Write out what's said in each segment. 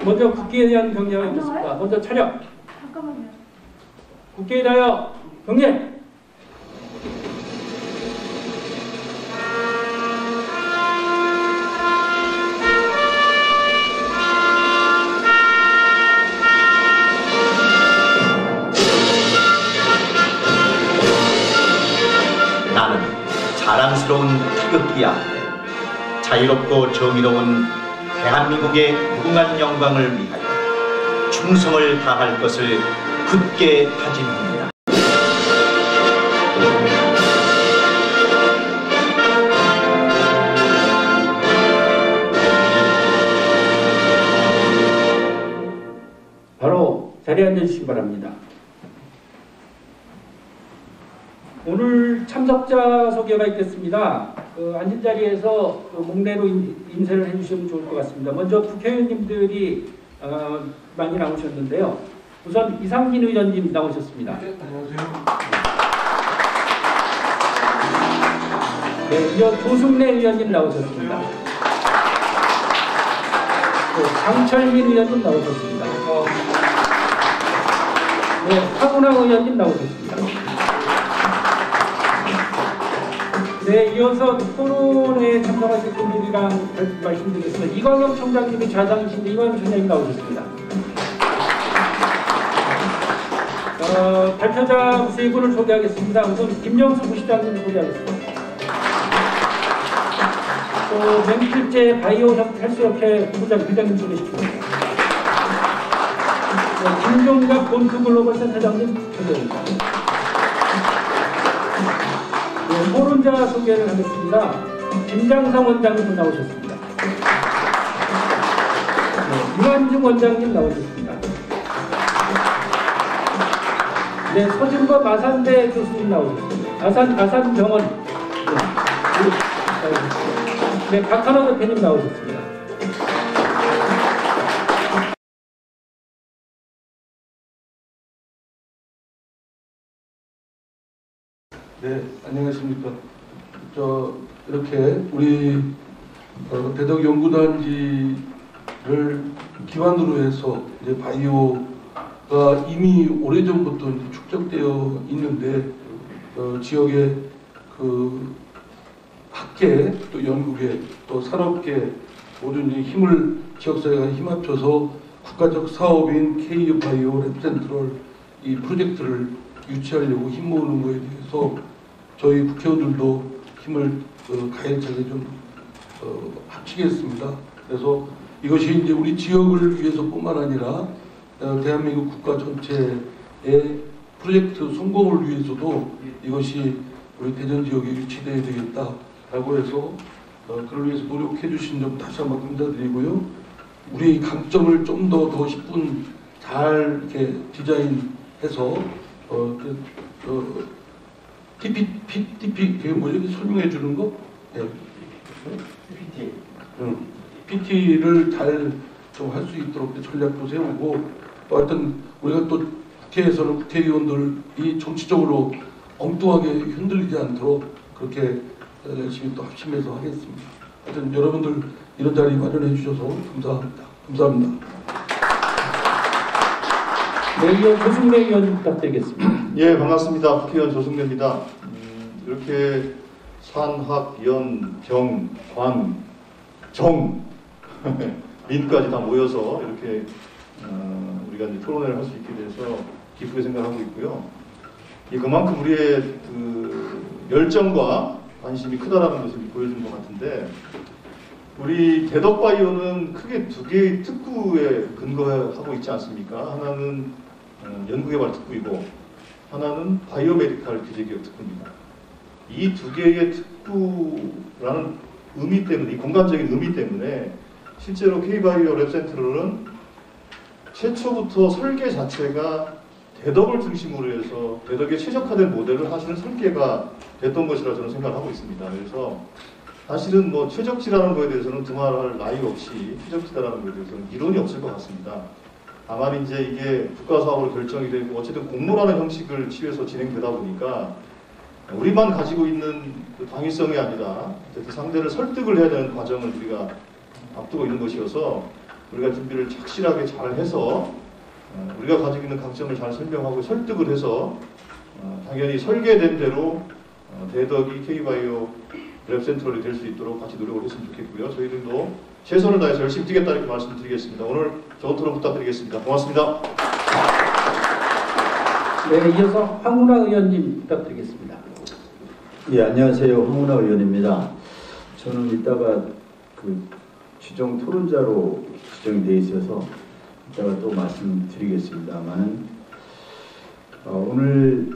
먼저 국기에 대한 경례를 하겠습니다. 먼저 차렷. 잠깐만요. 국기에 대하여 경례. 나는 자랑스러운 태극기 앞에 자유롭고 정의로운 대한민국의 무궁한 영광을 위하여 충성을 다할 것을 굳게 다짐합니다. 바로 자리에 앉아주시기 바랍니다. 오늘 참석자 소개가 있겠습니다. 앉은 자리에서 목례로 인사를 해주시면 좋을 것 같습니다. 먼저 국회의원님들이 많이 나오셨는데요. 우선 이상진 의원님 나오셨습니다. 네, 안녕하세요. 네, 이어 조승래 의원님 나오셨습니다. 장철민 의원님 나오셨습니다. 네, 하문화 의원님 나오셨습니다. 네, 이어서 토론에 참석하실 분들이랑 말씀드리겠습니다. 이광영 청장님이 좌장이신데 이광영 청장님 나오셨습니다. 발표자 세 분을 소개하겠습니다. 우선 김영수 부시장님을 소개하겠습니다. 또 맹필제 바이오 헬스협회 부장님 소개시킵니다. 김종갑 본투글로벌 센터장님 소개합니다. 토론자 소개를 하겠습니다. 김장성 원장님 나오셨습니다. 유한중 원장님 나오셨습니다. 네, 서진법 아산대 교수님 나오셨습니다. 아산병원. 네, 박한호 대표님 나오셨습니다. 네, 안녕하십니까. 이렇게 우리 대덕연구단지를 기반으로 해서 이제 바이오가 이미 오래전부터 이제 축적되어 있는데 지역의 그 학계 또 연구계 또 산업계 모두 이제 힘을 지역사회가 힘합쳐서 국가적 사업인 K바이오 랩센트럴 이 프로젝트를 유치하려고 힘 모으는 거에 대해서 저희 국회의원들도 힘을 가열차게 좀 합치겠습니다. 그래서 이것이 이제 우리 지역을 위해서뿐만 아니라 대한민국 국가 전체의 프로젝트 성공을 위해서도 이것이 우리 대전 지역에 유치되어야 되겠다라고 해서 그를 위해서 노력해 주신 점 다시 한번 감사드리고요. 우리 강점을 좀 더 10분 잘 이렇게 디자인해서 PPT 그게 뭐죠? 설명해 주는 거? 네. PPT. PT를 잘 좀 할 수 있도록 전략도 세우고 또 하여튼 우리가 또 국회에서는 국회의원들이 정치적으로 엉뚱하게 흔들리지 않도록 그렇게 열심히 또 합심해서 하겠습니다. 하여튼 여러분들 이런 자리 마련해 주셔서 감사합니다. 감사합니다. 네, 이어 조승래 의원 부탁드리겠습니다. 예, 반갑습니다. 국회의원 조승래입니다. 이렇게 산학, 연, 병, 관, 정, 민까지 다 모여서 이렇게 우리가 이제 토론회를 할 수 있게 돼서 기쁘게 생각하고 있고요. 그만큼 우리의 그 열정과 관심이 크다라는 것을 보여준 것 같은데, 우리 대덕바이오는 크게 두 개의 특구에 근거하고 있지 않습니까? 하나는 연구개발 특구이고 하나는 바이오메디칼 기재기업 특구입니다. 이 두 개의 특구라는 의미 때문에, 이 공간적인 의미 때문에 실제로 K바이오 랩센트럴은 최초부터 설계 자체가 대덕을 중심으로 해서 대덕에 최적화된 모델을 하시는 설계가 됐던 것이라 저는 생각하고 있습니다. 그래서 사실은 뭐 최적지라는 거에 대해서는 두말할 나위 없이 최적지다라는 거에 대해서는 이론이 없을 것 같습니다. 다만 이제 이게 국가사업으로 결정이 되고 어쨌든 공모라는 형식을 취해서 진행되다 보니까 우리만 가지고 있는 그 당위성이 아니라 상대를 설득을 해야 되는 과정을 우리가 앞두고 있는 것이어서 우리가 준비를 착실하게 잘 해서 우리가 가지고 있는 강점을 잘 설명하고 설득을 해서 당연히 설계된 대로 대덕이 K바이오 랩센트럴이 될 수 있도록 같이 노력을 했으면 좋겠고요. 저희들도 최선을 다해서 열심히 뛰겠다 이렇게 말씀드리겠습니다. 오늘 좋은 토론 부탁드리겠습니다. 고맙습니다. 네, 이어서 황운하 의원님 부탁드리겠습니다. 예, 안녕하세요. 황운하 의원입니다. 저는 이따가 그 지정 토론자로 지정이 되어 있어서 이따가 또 말씀드리겠습니다만 오늘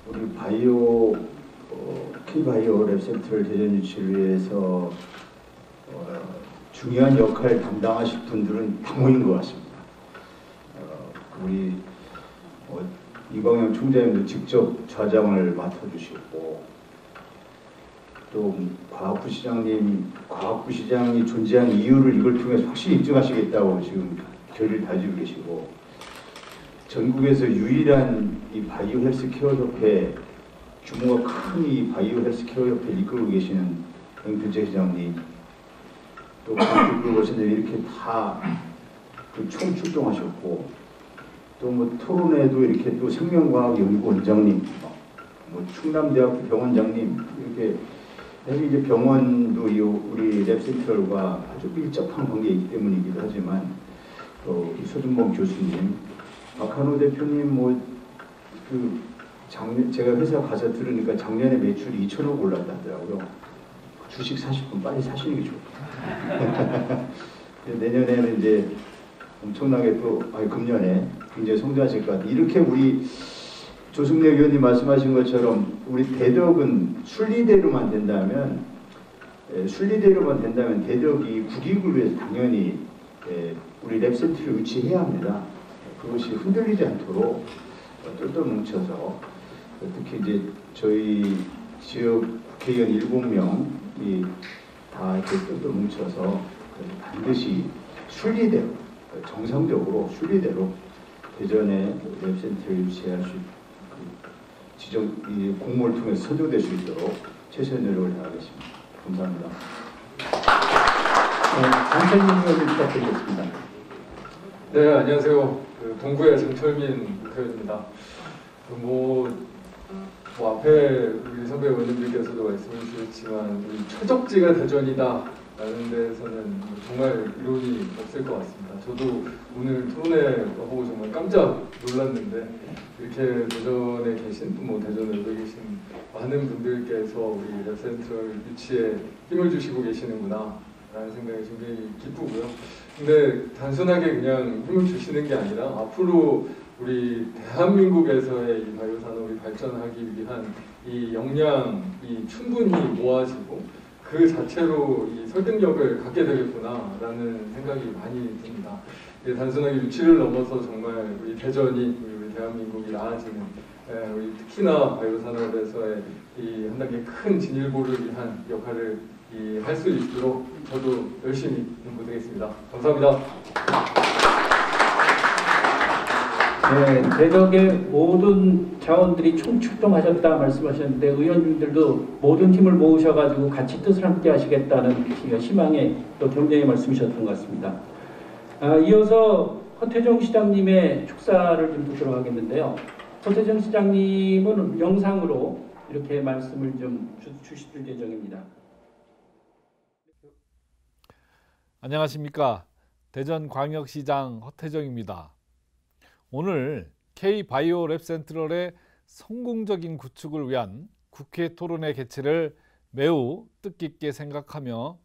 우리 바이오 K바이오 랩센터를 대전 유치를 위해서 중요한 역할을 담당하실 분들은 다 모인 것 같습니다. 우리 이광영 총장님도 직접 좌장을 맡아주시고 또 과학부 시장이 존재한 이유를 이걸 통해서 확실히 입증하시겠다고 지금 결의를 다지고 계시고 전국에서 유일한 이 바이오 헬스케어 협회 규모가 큰 이 바이오 헬스케어 협회를 이끌고 계시는 영필재 회장님 또 이끌고 계시는데 이렇게 다 그 총 출동하셨고 또 뭐 토론회도 이렇게 또 생명과학연구원장님 뭐 충남대학교 병원장님 이렇게 이제 병원도 우리 랩센터와 아주 밀접한 관계이기 때문이기도 하지만 또 소준범 교수님, 박한호 대표님 제가 회사 가서 들으니까 작년에 매출이 2천억 올랐다 하더라고요. 주식 사실 분 빨리 사시는 게 좋겠다. 내년에는 이제 엄청나게 금년에 굉장히 성장하실 것 같아요. 이렇게 우리 조승래 의원님 말씀하신 것처럼 우리 대덕은 순리대로만 된다면 대덕이 국익을 위해서 당연히 우리 랩센터를 유치해야 합니다. 그것이 흔들리지 않도록 똘똘 뭉쳐서 특히 이제 저희 지역 국회의원 7명이 다 이렇게 똘똘 뭉쳐서 반드시 순리대로 정상적으로 순리대로 대전에 랩센터를 유치할 수 지정 이 공모를 통해서 선정될 수 있도록 최선의 노력을 다하겠습니다. 감사합니다. 장철민 의원님 부탁드리겠습니다. 네, 안녕하세요. 동구의 장철민 국회의원입니다. 앞에 우리 선배 의원님들께서도 말씀해 주셨지만 우리 최적지가 대전이다. 라는 데에서는 정말 이론이 없을 것 같습니다. 저도 오늘 토론회 하고 정말 깜짝 놀랐는데 이렇게 대전에 계신 대전에 오고 계신 많은 분들께서 우리 랩센터 유치에 힘을 주시고 계시는구나 라는 생각이 굉장히 기쁘고요. 근데 단순하게 그냥 힘을 주시는 게 아니라 앞으로 우리 대한민국에서의 이 바이오 산업이 발전하기 위한 이 역량이 충분히 모아지고 그 자체로 이 설득력을 갖게 되겠구나라는 생각이 많이 듭니다. 단순하게 유치를 넘어서 정말 우리 대전이 우리 대한민국이 나아지는 우리 특히나 바이오 산업에서의 이 한 단계 큰 진일보를 위한 역할을 할 수 있도록 저도 열심히 연구되겠습니다. 감사합니다. 네, 대덕의 모든 자원들이 총출동하셨다 말씀하셨는데 의원님들도 모든 힘을 모으셔가지고 같이 뜻을 함께 하시겠다는 희망의 또 격려의 말씀이셨던 것 같습니다. 이어서 허태정 시장님의 축사를 좀 듣도록 하겠는데요. 허태정 시장님은 영상으로 이렇게 말씀을 좀 주실 예정입니다. 안녕하십니까. 대전광역시장 허태정입니다. 오늘 K바이오 랩센트럴의 성공적인 구축을 위한 국회 토론회 개최를 매우 뜻깊게 생각하며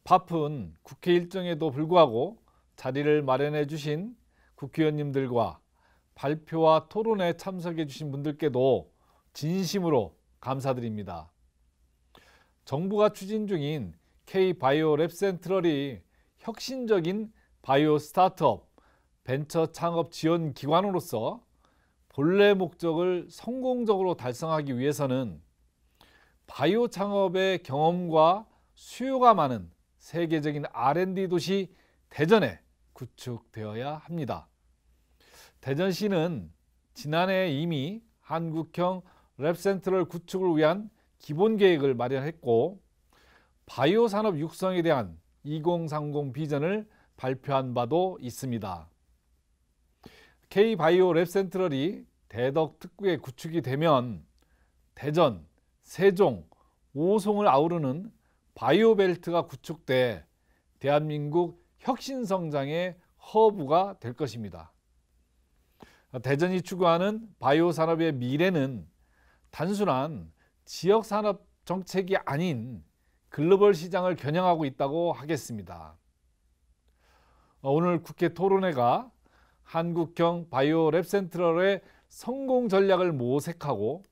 바쁜 국회 일정에도 불구하고 자리를 마련해 주신 국회의원님들과 발표와 토론에 참석해 주신 분들께도 진심으로 감사드립니다. 정부가 추진 중인 K바이오 랩센트럴이 혁신적인 바이오 스타트업 벤처 창업 지원 기관으로서 본래 목적을 성공적으로 달성하기 위해서는 바이오 창업의 경험과 수요가 많은 세계적인 R&D 도시 대전에 구축되어야 합니다. 대전시는 지난해 이미 한국형 랩센터럴 구축을 위한 기본 계획을 마련했고 바이오 산업 육성에 대한 2030 비전을 발표한 바도 있습니다. K바이오 랩센트럴이 대덕 특구에 구축이 되면 대전, 세종, 오송을 아우르는 바이오벨트가 구축돼 대한민국 혁신성장의 허브가 될 것입니다. 대전이 추구하는 바이오 산업의 미래는 단순한 지역 산업 정책이 아닌 글로벌 시장을 겨냥하고 있다고 하겠습니다. 오늘 국회 토론회가 한국형 바이오 랩센트럴의 성공 전략을 모색하고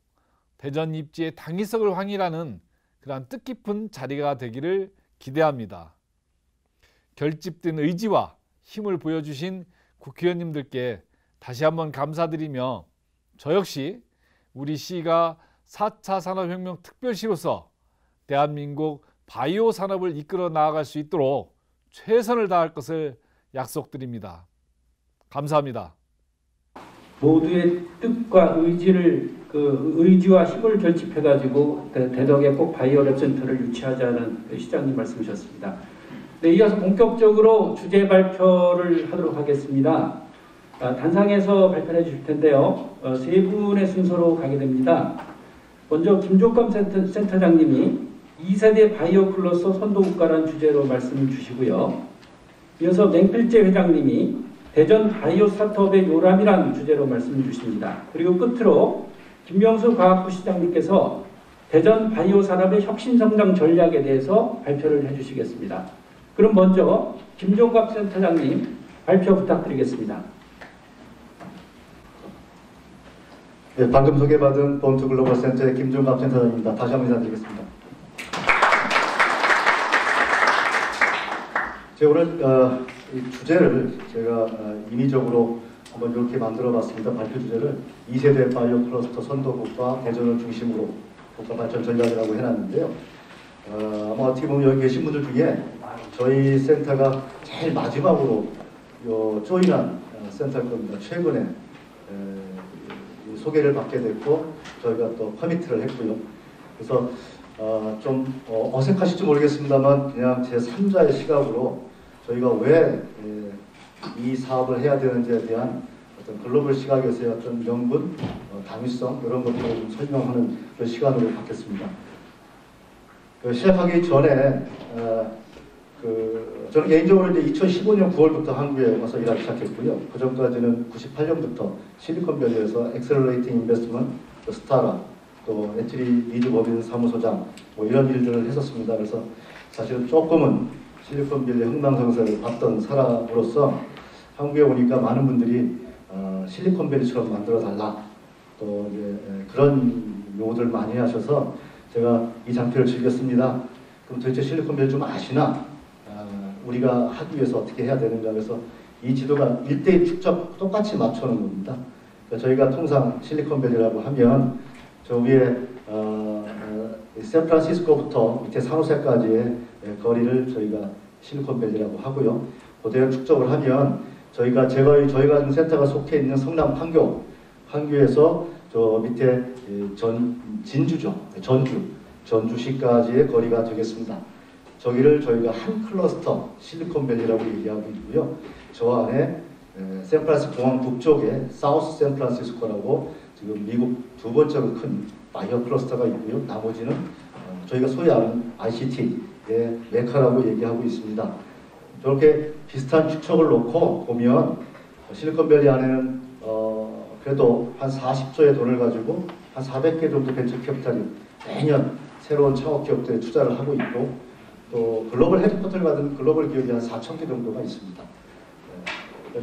대전 입지의 당위성을 확인하는 그러한 뜻깊은 자리가 되기를 기대합니다. 결집된 의지와 힘을 보여주신 국회의원님들께 다시 한번 감사드리며 저 역시 우리 시가 4차 산업혁명 특별시로서 대한민국 바이오 산업을 이끌어 나아갈 수 있도록 최선을 다할 것을 약속드립니다. 감사합니다. 모두의 뜻과 의지와 힘을 결집해가지고 대덕에 꼭 바이오 랩센터를 유치하자는 시장님 말씀이셨습니다. 네, 이어서 본격적으로 주제 발표를 하도록 하겠습니다. 단상에서 발표해 주실 텐데요. 세 분의 순서로 가게 됩니다. 먼저 김종감 센터장님이 2세대 바이오 클러스터 선도국가라는 주제로 말씀을 주시고요. 이어서 맹필재 회장님이 대전 바이오 스타트업의 요람이라는 주제로 말씀을 주십니다. 그리고 끝으로 김명수 과학부 시장님께서 대전 바이오 산업의 혁신 성장 전략에 대해서 발표를 해주시겠습니다. 그럼 먼저 김종갑 센터장님 발표 부탁드리겠습니다. 네, 방금 소개받은 본투 글로벌 센터의 김종갑 센터장입니다. 다시 한번 인사드리겠습니다. 제가 오늘 이 주제를 제가 인위적으로 한번 이렇게 만들어봤습니다. 발표 주제를 2세대 바이오 클러스터 선도국과 대전을 중심으로 국가 발전 전략이라고 해놨는데요. 아마 어떻게 보면 여기 계신 분들 중에 저희 센터가 제일 마지막으로 조인한 센터일 겁니다. 최근에 소개를 받게 됐고 저희가 또 커미트를 했고요. 그래서 좀 어색하실지 모르겠습니다만 그냥 제 3자의 시각으로 저희가 왜 이 사업을 해야 되는지에 대한 어떤 글로벌 시각에서의 어떤 명분, 당위성 이런 것들을 좀 설명하는 그런 시간으로 갖겠습니다. 시작하기 전에 저는 개인적으로 이제 2015년 9월부터 한국에 와서 일하기 시작했고요. 그 전까지는 98년부터 실리콘밸리에서 엑셀러레이팅 인베스트먼트, 스타라, 또 에트리 리즈 법인 사무소장 뭐 이런 일들을 했었습니다. 그래서 사실은 조금은 실리콘밸리 흥망성쇠를 봤던 사람으로서 한국에 오니까 많은 분들이 실리콘밸리처럼 만들어달라 또 이제 그런 요구들 많이 하셔서 제가 이 장표를 즐겼습니다. 그럼 도대체 실리콘밸리 좀 아시나? 우리가 하기 위해서 어떻게 해야 되는가? 그래서 이 지도가 1:1 축적 똑같이 맞춰놓은 겁니다. 그러니까 저희가 통상 실리콘밸리라고 하면 저 위에 샌프란시스코부터 밑에 산호세까지의 거리를 저희가 실리콘밸리라고 하고요. 그대로 축적을 하면 저희가 지금 센터가 속해 있는 성남 판교에서 저 밑에 전주시까지의 거리가 되겠습니다. 저기를 저희가 한 클러스터 실리콘밸리라고 얘기하고 있고요. 저 안에 샌프란시스코 공항 북쪽에 사우스 샌프란시스코라고 지금 미국 두 번째로 큰 바이오 클러스터가 있고요. 나머지는 저희가 소위 아는 ICT의 메카라고 얘기하고 있습니다. 저렇게 비슷한 축척을 놓고 보면 실리콘밸리 안에는 그래도 한 40조의 돈을 가지고 한 400개 정도 벤처 캐피탈이 매년 새로운 창업 기업들에 투자를 하고 있고 또 글로벌 헤드쿼터를 받은 글로벌 기업이 한 4,000개 정도가 있습니다.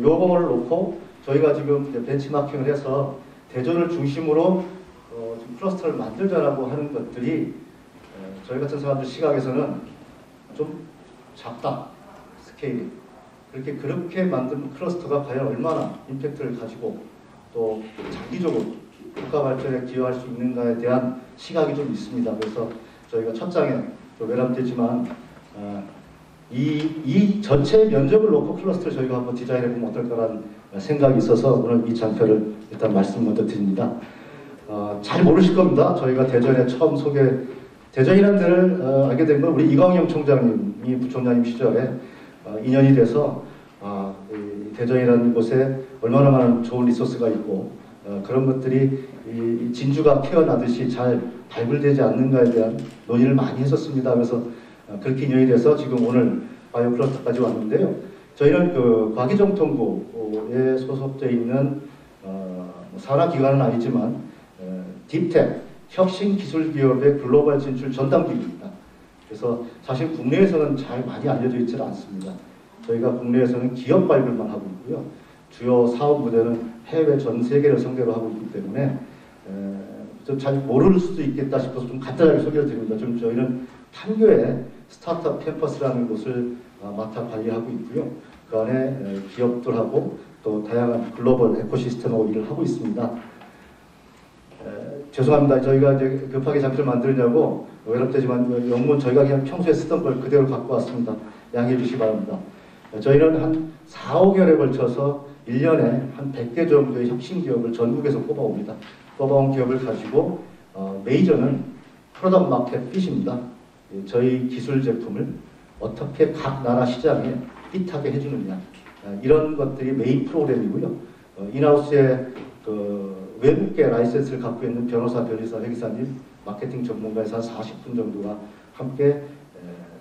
요거를 놓고 저희가 지금 벤치마킹을 해서 대전을 중심으로 좀 클러스터를 만들자라고 하는 것들이 저희 같은 사람들 시각에서는 좀 작다, 스케일이. 그렇게 만든 클러스터가 과연 얼마나 임팩트를 가지고 또 장기적으로 국가 발전에 기여할 수 있는가에 대한 시각이 좀 있습니다. 그래서 저희가 첫 장에 외람되지만 이 전체 면적을 놓고 클러스터를 저희가 한번 디자인해보면 어떨까라는 생각이 있어서 오늘 이 장표를 일단 말씀 먼저 드립니다. 잘 모르실 겁니다. 저희가 대전에 처음 대전이라는 데를 알게 된 건 우리 이광영 총장님이 부총장님 시절에 인연이 돼서 이 대전이라는 곳에 얼마나 많은 좋은 리소스가 있고 그런 것들이 이 진주가 캐어나듯이 잘 발굴되지 않는가에 대한 논의를 많이 했었습니다. 그래서 그렇게 인연이 돼서 지금 오늘 바이오클러스터까지 왔는데요. 저희는 그 과기정통부에 소속되어 있는 산하기관은 아니지만 딥텍 혁신기술기업의 글로벌 진출 전담기구입니다. 그래서 사실 국내에서는 잘 많이 알려져 있지 않습니다. 저희가 국내에서는 기업 발굴만 하고 있고요. 주요 사업 무대는 해외 전 세계를 상대로 하고 있기 때문에 좀 잘 모를 수도 있겠다 싶어서 좀 간단하게 소개를 드립니다. 좀 저희는 판교에 스타트업 캠퍼스라는 곳을 맡아 관리하고 있고요. 그 안에 기업들하고 또 다양한 글로벌 에코시스템하고 일을 하고 있습니다. 죄송합니다. 저희가 이제 급하게 장표를 만들냐고 외롭되지만 영문 저희가 그냥 평소에 쓰던 걸 그대로 갖고 왔습니다. 양해해 주시기 바랍니다. 저희는 한 4, 5개월에 걸쳐서 1년에 한 100개 정도의 혁신 기업을 전국에서 뽑아옵니다. 뽑아온 기업을 가지고 메이저는 프로덕트 마켓 핏입니다. 저희 기술 제품을 어떻게 각 나라 시장에 핏하게 해주느냐 이런 것들이 메인 프로그램이고요. 인하우스에 외국계 라이센스를 갖고 있는 변호사, 변리사, 회계사님, 마케팅 전문가에서 한 40분 정도가 함께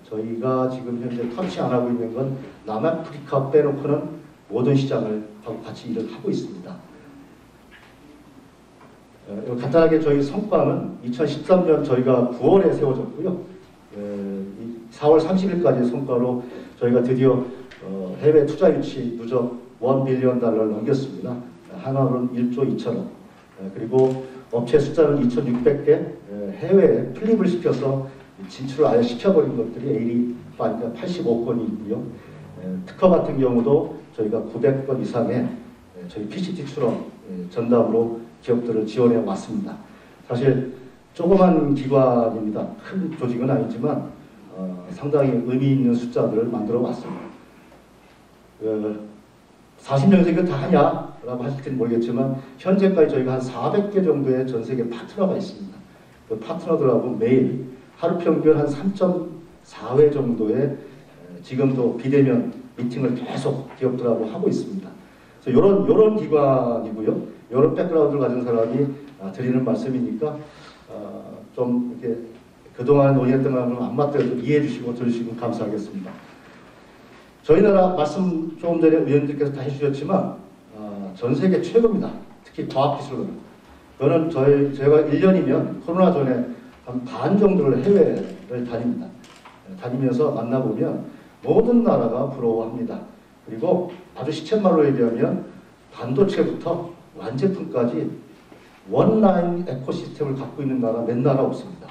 저희가 지금 현재 터치 안 하고 있는 건 남아프리카 빼놓고는 모든 시장을 하고 같이 일을 하고 있습니다. 간단하게 저희 성과는 2013년 저희가 9월에 세워졌고요. 4월 30일까지 성과로 저희가 드디어 해외 투자 유치 누적 $1 빌리언을 넘겼습니다. 한화로는 1조 2천억. 그리고 업체 숫자는 2,600개, 해외에 플립을 시켜서 진출을 아예 시켜버린 것들이 AD 85건이 있고요. 특허 같은 경우도 저희가 900건 이상의 저희 PCT처럼 전담으로 기업들을 지원해 왔습니다. 사실 조그만 기관입니다. 큰 조직은 아니지만 상당히 의미 있는 숫자들을 만들어 왔습니다. 40명에서 이거 다 하냐라고 하실지는 모르겠지만 현재까지 저희가 한 400개 정도의 전 세계 파트너가 있습니다. 그 파트너들하고 매일 하루 평균 한 3.4회 정도의 지금도 비대면 미팅을 계속 기업들하고 하고 있습니다. 그래서 이런 기관이고요. 이런 백그라운드를 가진 사람이 드리는 말씀이니까 좀 이렇게 그동안 논의했던 거랑 안 맞더라도 이해해 주시고 들으시면 감사하겠습니다. 저희 나라 말씀 조금 전에 의원님들께서 다 해주셨지만 전 세계 최고입니다. 특히 과학기술은. 저는 제가 1년이면 코로나 전에 한 반 정도를 해외를 다닙니다. 다니면서 만나보면 모든 나라가 부러워합니다. 그리고 아주 시쳇말로 얘기하면 반도체부터 완제품까지 원라인 에코시스템을 갖고 있는 나라 몇 나라 없습니다.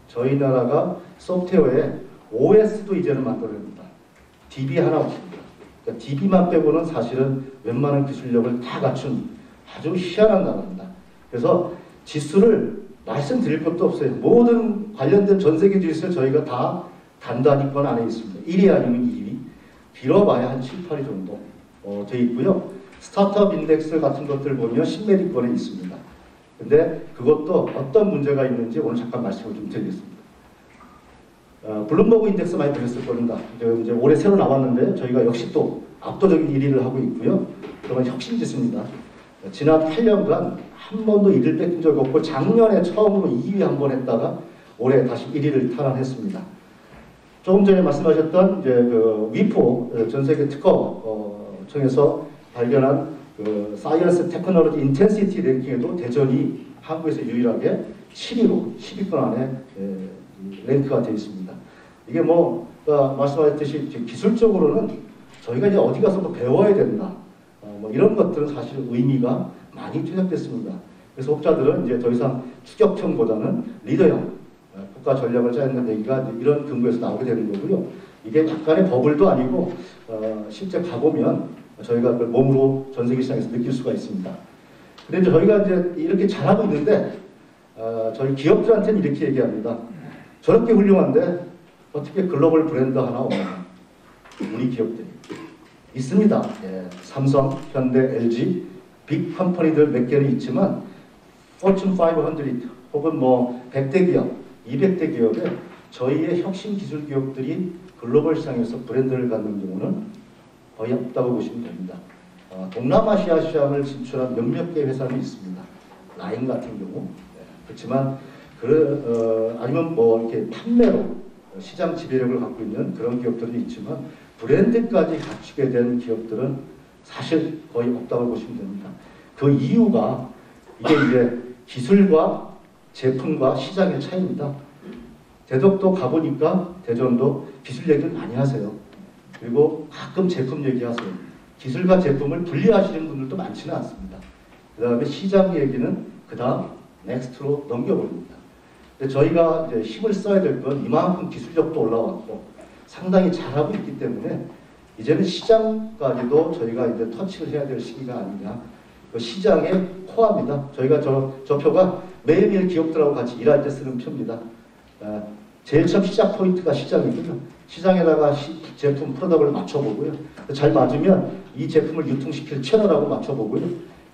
저희 나라가 소프트웨어에 OS도 이제는 만들어냅니다. DB 하나 없습니다. 그러니까 DB만 빼고는 사실은 웬만한 기술력을 다 갖춘 아주 희한한 나라입니다. 그래서 지수를 말씀드릴 것도 없어요. 모든 관련된 전 세계 지수를 저희가 다 단단히권 안에 있습니다. 1위 아니면 2위. 길어봐야 한 7, 8위 정도 돼 있고요. 스타트업 인덱스 같은 것들 보면 10매리권에 있습니다. 근데 그것도 어떤 문제가 있는지 오늘 잠깐 말씀을 좀 드리겠습니다. 블룸버그 인덱스 많이 보셨을 겁니다. 이제 올해 새로 나왔는데 저희가 역시 또 압도적인 1위를 하고 있고요. 그건 혁신지수입니다. 지난 8년간 한 번도 1위를 뺏긴 적이 없고 작년에 처음으로 2위 한 번 했다가 올해 다시 1위를 탈환했습니다. 조금 전에 말씀하셨던 이제 그 위포 전 세계 특허청에서 발견한 그 사이언스 테크놀로지 인텐시티 랭킹에도 대전이 한국에서 유일하게 7위로 10위권 안에 랭크가 되어 있습니다. 이게 뭐 말씀하셨듯이 기술적으로는 저희가 이제 어디 가서 뭐 배워야 된다. 뭐 이런 것들은 사실 의미가 많이 퇴색됐습니다. 그래서 혹자들은 이제 더 이상 추격형보다는 리더형 국가 전략을 짜야 된다는 얘기가 이런 근거에서 나오게 되는 거고요. 이게 약간의 버블도 아니고 실제 가보면 저희가 그걸 몸으로 전 세계 시장에서 느낄 수가 있습니다. 근데 저희가 이제 이렇게 잘하고 있는데 저희 기업들한테는 이렇게 얘기합니다. 저렇게 훌륭한데 어떻게 글로벌 브랜드 하나 없나? 우리 기업들이 있습니다. 예, 삼성, 현대, LG 빅 컴퍼니들 몇 개는 있지만 포춘 500 혹은 뭐 100대 기업, 200대 기업에 저희의 혁신 기술 기업들이 글로벌 시장에서 브랜드를 갖는 경우는 거의 없다고 보시면 됩니다. 동남아시아 시장을 진출한 몇몇 개 회사는 있습니다. 라인 같은 경우. 그렇지만 아니면 뭐 이렇게 판매로 시장 지배력을 갖고 있는 그런 기업들은 있지만 브랜드까지 갖추게 된 기업들은 사실 거의 없다고 보시면 됩니다. 그 이유가 이게 이제 기술과 제품과 시장의 차이입니다. 대덕도 가보니까 대전도 기술 얘기를 많이 하세요. 그리고 가끔 제품 얘기하세요. 기술과 제품을 분리하시는 분들도 많지는 않습니다. 그 다음에 시장 얘기는 그 다음 넥스트로 넘겨버립니다. 근데 저희가 이제 힘을 써야 될 건 이만큼 기술력도 올라왔고 상당히 잘하고 있기 때문에 이제는 시장까지도 저희가 이제 터치를 해야 될 시기가 아니냐. 그 시장의 코어입니다. 저희가 저 표가 매일매일 기업들하고 같이 일할 때 쓰는 표입니다. 제일 처음 시작 포인트가 시장이고요. 시장에다가 제품 프로덕트를 맞춰보고요. 잘 맞으면 이 제품을 유통시킬 채널하고 맞춰보고요.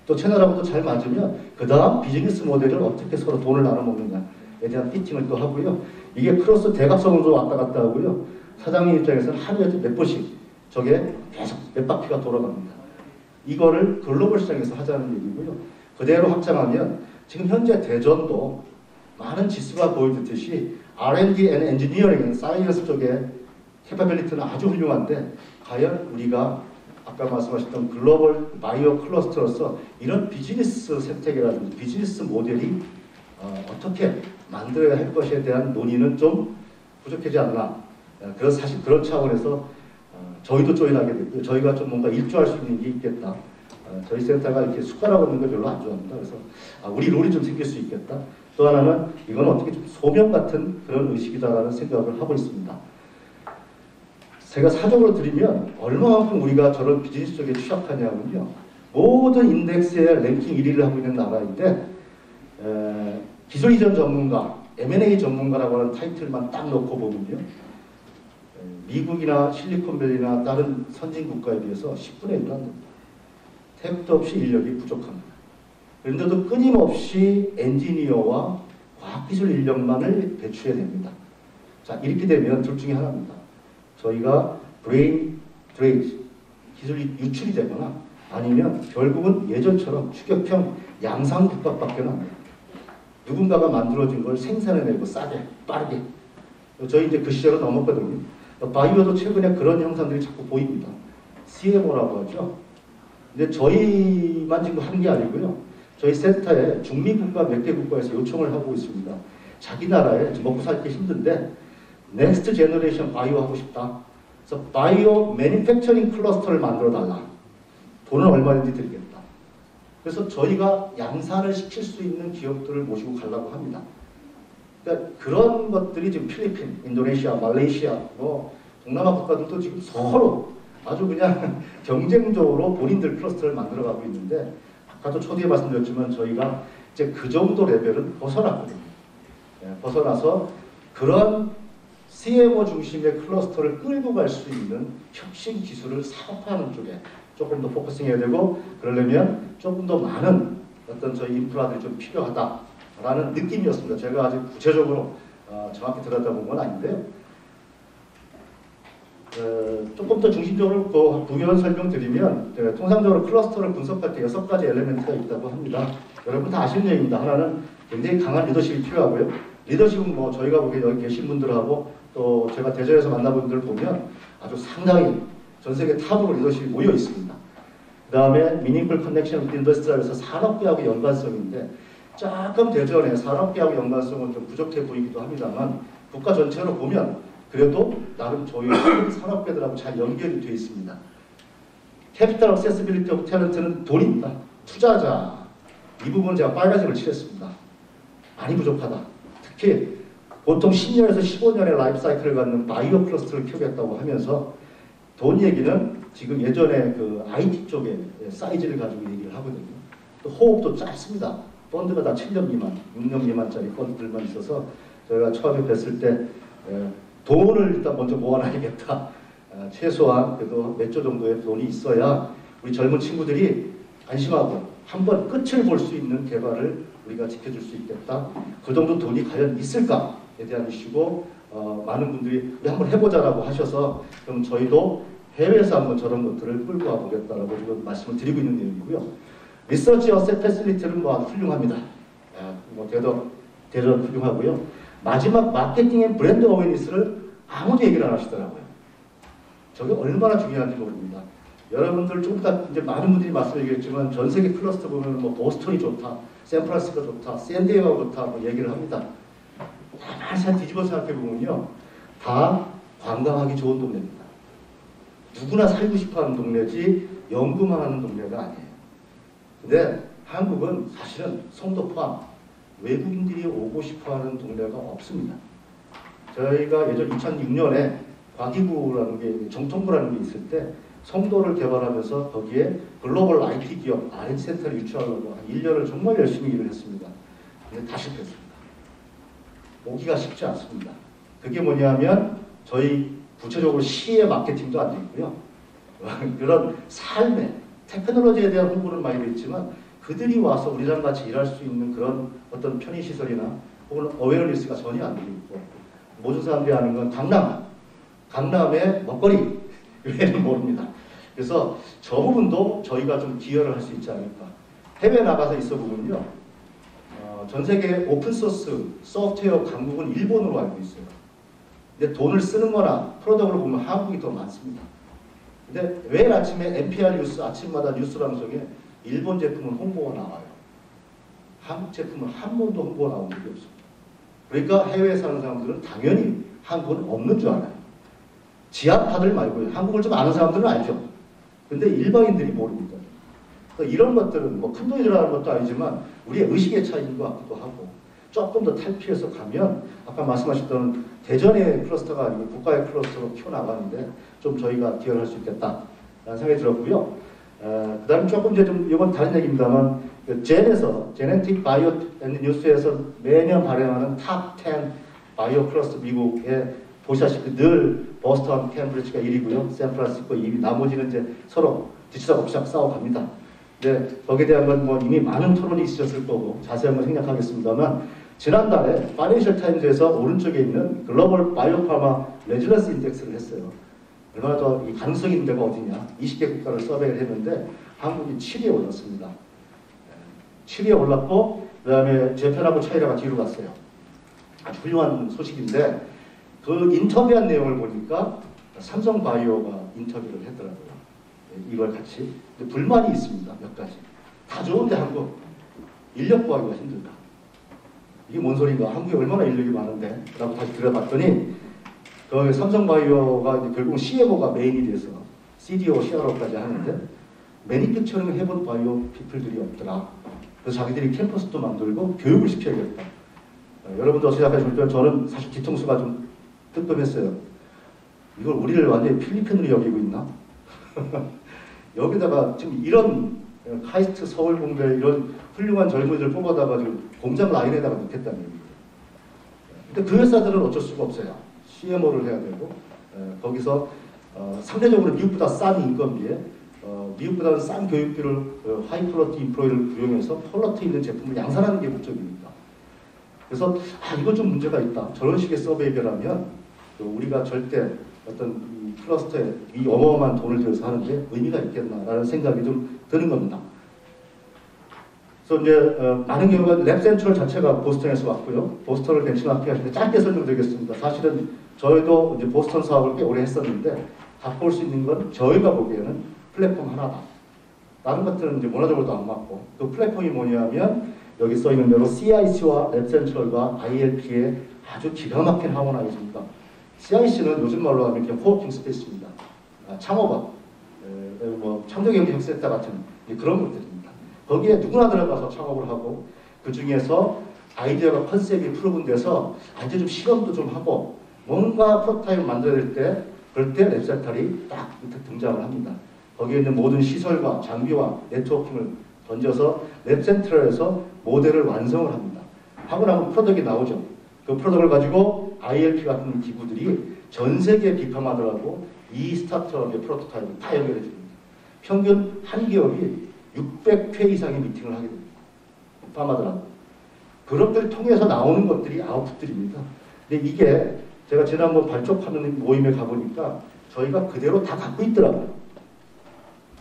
또 채널하고도 잘 맞으면 그 다음 비즈니스 모델을 어떻게 서로 돈을 나눠 먹느냐에 대한 피팅을 또 하고요. 이게 크로스 대각선으로 왔다 갔다 하고요. 사장님 입장에서는 하루에 몇 번씩 저게 계속 몇 바퀴가 돌아갑니다. 이거를 글로벌 시장에서 하자는 얘기고요. 그대로 확장하면 지금 현재 대전도 많은 지수가 보여주듯이 R&D and Engineering, 사이언스 쪽에 캐파빌리티는 아주 훌륭한데 과연 우리가 아까 말씀하셨던 글로벌 바이오 클러스터로서 이런 비즈니스 생태계라든지 비즈니스 모델이 어떻게 만들어야 할 것에 대한 논의는 좀 부족하지 않나. 그래서 사실 그런 차원에서 저희도 조인하게 됐고요. 저희가 좀 뭔가 일조할 수 있는 게 있겠다. 저희 센터가 이렇게 숟가락 얻는 걸 별로 안 좋아합니다. 그래서 우리 롤이 좀 생길 수 있겠다. 또 하나는 이건 어떻게 좀 소명 같은 그런 의식이다라는 생각을 하고 있습니다. 제가 사적으로 드리면 얼마만큼 우리가 저런 비즈니스 쪽에 취약하냐면요. 모든 인덱스의 랭킹 1위를 하고 있는 나라인데 기술 이전 전문가, M&A 전문가라고 하는 타이틀만 딱 놓고 보면요. 미국이나 실리콘밸리나 다른 선진 국가에 비해서 10분의 1도 안 됩니다. 택도 없이 인력이 부족합니다. 그런데도 끊임없이 엔지니어와 과학기술 인력만을 배출해야 됩니다. 자, 이렇게 되면 둘 중에 하나입니다. 저희가 브레인 드레이지, 기술이 유출이 되거나 아니면 결국은 예전처럼 추격형 양상국가밖에 안 돼요. 누군가가 만들어진 걸 생산해내고 싸게, 빠르게. 저희 이제 그 시절은 넘었거든요. 바이오도 최근에 그런 형상들이 자꾸 보입니다. CMO라고 하죠. 근데 저희만 지금 하는 게 아니고요. 저희 센터에 중미국가 몇 개 국가에서 요청을 하고 있습니다. 자기 나라에 먹고 살기 힘든데 넥스트 제너레이션 바이오 하고 싶다. 그래서 바이오 매니팩처링 클러스터를 만들어 달라. 돈은 얼마든지 드리겠다. 그래서 저희가 양산을 시킬 수 있는 기업들을 모시고 가려고 합니다. 그러니까 그런 것들이 지금 필리핀, 인도네시아, 말레이시아, 뭐 동남아 국가들도 지금 서로 아주 그냥 경쟁적으로 본인들 클러스터를 만들어가고 있는데 아까도 초기에 말씀드렸지만 저희가 이제 그 정도 레벨은 벗어났거든요. 벗어나서 그런 CMO 중심의 클러스터를 끌고 갈 수 있는 혁신 기술을 사업하는 쪽에 조금 더 포커싱해야 되고 그러려면 조금 더 많은 어떤 저희 인프라들이 좀 필요하다라는 느낌이었습니다. 제가 아직 구체적으로 정확히 들여다본 건 아닌데요. 조금 더 중심적으로 그 부연 설명드리면 통상적으로 클러스터를 분석할 때 6가지 엘리멘트가 있다고 합니다. 여러분 다 아시는 얘기입니다. 하나는 굉장히 강한 리더십이 필요하고요. 리더십은 뭐 저희가 보기에 여기 계신 분들하고 또 제가 대전에서 만나본 분들 보면 아주 상당히 전 세계 탑으로 리더십이 모여 있습니다. 그 다음에 미닝풀 커넥션 with 인더스트리에서 산업계하고 연관성인데 조금 대전에 산업계하고 연관성은 좀 부족해 보이기도 합니다만 국가 전체로 보면 그래도 나름 저희 산업계들하고 잘 연결이 되어 있습니다. 캐피탈 액세시빌리티 오브 탤런트는 돈입니다. 투자자. 이 부분은 제가 빨간색을 칠했습니다. 많이 부족하다. 특히 보통 10년에서 15년의 라이프 사이클을 갖는 바이오 클러스터를 키우겠다고 하면서 돈 얘기는 지금 예전에 그 IT 쪽에 사이즈를 가지고 얘기를 하거든요. 또 호흡도 짧습니다. 펀드가 다 7년 미만, 6년 미만짜리 펀드들만 있어서 저희가 처음에 뵀을 때 돈을 일단 먼저 모아놔야겠다. 최소한 그래도 몇 조 정도의 돈이 있어야 우리 젊은 친구들이 안심하고 한번 끝을 볼 수 있는 개발을 우리가 지켜줄 수 있겠다. 그 정도 돈이 과연 있을까에 대한 이슈고 많은 분들이 우리 한번 해보자라고 하셔서 그럼 저희도 해외에서 한번 저런 것들을 끌고 와보겠다라고 지금 말씀을 드리고 있는 내용이고요. 리서치 어셋 패실리티는 뭐 아주 훌륭합니다. 뭐 대단 훌륭하고요. 마지막 마케팅 앤 브랜드 어웨니스를 아무도 얘기를 안 하시더라고요. 저게 얼마나 중요한지 모릅니다. 여러분들 좀 이따 이제 많은 분들이 말씀드리겠지만 전 세계 클러스터 보면 뭐 보스턴이 좋다, 샌프란시스코가 좋다, 샌디에고가 좋다 뭐 얘기를 합니다. 가만히 뒤집어 생각해 보면요, 다 관광하기 좋은 동네입니다. 누구나 살고 싶어하는 동네지 연구만 하는 동네가 아니에요. 근데 한국은 사실은 송도 포함 외국인들이 오고 싶어하는 동네가 없습니다. 저희가 예전 2006년에 과기부라는 게 정통부라는 게 있을 때 송도를 개발하면서 거기에 글로벌 IT 기업 R&D 센터를 유치하려고 한 1년을 정말 열심히 일을 했습니다. 근데 다 실패했습니다. 오기가 쉽지 않습니다. 그게 뭐냐면 저희 구체적으로 시의 마케팅도 안 돼 있고요. 그런 삶의 테크놀로지에 대한 홍보는 많이 됐지만 그들이 와서 우리랑 같이 일할 수 있는 그런 어떤 편의시설이나 혹은 어웨어니스가 전혀 안 되어 있고, 모든 사람들이 아는 건 강남의 먹거리 외에는 모릅니다. 그래서 저 부분도 저희가 좀 기여를 할 수 있지 않을까. 해외 나가서 있어 보면요, 전 세계 오픈소스 소프트웨어 강국은 일본으로 알고 있어요. 근데 돈을 쓰는 거나 프로덕트로 보면 한국이 더 많습니다. 근데 매일 아침에 NPR 뉴스 아침마다 뉴스 방송에 일본 제품은 홍보가 나와요. 한국 제품은 한 번도 홍보가 나온 적이 없습니다. 그러니까 해외에 사는 사람들은 당연히 한국은 없는 줄 알아요. 지하파들 말고요. 한국을 좀 아는 사람들은 알죠. 근데 일반인들이 모릅니다. 그러니까 이런 것들은 뭐 큰 돈이 들어가는 것도 아니지만 우리의 의식의 차이인 것 같기도 하고, 조금 더 탈피해서 가면 아까 말씀하셨던 대전의 클러스터가 아니고 국가의 클러스터로 키워나가는데 좀 저희가 기여를 할 수 있겠다라는 생각이 들었고요. 그 다음에 조금 이제 좀 이건 다른 얘기입니다만, 젠에서 제네틱 바이오 앤드 뉴스에서 매년 발행하는 탑 10 바이오 클러스터 미국에 보시다시피 늘 보스턴, 캠브리지가 1위고요. 샌프란시스코 2위, 나머지는 이제 서로 뒤치다박치다 싸워갑니다. 네, 거기에 대한 건 뭐 이미 많은 토론이 있으셨을 거고 자세한 건 생략하겠습니다만, 지난달에 파이낸셜 타임즈에서 오른쪽에 있는 글로벌 바이오파마 레지던스 인덱스를 했어요. 얼마나 더 이 가능성 있는 데가 어디냐. 20개 국가를 서베이를 했는데 한국이 7위에 올랐습니다. 7위에 올랐고, 그 다음에 재팬하고 차이나가 뒤로 갔어요. 아주 훌륭한 소식인데, 그 인터뷰한 내용을 보니까 삼성바이오가 인터뷰를 했더라고요. 이걸 같이. 근데 불만이 있습니다. 몇 가지. 다 좋은데 한국 인력 구하기가 힘들다. 이게 뭔 소린가? 한국에 얼마나 인력이 많은데? 라고 다시 들어봤더니 그 삼성바이오가 이제 결국 CMO가 메인이 돼서 CDO, CRO까지 하는데 매니팩처링을 해본 바이오 피플들이 없더라. 그래서 자기들이 캠퍼스도 만들고 교육을 시켜야겠다. 여러분도 어떻게 생각하실 때 저는 사실 뒤통수가 좀 뜨끔했어요. 이걸 우리를 완전히 필리핀으로 여기고 있나? 여기다가 지금 이런 카이스트 서울 공대 이런 훌륭한 젊은이들 뽑아다가 지금 공장 라인에다가 넣겠다는 얘기예요. 근데 그 회사들은 어쩔 수가 없어요. CMO를 해야 되고, 거기서 상대적으로 미국보다 싼 인건비에 미국보다는 싼 교육비를 하이 퀄러티 인프로이를 구용해서 퀄러티 있는 제품을 양산하는 게 목적입니다. 그래서 이건 좀 문제가 있다. 저런 식의 서베이라면 우리가 절대 어떤 이 클러스터에 이 어마어마한 돈을 들여서 하는데 의미가 있겠나라는 생각이 좀 드는 겁니다. 그래서 이제 많은 경우가 랩 센트럴 자체가 보스턴에서 왔고요. 보스턴을 벤치마킹 하시는데 짧게 설명드리겠습니다. 사실은 저희도 이제 보스턴 사업을 꽤 오래 했었는데 갖고 올 수 있는 건 저희가 보기에는 플랫폼 하나다. 다른 것들은 이제 문화적으로도 안 맞고, 그 플랫폼이 뭐냐면 여기 써 있는 대로 CIC와 랩 센트럴과 ILP의 아주 기가 막힌 하모나이즈입니다. CIC는 요즘 말로 하면 그냥 코워킹 스페이스입니다. 창업업, 뭐 창조경제혁센터 같은 그런 것들입니다. 거기에 누구나 들어가서 창업을 하고, 그 중에서 아이디어가 컨셉이 프로분돼서 이제 좀 실험도 좀 하고 뭔가 프로토타입을 만들어야 될 때, 그럴 때 랩센터리 딱 등장을 합니다. 거기에 있는 모든 시설과 장비와 네트워킹을 던져서 랩센터에서 모델을 완성을 합니다. 하고 나면 프로덕트가 나오죠. 그 프로덕트를 가지고 ILP 같은 기구들이 전 세계 비판하더라도 이 스타트업의 프로토타입을 다 연결해 줍니다. 평균 한 기업이 600회 이상의 미팅을 하게 됩니다. 비판하더라도. 그것들을 통해서 나오는 것들이 아웃풋들입니다. 근데 이게 제가 지난번 발족하는 모임에 가보니까 저희가 그대로 다 갖고 있더라고요.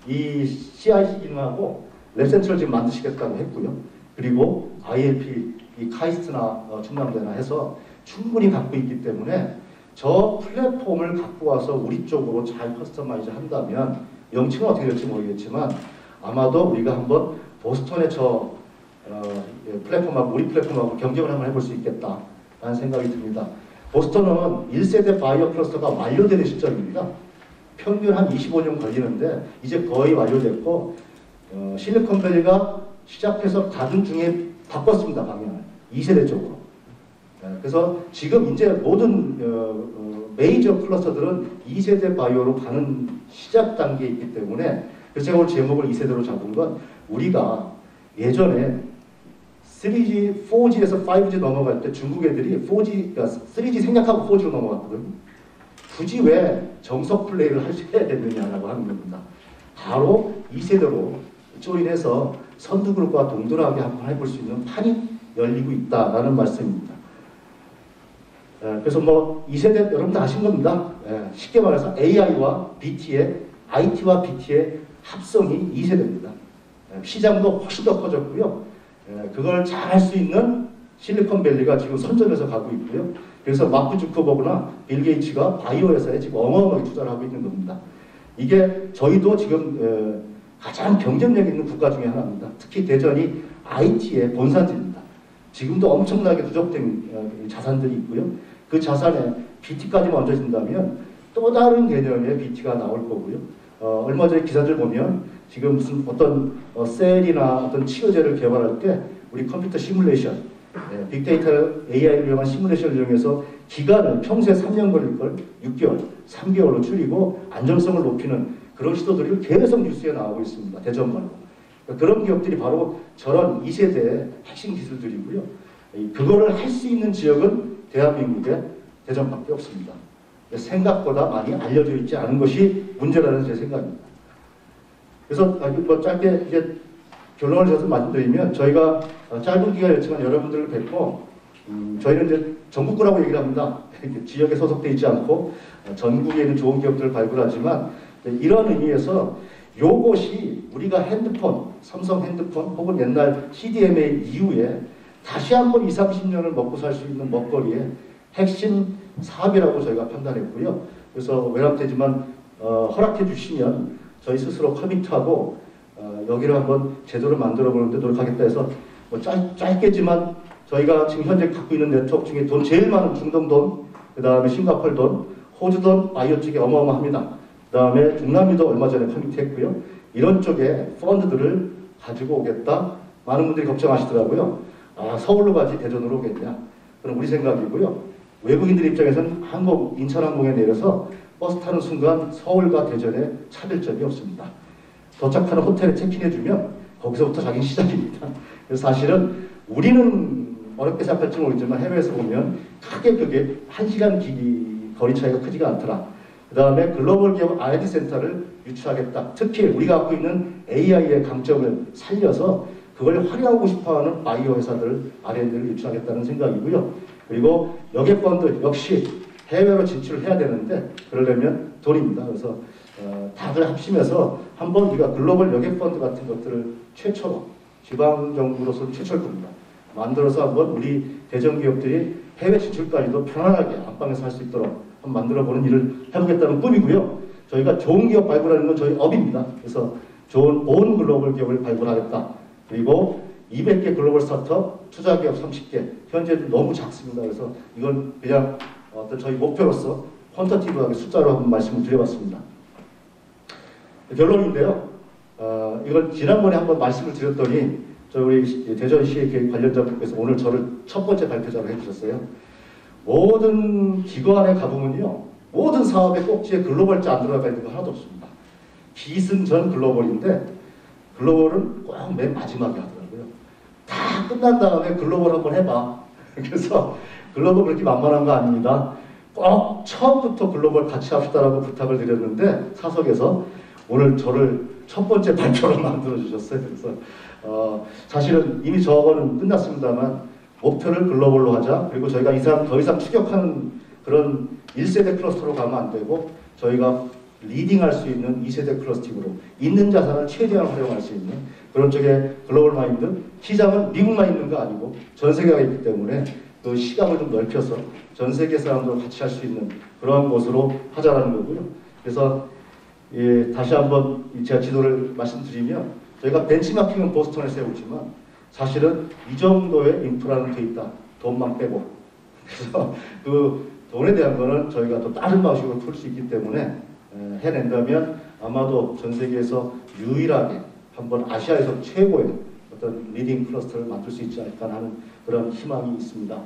이 CIC 기능하고 랩센트럴 지금 만드시겠다고 했고요. 그리고 ILP, 이 카이스트나 충남대나 해서 충분히 갖고 있기 때문에 저 플랫폼을 갖고 와서 우리 쪽으로 잘 커스터마이즈 한다면 명칭은 어떻게 될지 모르겠지만 아마도 우리가 한번 보스턴의 저 플랫폼하고 우리 플랫폼하고 경쟁을 한번 해볼 수 있겠다라는 생각이 듭니다. 보스턴은 1세대 바이오 클러스터가 완료되는 시점입니다. 평균 한 25년 걸리는데 이제 거의 완료됐고 실리콘밸리가 시작해서 가는 중에 바꿨습니다. 방향을 2세대 쪽으로. 그래서 지금 이제 모든 메이저 클러스터들은 2세대 바이오로 가는 시작 단계에 있기 때문에 그래서 제가 오늘 제목을 2세대로 잡은 건 우리가 예전에 3G, 4G에서 5G 넘어갈 때 중국 애들이 4G, 그러니까 3G 생략하고 4G로 넘어갔거든요. 굳이 왜 정석 플레이를 해야 되느냐라고 하는 겁니다. 바로 2세대로 조인해서 선두그룹과 동등하게 한번 해볼 수 있는 판이 열리고 있다라는 말씀입니다. 그래서 뭐 2세대 여러분들 아신 겁니다. 쉽게 말해서 AI와 BT의, IT와 BT의 합성이 2세대입니다. 시장도 훨씬 더 커졌고요. 그걸 잘 할 수 있는 실리콘밸리가 지금 선점해서 가고 있고요. 그래서 마크 주커버그나 빌 게이츠가 바이오 회사에 지금 어마어마하게 투자를 하고 있는 겁니다. 이게 저희도 지금 가장 경쟁력 있는 국가 중에 하나입니다. 특히 대전이 IT의 본산지입니다. 지금도 엄청나게 누적된 자산들이 있고요. 그 자산에 BT까지만 얹어진다면 또 다른 개념의 BT가 나올 거고요. 얼마 전에 기사들 보면 지금 무슨 어떤 셀이나 어떤 치료제를 개발할 때 우리 컴퓨터 시뮬레이션, 빅데이터 AI를 이용한 시뮬레이션을 이용해서 기간을 평소에 3년 걸릴 걸 6개월, 3개월로 줄이고 안정성을 높이는 그런 시도들이 계속 뉴스에 나오고 있습니다. 대전 말고. 그런 기업들이 바로 저런 2세대의 핵심 기술들이고요. 그거를 할 수 있는 지역은 대한민국에 대전밖에 없습니다. 생각보다 많이 알려져 있지 않은 것이 문제라는 제 생각입니다. 그래서 뭐 짧게 이제 결론을 지어서 말씀드리면 저희가 짧은 기간이었지만 여러분들을 뵙고 저희는 이제 전국구라고 얘기를 합니다. 지역에 소속돼 있지 않고 전국에 있는 좋은 기업들을 발굴하지만 이런 의미에서 요것이 우리가 핸드폰, 삼성 핸드폰 혹은 옛날 CDMA 이후에 다시 한번 20, 30년을 먹고 살 수 있는 먹거리의 핵심 사업이라고 저희가 판단했고요. 그래서 외람되지만 허락해 주시면 저희 스스로 커미트하고 여기를 한번 제대로 만들어 보는데 노력하겠다 해서 뭐 짧게지만 저희가 지금 현재 갖고 있는 네트워크 중에 돈 제일 많은 중동 돈, 그 다음에 싱가포르 돈, 호주 돈, 바이오 쪽이 어마어마합니다. 그 다음에 중남미도 얼마 전에 커미트했고요. 이런 쪽에 펀드들을 가지고 오겠다. 많은 분들이 걱정하시더라고요. 서울로 가지 대전으로 오겠냐. 그럼 우리 생각이고요. 외국인들 입장에서는 인천항공에 내려서 버스 타는 순간 서울과 대전에 차별점이 없습니다. 도착하는 호텔에 체크인해주면 거기서부터 자기 시작입니다. 그래서 사실은 우리는 어렵게 생각할지 모르지만 해외에서 보면 크게 그게 1시간 거리 차이가 크지가 않더라. 그 다음에 글로벌 기업 R&D 센터를 유치하겠다. 특히 우리가 갖고 있는 AI의 강점을 살려서 그걸 활용하고 싶어하는 바이오 회사들 R&D를 유치하겠다는 생각이고요. 그리고 여객펀드 역시 해외로 진출을 해야 되는데 그러려면 돈입니다. 그래서 다들 합심해서 한번 우리가 글로벌 여객펀드 같은 것들을 최초로 지방정부로서 최초일 겁니다. 만들어서 한번 우리 대전 기업들이 해외 진출까지도 편안하게 안방에서 할 수 있도록 한번 만들어보는 일을 해보겠다는 꿈이고요. 저희가 좋은 기업 발굴하는 건 저희 업입니다. 그래서 좋은 온 글로벌 기업을 발굴하겠다. 그리고 200개 글로벌 스타트업, 투자기업 30개. 현재 너무 작습니다. 그래서 이건 그냥 어떤 저희 목표로서 퀀터티브하게 숫자로 한번 말씀을 드려봤습니다. 결론인데요. 이건 지난번에 한번 말씀을 드렸더니 우리 대전시의 계획 관련자분께서 오늘 저를 첫 번째 발표자로 해주셨어요. 모든 기관에 가보면요. 모든 사업의 꼭지에 글로벌자 안 들어가 있는 거 하나도 없습니다. 기승전 글로벌인데 글로벌은 꼭 맨 마지막에 하더라고요. 다 끝난 다음에 글로벌 한번 해봐. 그래서 글로벌 그렇게 만만한 거 아닙니다. 꼭 처음부터 글로벌 같이 합시다라고 부탁을 드렸는데 사석에서 오늘 저를 첫 번째 발표로 만들어주셨어요. 그래서 사실은 이미 저거는 끝났습니다만 목표를 글로벌로 하자. 그리고 저희가 더 이상 추격하는 그런 1세대 클러스터로 가면 안 되고 저희가 리딩할 수 있는 2세대 클러스팅으로 있는 자산을 최대한 활용할 수 있는 그런 쪽의 글로벌 마인드, 시장은 미국만 있는 거 아니고 전 세계가 있기 때문에 그 시각을 좀 넓혀서 전 세계 사람들과 같이 할 수 있는 그러한 곳으로 하자라는 거고요. 그래서 예, 다시 한번 제가 지도를 말씀드리면 저희가 벤치마킹은 보스턴에 세우지만 사실은 이 정도의 인프라는 돼 있다. 돈만 빼고. 그래서 그 돈에 대한 거는 저희가 또 다른 방식으로 풀 수 있기 때문에 해낸다면 아마도 전 세계에서 유일하게 한번 아시아에서 최고의 어떤 리딩 클러스터를 만들 수 있지 않을까 하는 그런 희망이 있습니다.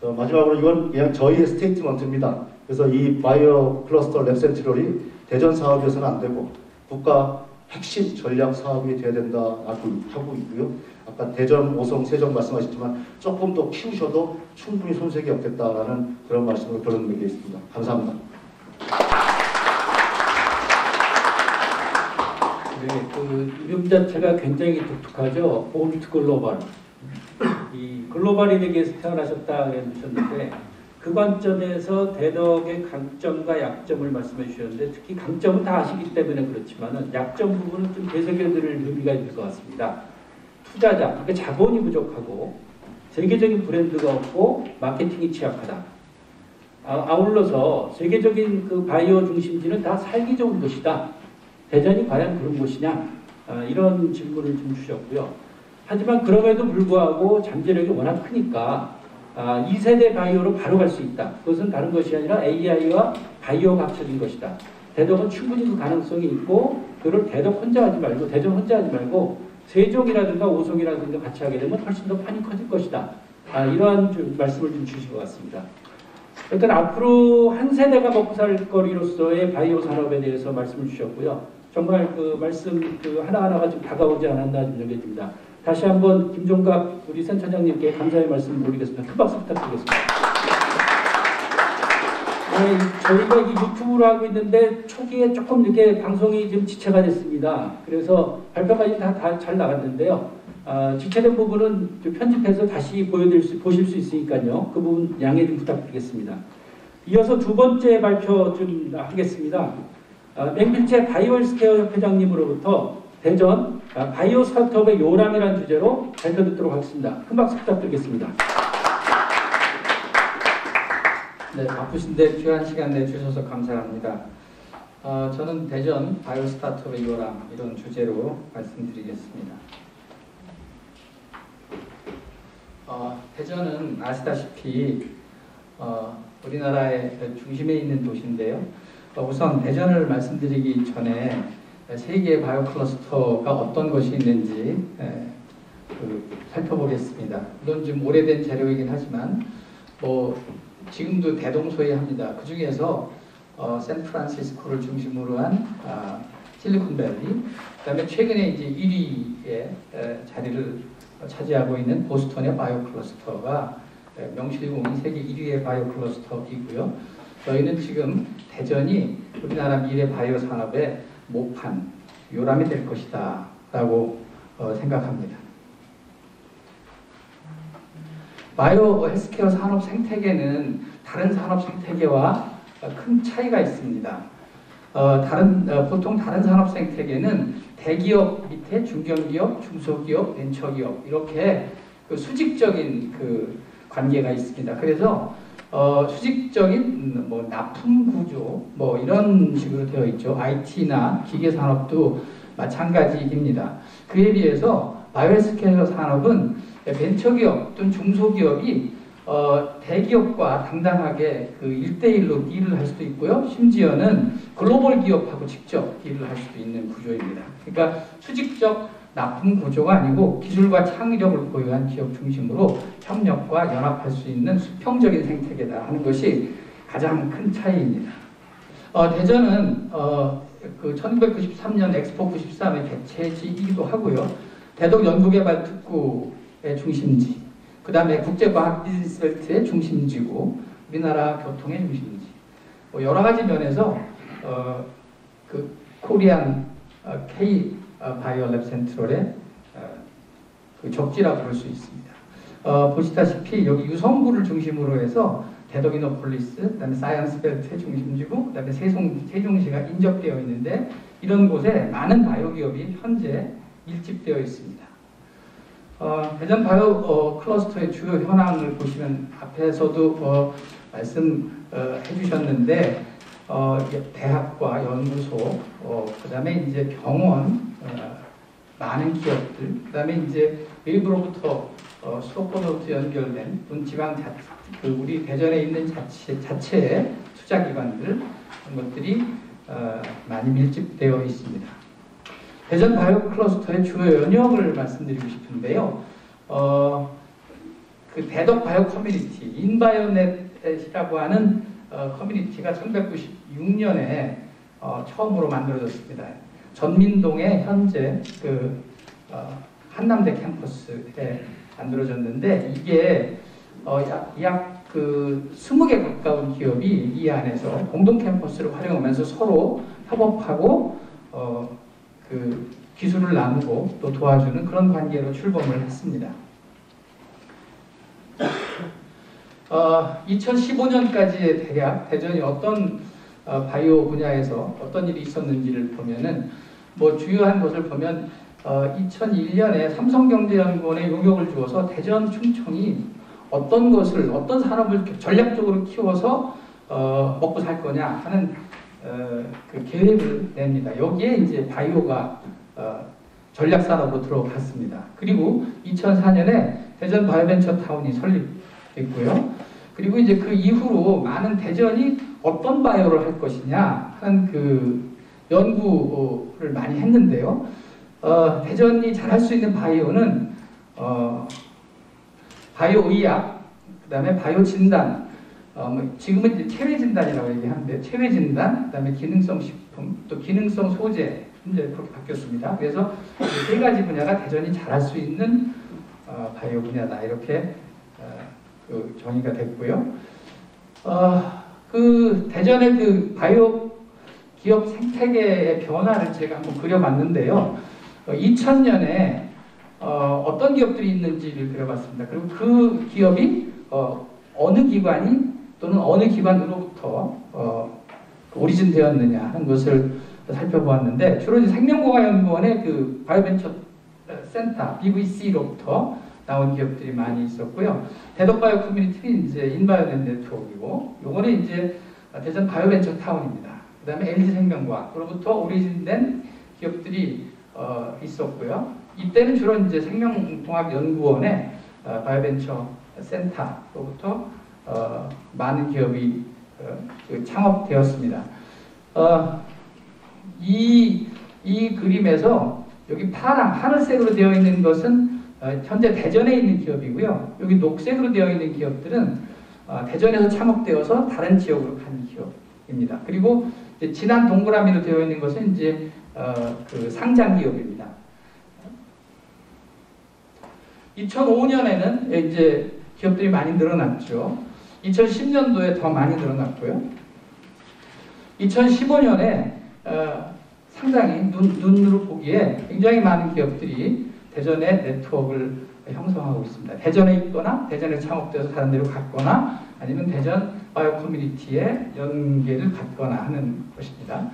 마지막으로 이건 그냥 저희의 스테이트먼트입니다. 그래서 이 바이오 클러스터 랩 센트럴이 대전 사업이어서는 안 되고 국가 핵심 전략 사업이 돼야 된다고 하고 있고요. 아까 대전, 오송, 세종 말씀하셨지만 조금 더 키우셔도 충분히 손색이 없겠다라는 그런 말씀을 드리겠습니다. 감사합니다. 네, 그 이름 자체가 굉장히 독특하죠. 본투 글로벌. 이 글로벌인에게서 태어나셨다 해주셨는데 그 관점에서 대덕의 강점과 약점을 말씀해 주셨는데 특히 강점은 다 아시기 때문에 그렇지만은 약점 부분은 좀 되새겨드릴 의미가 있을 것 같습니다. 투자자, 그러니까 자본이 부족하고 세계적인 브랜드가 없고 마케팅이 취약하다. 아울러서 세계적인 그 바이오 중심지는 다 살기 좋은 곳이다. 대전이 과연 그런 곳이냐? 이런 질문을 좀 주셨고요. 하지만 그럼에도 불구하고 잠재력이 워낙 크니까 2세대 바이오로 바로 갈 수 있다. 그것은 다른 것이 아니라 AI와 바이오가 합쳐진 것이다. 대덕은 충분히 그 가능성이 있고 그걸 대덕 혼자 하지 말고 대전 혼자 하지 말고 세종이라든가 오송이라든가 같이 하게 되면 훨씬 더 판이 커질 것이다. 이러한 좀 말씀을 좀 주신 것 같습니다. 일단 앞으로 한 세대가 먹고 살 거리로서의 바이오 산업에 대해서 말씀을 주셨고요. 정말 그 말씀 그 하나하나가 좀 다가오지 않았나 좀 여겨집니다. 다시 한번 김종갑 우리 센터장님께 감사의 말씀을 드리겠습니다. 큰 박수 부탁드리겠습니다. 네, 저희가 이 유튜브로 하고 있는데 초기에 조금 이렇게 방송이 좀 지체가 됐습니다. 그래서 발표까지 다 잘 나갔는데요. 지체된 부분은 좀 편집해서 다시 보실 수 있으니까요. 그 부분 양해 좀 부탁드리겠습니다. 이어서 두 번째 발표 좀 하겠습니다. 맹필체 바이오헬스케어 협회장님으로부터 대전 바이오 스타트업의 요람이라는 주제로 발표 듣도록 하겠습니다. 큰 박수 부탁드리겠습니다. 네, 바쁘신데 귀한 시간 내주셔서 감사합니다. 저는 대전 바이오 스타트업의 요람 이런 주제로 말씀드리겠습니다. 대전은 아시다시피 우리나라의 중심에 있는 도시인데요. 우선 대전을 말씀드리기 전에 세계의 바이오 클러스터가 어떤 것이 있는지 살펴보겠습니다. 물론 좀 오래된 자료이긴 하지만 지금도 대동소이합니다. 그 중에서 샌프란시스코를 중심으로 한 실리콘밸리, 그다음에 최근에 이제 1위의 자리를 차지하고 있는 보스턴의 바이오 클러스터가 명실공히 세계 1위의 바이오 클러스터이고요. 저희는 지금 대전이 우리나라 미래 바이오 산업의 모판, 요람이 될 것이다 라고 생각합니다. 바이오 헬스케어 산업 생태계는 다른 산업 생태계와 큰 차이가 있습니다. 보통 다른 산업 생태계는 대기업 밑에 중견기업, 중소기업, 벤처기업 이렇게 그 수직적인 그 관계가 있습니다. 그래서 수직적인 납품 구조 이런 식으로 되어 있죠. IT나 기계 산업도 마찬가지입니다. 그에 비해서 바이오헬스케어 산업은 벤처기업 또는 중소기업이 대기업과 당당하게 그 1대1로 딜을 할 수도 있고요. 심지어는 글로벌 기업하고 직접 딜을 할 수도 있는 구조입니다. 그러니까 수직적 납품 구조가 아니고 기술과 창의력을 보유한 기업 중심으로 협력과 연합할 수 있는 수평적인 생태계다 하는 것이 가장 큰 차이입니다. 대전은 그 1993년 엑스포 93의 개최지이기도 하고요. 대덕연구개발특구의 중심지, 그 다음에 국제과학 비즈니스벨트의 중심지고 우리나라 교통의 중심지, 여러 가지 면에서 그 코리안 K 바이오랩 센트럴의 그 적지라고 볼 수 있습니다. 보시다시피 여기 유성구를 중심으로 해서 대덕이노폴리스, 그다음에 사이언스벨트의 중심지구, 그다음에 세종시가 인접되어 있는데 이런 곳에 많은 바이오 기업이 현재 밀집되어 있습니다. 대전 바이오 클러스터의 주요 현황을 보시면 앞에서도 말씀해 주셨는데 대학과 연구소, 그다음에 이제 병원, 많은 기업들, 그다음에 이제 외부로부터 수도권으로부터 연결된 지방 우리 대전에 있는 자체의 투자 기관들 이런 것들이 많이 밀집되어 있습니다. 대전 바이오 클러스터의 주요 연역을 말씀드리고 싶은데요. 그 대덕 바이오 커뮤니티, 인바이오넷이라고 하는 커뮤니티가 1996년에 처음으로 만들어졌습니다. 전민동에 현재 그 한남대 캠퍼스에 만들어졌는데 이게 약 그 20개 가까운 기업이 이 안에서 공동 캠퍼스를 활용하면서 서로 협업하고 그 기술을 나누고 또 도와주는 그런 관계로 출범을 했습니다. 2015년까지의 대략 대전이 어떤 바이오 분야에서 어떤 일이 있었는지를 보면은 뭐 주요한 것을 보면 2001년에 삼성경제연구원에 용역을 주어서 대전 충청이 어떤 산업을 전략적으로 키워서 먹고 살 거냐 하는 그 계획을 냅니다. 여기에 이제 바이오가 전략 산업으로 들어갔습니다. 그리고 2004년에 대전 바이오벤처 타운이 설립됐고요. 그리고 이제 그 이후로 많은 대전이 어떤 바이오를 할 것이냐 하는 그 연구를 많이 했는데요. 대전이 잘할 수 있는 바이오는 바이오 의학, 그다음에 바이오 진단, 지금은 이제 체외 진단이라고 얘기하는데 체외 진단, 그다음에 기능성 식품, 또 기능성 소재 이제 그렇게 바뀌었습니다. 그래서 이 세 가지 분야가 대전이 잘할 수 있는 바이오 분야다 이렇게 그 정의가 됐고요. 그 대전의 그 바이오 기업 생태계의 변화를 제가 한번 그려봤는데요. 2000년에 어떤 기업들이 있는지를 그려봤습니다. 그리고 그 기업이 어느 기관이 또는 어느 기관으로부터 오리진 되었느냐 하는 것을 살펴보았는데 주로 이제 생명공학연구원의 그 바이오벤처 센터 BVC로부터 나온 기업들이 많이 있었고요. 대덕바이오 커뮤니티는 이제 인바이오넷 네트워크이고 요거는 이제 대전 바이오벤처 타운입니다. 그 다음에 LG생명과학으로부터 오리진된 기업들이 있었고요. 이때는 주로 이제 생명공학연구원의 바이오벤처 센터로부터 많은 기업이 창업되었습니다. 이 그림에서 여기 파랑, 하늘색으로 되어 있는 것은 현재 대전에 있는 기업이고요. 여기 녹색으로 되어 있는 기업들은 대전에서 창업되어서 다른 지역으로 간 기업입니다. 그리고 이제 진한 동그라미로 되어 있는 것은 이제 그 상장 기업입니다. 2005년에는 이제 기업들이 많이 늘어났죠. 2010년도에 더 많이 늘어났고요. 2015년에 상당히 눈으로 보기에 굉장히 많은 기업들이 대전의 네트워크를 형성하고 있습니다. 대전에 있거나 대전에 창업돼서 다른 데로 갔거나 아니면 대전 바이오 커뮤니티에 연계를 갖거나 하는 것입니다.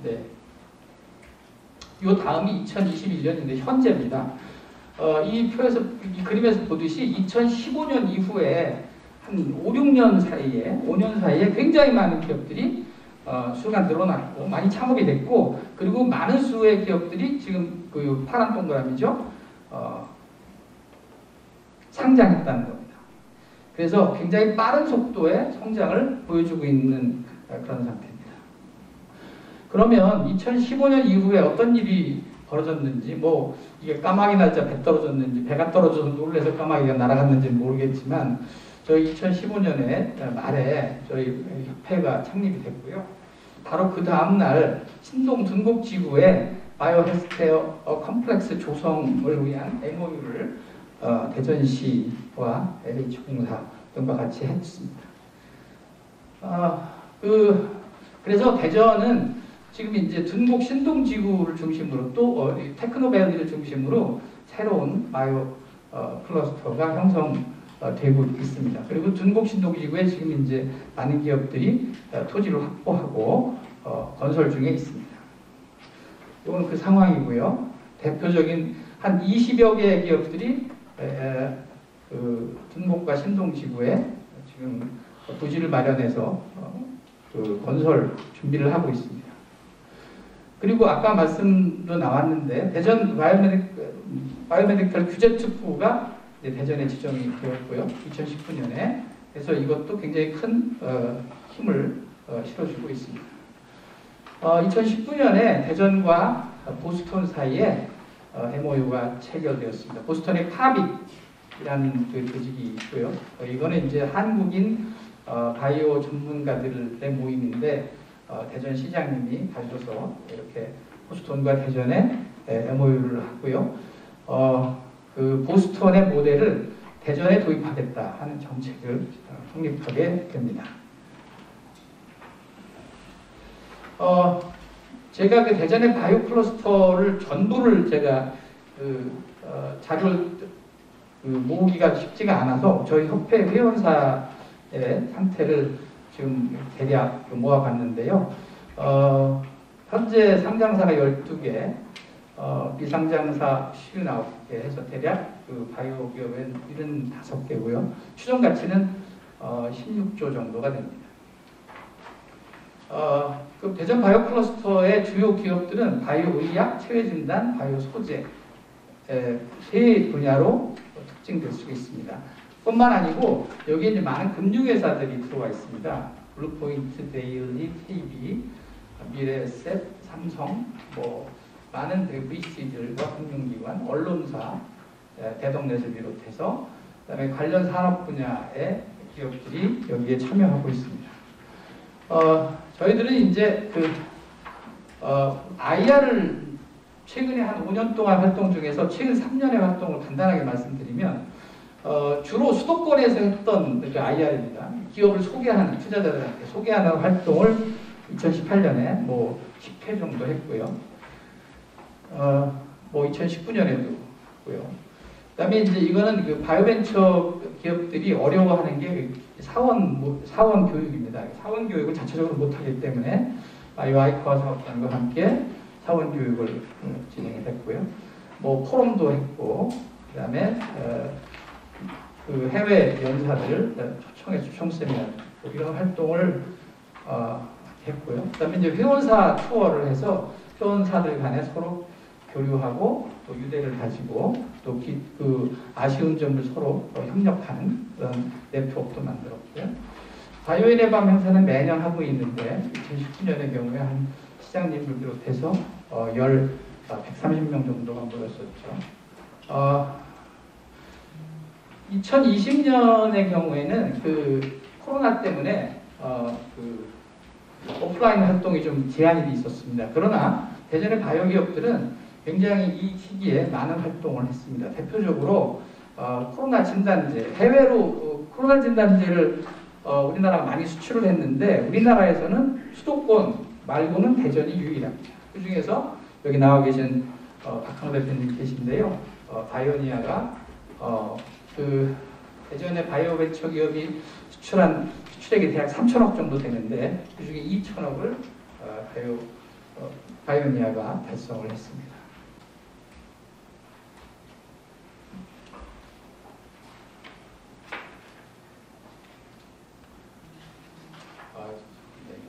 네. 요 다음이 2021년인데 현재입니다. 이 표에서 이 그림에서 보듯이 2015년 이후에 한 5년 사이에 굉장히 많은 기업들이 수가 늘어났고 많이 창업이 됐고 그리고 많은 수의 기업들이 지금 그 파란 동그라미죠. 상장했다는 겁니다. 그래서 굉장히 빠른 속도의 성장을 보여주고 있는 그런 상태입니다. 그러면 2015년 이후에 어떤 일이 벌어졌는지 뭐 이게 까마귀 날짜 배 떨어졌는지 배가 떨어져서 놀래서 까마귀가 날아갔는지 모르겠지만 저희 2015년에 말에 저희 협회가 창립이 됐고요. 바로 그 다음날 신동 둔곡지구에 바이오 헬스케어 컴플렉스 조성을 위한 MOU를 대전시와 LH공사 등과 같이 했습니다. 그래서 대전은 지금 이제 둔곡 신동지구를 중심으로 또 테크노밸리를 중심으로 새로운 바이오 클러스터가 형성되고 있습니다. 그리고 둔곡 신동지구에 지금 이제 많은 기업들이 토지를 확보하고 건설 중에 있습니다. 이건 그 상황이고요. 대표적인 한 20여 개의 기업들이 그 둔곡과 신동지구에 지금 부지를 마련해서 그 건설 준비를 하고 있습니다. 그리고 아까 말씀도 나왔는데 대전 바이오메디컬 규제특구가 대전에 지정이 되었고요. 2019년에. 그래서 이것도 굉장히 큰 힘을 실어주고 있습니다. 2019년에 대전과 보스턴 사이에 MOU가 체결되었습니다. 보스턴의 파빅이라는 그 조직이 있고요. 이거는 이제 한국인 바이오 전문가들의 모임인데 대전 시장님이 가셔서 이렇게 보스턴과 대전에 MOU를 하고요. 그 보스턴의 모델을 대전에 도입하겠다 하는 정책을 성립하게 됩니다. 제가 그 대전의 바이오 클러스터를 전부를 제가 자료를 모으기가 쉽지가 않아서 저희 협회 회원사의 상태를 지금 대략 모아봤는데요. 현재 상장사가 12개, 미상장사 59개 해서 대략 그 바이오 기업은 75개고요. 추정 가치는 16조 정도가 됩니다. 그 대전 바이오 클러스터의 주요 기업들은 바이오 의약, 체외 진단, 바이오 소재 세 분야로 특징될 수 있습니다. 뿐만 아니고 여기에 이제 많은 금융회사들이 들어와 있습니다. 블루포인트, 데일리, KB, 미래에셋, 삼성, 뭐 많은 VC들과 금융기관, 언론사, 대동넷을 비롯해서 그다음에 관련 산업 분야의 기업들이 여기에 참여하고 있습니다. 저희들은 이제 그 IR을 최근에 한 5년 동안 활동 중에서 최근 3년의 활동을 간단하게 말씀드리면 주로 수도권에서 했던 그 IR입니다. 기업을 소개하는, 투자자들한테 소개하는 활동을 2018년에 뭐 10회 정도 했고요. 뭐 2019년에도 했고요. 그다음에 이제 이거는 그 바이오벤처 기업들이 어려워하는 게 사원 교육입니다. 사원 교육을 자체적으로 못하기 때문에 바이오아이커 사업단과 함께 사원 교육을 진행했고요. 뭐 포럼도 했고, 그다음에 그 해외 연사들 초청해서 초청 세미나 이런 활동을 했고요. 그다음에 이제 회원사 투어를 해서 회원사들 간에 서로 교류하고 또 유대를 가지고 또 그 아쉬운 점을 서로 협력하는 그런 네트워크도 만들었고요. 바이오인의 밤 행사는 매년 하고 있는데 2019년의 경우에 한 시장님을 비롯해서 130명 정도가 모였었죠. 2020년의 경우에는 그 코로나 때문에 그 오프라인 활동이 좀 제한이 있었습니다. 그러나 대전의 바이오 기업들은 굉장히 이 시기에 많은 활동을 했습니다. 대표적으로 코로나 진단제, 해외로 코로나 진단제를 우리나라가 많이 수출을 했는데 우리나라에서는 수도권 말고는 대전이 유일합니다. 그 중에서 여기 나와 계신 박항 대표님 계신데요. 바이오니아가 그 대전의 바이오 벤처 기업이 수출액이 대략 3천억 정도 되는데 그 중에 2천억을 바이오니아가 달성을 했습니다.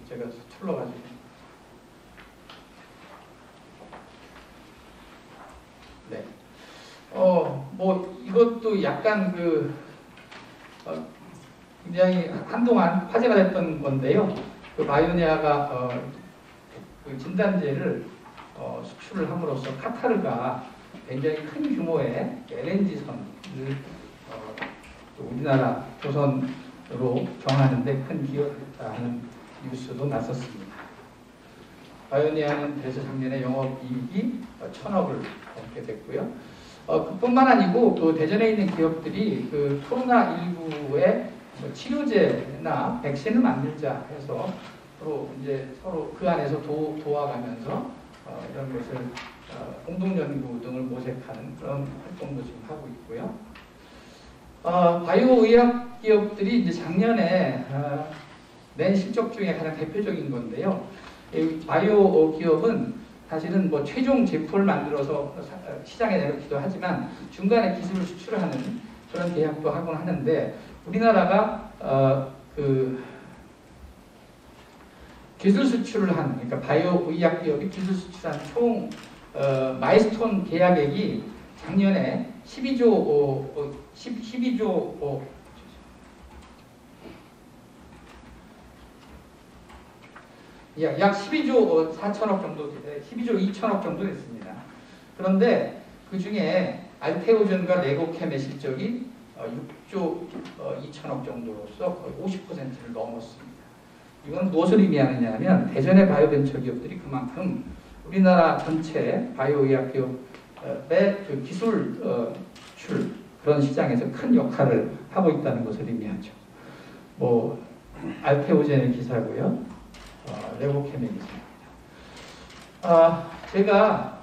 제가 틀려가지고. 네. 뭐 이것도 약간 굉장히 한동안 화제가 됐던 건데요. 그 바이오니아가 그 진단제를 수출을 함으로써 카타르가 굉장히 큰 규모의 LNG선을 우리나라 조선으로 정하는데 큰 기여를 했다 하는 뉴스도 났었습니다. 바이오니아는 그래서 작년에 영업이익이 1,000억을 넘게 됐고요. 그뿐만 아니고 또 대전에 있는 기업들이 그 코로나19의 치료제나 백신을 만들자 해서 서로 그 안에서 도와가면서 이런 것을 공동연구 등을 모색하는 그런 활동도 지금 하고 있고요. 바이오 의학 기업들이 이제 작년에 낸 실적 중에 가장 대표적인 건데요. 이 바이오 기업은 사실은 뭐 최종 제품을 만들어서 시장에 내놓기도 하지만 중간에 기술을 수출하는 그런 계약도 하곤 하는데, 우리나라가 그 기술 수출을 한, 그러니까 바이오 의학 기업이 기술 수출한 총 마일스톤 계약액이 작년에 12조 4천억 정도, 12조 2천억 정도 됐습니다. 그런데 그 중에 알테오젠과 레고캠의 실적이 6조 2천억 정도로서 거의 50%를 넘었습니다. 이건 무엇을 의미하느냐 하면 대전의 바이오벤처 기업들이 그만큼 우리나라 전체 바이오의학 기업의 그 기술 출 그런 시장에서 큰 역할을 하고 있다는 것을 의미하죠. 뭐 알테오젠의 기사고요, 레고캠의 기사입니다. 제가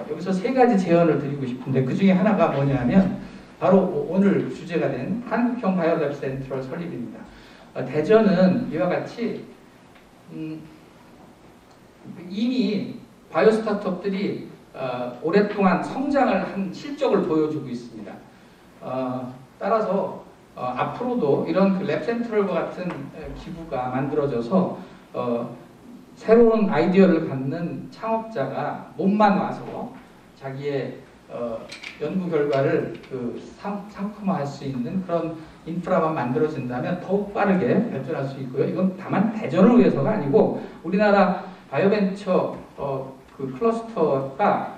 여기서 세 가지 제언을 드리고 싶은데, 그 중에 하나가 뭐냐면 바로 오늘 주제가 된 한국형 바이오랩 센트럴 설립입니다. 대전은 이와 같이 이미 바이오 스타트업들이 오랫동안 성장을 한 실적을 보여주고 있습니다. 따라서 앞으로도 이런 그 랩센트럴과 같은 기구가 만들어져서 새로운 아이디어를 갖는 창업자가 몸만 와서 자기의 연구 결과를 그 상품화할 수 있는 그런 인프라만 만들어진다면 더욱 빠르게 발전할 수 있고요. 이건 다만 대전을 위해서가 아니고 우리나라 바이오벤처 그 클러스터가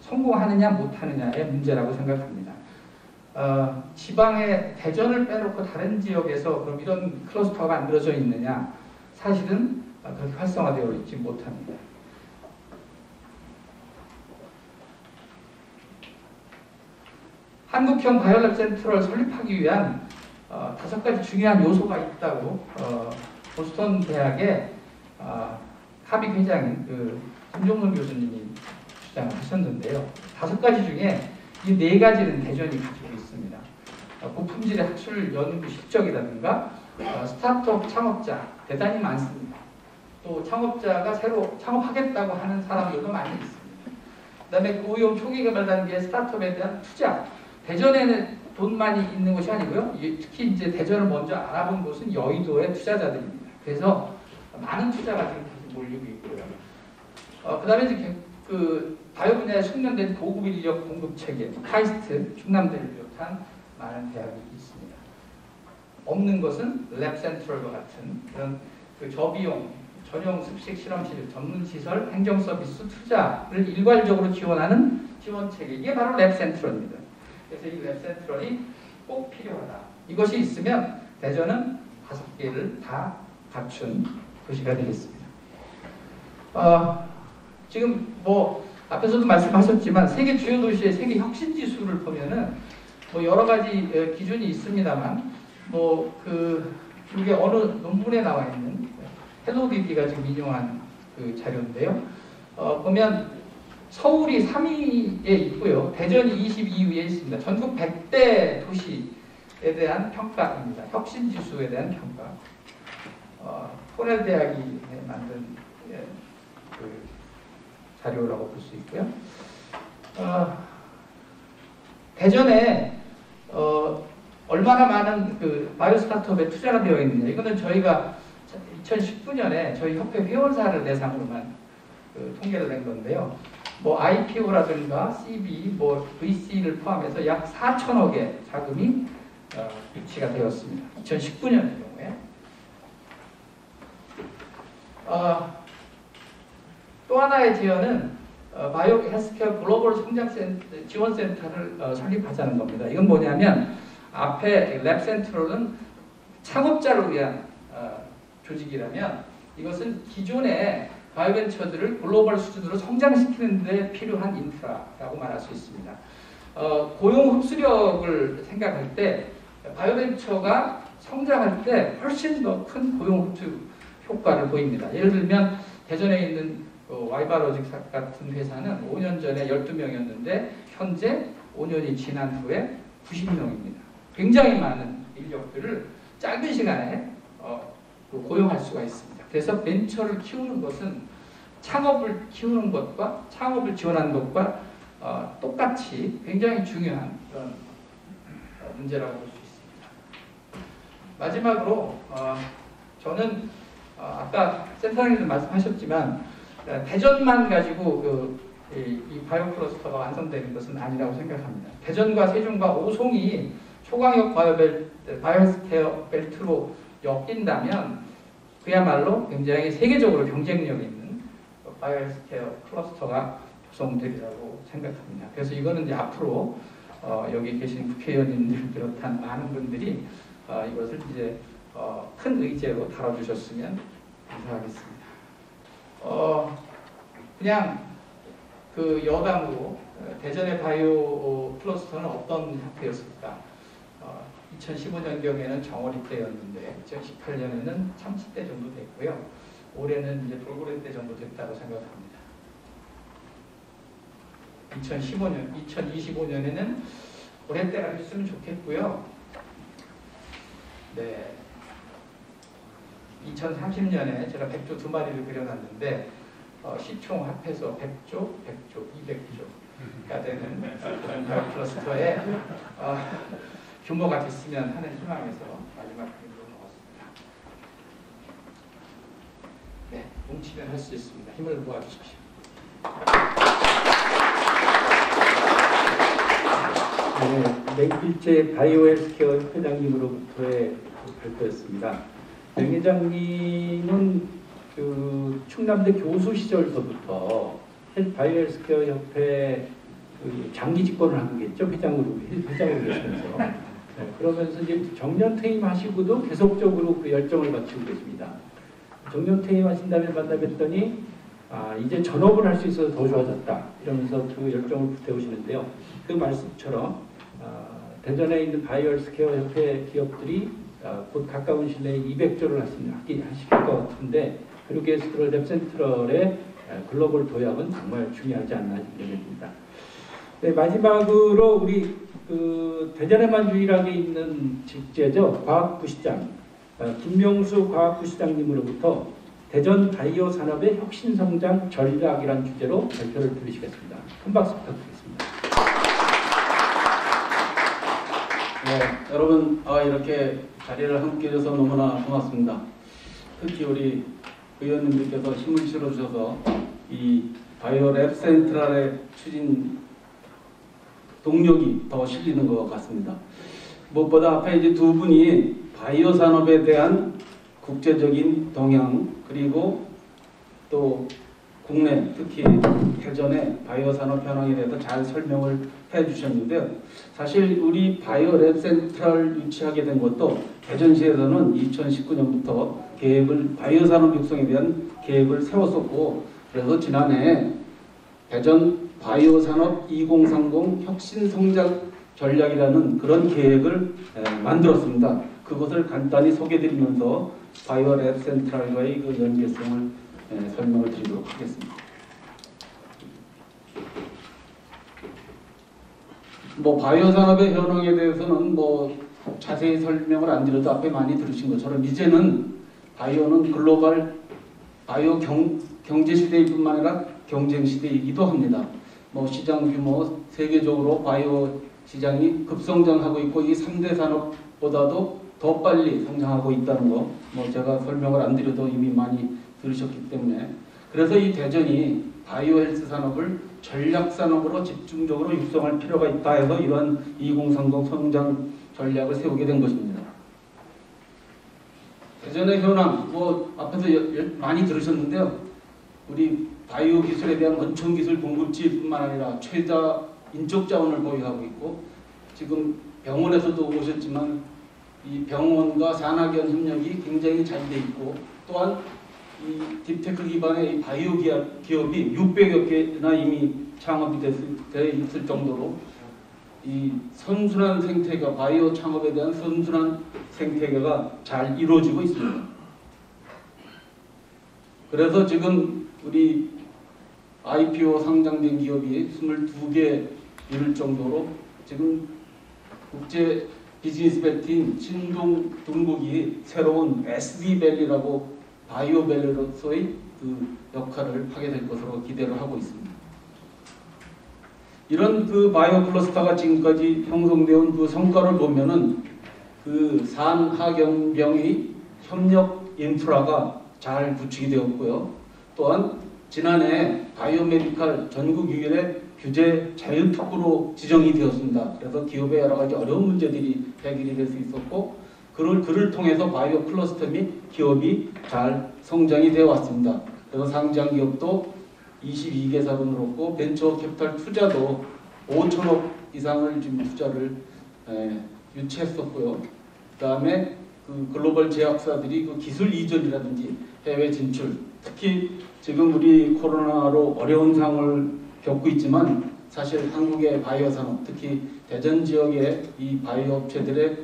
성공하느냐 못하느냐의 문제라고 생각합니다. 지방의 대전을 빼놓고 다른 지역에서 그럼 이런 클러스터가 만들어져 있느냐? 사실은 그렇게 활성화되어 있지 못합니다. 한국형 바이오랩 센터를 설립하기 위한 5가지 중요한 요소가 있다고 보스턴 대학의 합익 회장인 그 김종문 교수님이 주장을 하셨는데요. 5가지 중에 이 4가지는 대전이 가지고 있습니다. 고품질의 학술 연구 실적이라든가 스타트업 창업자 대단히 많습니다. 또 창업자가 새로 창업하겠다고 하는 사람들도 많이 있습니다. 그 다음에 고위험 초기 개발 단계의 스타트업에 대한 투자. 대전에는 돈 많이 있는 것이 아니고요. 특히 이제 대전을 먼저 알아본 곳은 여의도의 투자자들입니다. 그래서 많은 투자가 지금 다시 몰리고 있고요. 그 다음에 이제 그 바이오 분야에 숙련된 고급 인력 공급 체계, 카이스트, 충남대를 비롯한 많은 대학이 있습니다. 없는 것은 랩센트럴과 같은 그런 그 저비용, 전용 습식 실험실, 전문 시설, 행정 서비스 투자를 일괄적으로 지원하는 지원 체계. 이게 바로 랩센트럴입니다. 그래서 이 랩센트럴이 꼭 필요하다. 이것이 있으면 대전은 5개를 다 갖춘 도시가 되겠습니다. 지금 뭐 앞에서도 말씀하셨지만 세계 주요 도시의 세계 혁신 지수를 보면은 뭐 여러 가지 기준이 있습니다만 뭐 이게 어느 논문에 나와 있는 헬로비디가 지금 인용한 그 자료인데요. 보면 서울이 3위에 있고요. 대전이 22위에 있습니다. 전국 100대 도시에 대한 평가입니다. 혁신 지수에 대한 평가. 코넬 대학이 만든 그 자료라고 볼 수 있고요. 대전에 얼마나 많은 그 바이오 스타트업에 투자가 되어 있느냐. 이거는 저희가 2019년에 저희 협회 회원사를 대상으로만 통계를 낸 건데요. 뭐 IPO라든가 CB, 뭐 VC를 포함해서 약 4천억의 자금이 유치가 되었습니다. 2019년의 경우에. 또 하나의 제언은 바이오 헬스케어 글로벌 성장 지원센터를 설립하자는 겁니다. 이건 뭐냐면 앞에 랩센트럴은 창업자를 위한 조직이라면 이것은 기존의 바이오벤처들을 글로벌 수준으로 성장시키는 데 필요한 인프라라고 말할 수 있습니다. 고용 흡수력을 생각할 때 바이오벤처가 성장할 때 훨씬 더 큰 고용 흡수 효과를 보입니다. 예를 들면 대전에 있는 와이바로직 같은 회사는 5년 전에 12명이었는데 현재 5년이 지난 후에 90명입니다. 굉장히 많은 인력들을 짧은 시간에 고용할 수가 있습니다. 그래서 벤처를 키우는 것은 창업을 키우는 것과 창업을 지원하는 것과 똑같이 굉장히 중요한 그런 문제라고 볼 수 있습니다. 마지막으로 저는 아까 센터장님도 말씀하셨지만 대전만 가지고 이 바이오 클러스터가 완성되는 것은 아니라고 생각합니다. 대전과 세종과 오송이 초강력 바이오헬스케어 벨트로 엮인다면 그야말로 굉장히 세계적으로 경쟁력 있는 바이오헬스케어 클러스터가 구성되리라고 생각합니다. 그래서 이거는 이제 앞으로 여기 계신 국회의원님들 비롯한 많은 분들이 이것을 이제 큰 의제로 다뤄주셨으면 감사하겠습니다. 그냥 그 여담으로 대전의 바이오 클러스터는 어떤 형태였을까? 2015년경에는 정월이 때였는데 2018년에는 참치때 정도 됐고요. 올해는 이제 돌고래 때 정도 됐다고 생각합니다. 2025년에는 올해 때가 됐으면 좋겠고요. 네. 2030년에 제가 백조 2마리를 그려놨는데 시총 합해서 100조, 100조, 200조가 되는 바이오 클러스터의 규모가 됐으면 하는 희망에서 마지막 그림으로 넣었습니다. 네, 뭉치면 할 수 있습니다. 힘을 모아주십시오. 네, 맥길제 바이오헬스케어 회장님으로부터의 발표였습니다. 명 회장님은 그 충남대 교수 시절서부터 바이오헬스케어 협회 장기 집권을 한 거겠죠. 회장으로 계시면서. 네, 그러면서 이제 정년 퇴임하시고도 계속적으로 그 열정을 바치고 계십니다. 정년 퇴임하신 다음에 만나뵀더니 이제 전업을 할 수 있어서 더 좋아졌다. 이러면서 그 열정을 불태우시는데요. 그 말씀처럼 대전에 있는 바이오헬스케어 협회 기업들이 곧 가까운 시일 내에 200조를 하실 것 같은데 그루게스트럴 랩센트럴의 글로벌 도약은 정말 중요하지 않나 생각됩니다. 네, 마지막으로 우리 그 대전에만 유일하게 있는 직제죠. 과학부시장 김명수 과학부시장님으로부터 대전 바이오 산업의 혁신 성장 전략이라는 주제로 발표를 들으시겠습니다. 큰 박수 부탁드리겠습니다. 네, 여러분 이렇게 자리를 함께 해줘서 너무나 고맙습니다. 특히 우리 의원님들께서 힘을 실어주셔서 이 바이오 랩 센트럴의 추진 동력이 더 실리는 것 같습니다. 무엇보다 앞에 이제 두 분이 바이오 산업에 대한 국제적인 동향 그리고 또 국내 특히 대전의 바이오 산업 현황에 대해서 잘 설명을 해주셨는데요. 사실 우리 바이오 랩 센트럴 유치하게 된 것도 대전시에서는 2019년부터 계획을 바이오 산업 육성에 대한 계획을 세웠었고 그래서 지난해 대전 바이오 산업 2030 혁신 성장 전략이라는 그런 계획을 만들었습니다. 그것을 간단히 소개드리면서 바이오 랩 센트럴과의 그 연계성을 설명을 드리도록 하겠습니다. 바이오 산업의 현황에 대해서는 자세히 설명을 안 드려도 앞에 많이 들으신 것처럼 이제는 바이오는 글로벌 바이오 경제 시대뿐만 아니라 경쟁 시대이기도 합니다. 시장 규모 세계적으로 바이오 시장이 급성장하고 있고 이 3대 산업보다도 더 빨리 성장하고 있다는 거 제가 설명을 안 드려도 이미 많이 들으셨기 때문에 그래서 이 대전이 바이오 헬스 산업을 전략 산업으로 집중적으로 육성할 필요가 있다 해서 이러한 2030 성장 전략을 세우게 된 것입니다. 대전의 현황 앞에서 많이 들으셨는데요. 우리 바이오 기술에 대한 원천 기술 공급지뿐만 아니라 최다 인적 자원을 보유하고 있고 지금 병원에서도 오셨지만 이 병원과 산학연 협력이 굉장히 잘 돼 있고 또한 이 딥테크 기반의 이 바이오 기업이 600여 개나 이미 창업이 돼 있을 정도로 이 선순환 생태계 바이오 창업에 대한 선순환 생태계가 잘 이루어지고 있습니다. 그래서 지금 우리 IPO 상장된 기업이 22개 이를 정도로 지금 국제 비즈니스 벨트인 신동 중국이 새로운 SD밸리라고 바이오밸리로서의 그 역할을 하게 될 것으로 기대를 하고 있습니다. 이런 그 바이오 클러스터가 지금까지 형성되어 그 성과를 보면은 그 산하경병의 협력 인프라가 잘 구축이 되었고요. 또한 지난해 바이오메디칼 전국유일의 규제 자율특구로 지정이 되었습니다. 그래서 기업의 여러 가지 어려운 문제들이 해결이 될 수 있었고 그를 통해서 바이오 클러스터 및 기업이 잘 성장이 되어 왔습니다. 그래서 상장 기업도 22개사로 늘었고 벤처 캐피탈 투자도 5천억 이상을 지금 투자를 유치했었고요. 그 다음에 그 글로벌 제약사들이 그 기술 이전이라든지 해외 진출, 특히 지금 우리 코로나로 어려운 상황을 겪고 있지만 사실 한국의 바이오 산업, 특히 대전 지역의 이 바이오 업체들의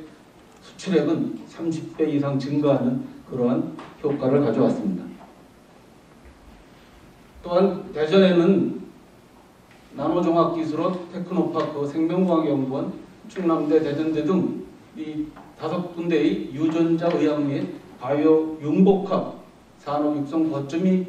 수출액은 30배 이상 증가하는 그러한 효과를 가져왔습니다. 또한 대전에는 나노종합기술원, 테크노파크, 생명과학연구원, 충남대, 대전대 등 이 5군데의 유전자 의학 및 바이오 융복합 산업 육성 거점이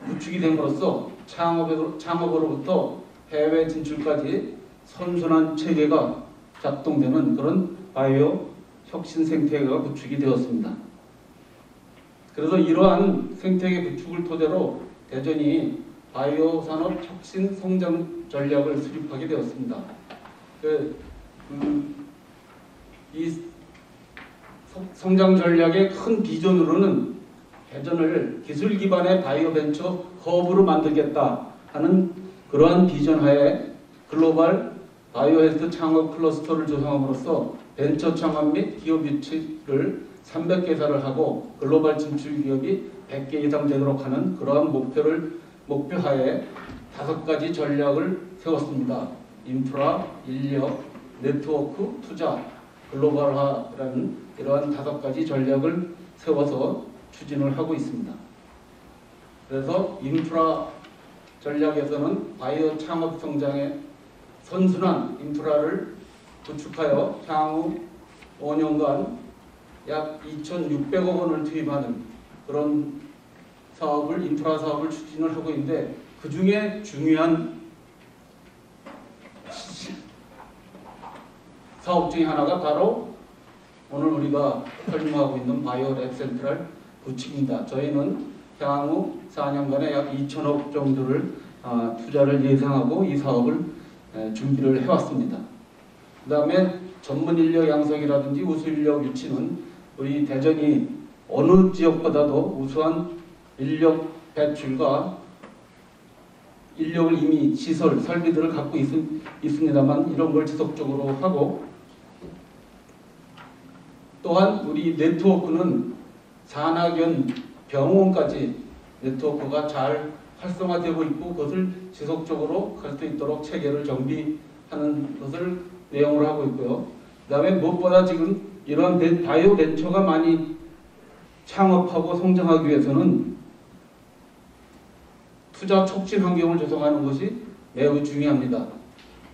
구축이 됨으로써 창업으로부터 해외 진출까지 선순환 체계가 작동되는 그런 바이오 혁신 생태계가 구축이 되었습니다. 그래서 이러한 생태계 구축을 토대로 대전이 바이오 산업 혁신 성장 전략을 수립하게 되었습니다. 이 성장 전략의 큰 비전으로는 대전을 기술 기반의 바이오 벤처 허브로 만들겠다 하는 그러한 비전 하에 글로벌 바이오 헬스 창업 클러스터를 조성함으로써 벤처 창업 및 기업 유치를 300개사를 하고 글로벌 진출 기업이 100개 이상 되도록 하는 그러한 목표하에 5가지 전략을 세웠습니다. 인프라, 인력, 네트워크, 투자, 글로벌화라는 이러한 5가지 전략을 세워서 추진을 하고 있습니다. 그래서 인프라 전략에서는 바이오 창업 성장의 선순환 인프라를 구축하여 향후 5년간 약 2,600억 원을 투입하는 그런 인프라 사업을 추진을 하고 있는데 그 중에 중요한 사업 중에 하나가 바로 오늘 우리가 설명하고 있는 바이오랩 센트럴 구축입니다. 저희는 향후 4년간에 약 2천억 정도를 투자를 예상하고 이 사업을 준비를 해왔습니다. 그 다음에 전문 인력 양성이라든지 우수 인력 유치는 우리 대전이 어느 지역보다도 우수한 인력 배출과 인력을 이미 시설, 설비들을 갖고 있습니다만 이런 걸 지속적으로 하고 또한 우리 네트워크는 산학연 병원까지 네트워크가 잘 활성화되고 있고 그것을 지속적으로 갈 수 있도록 체계를 정비하는 것을 내용으로 하고 있고요. 그 다음에 무엇보다 지금 이러한 바이오 벤처가 많이 창업하고 성장하기 위해서는 투자 촉진 환경을 조성하는 것이 매우 중요합니다.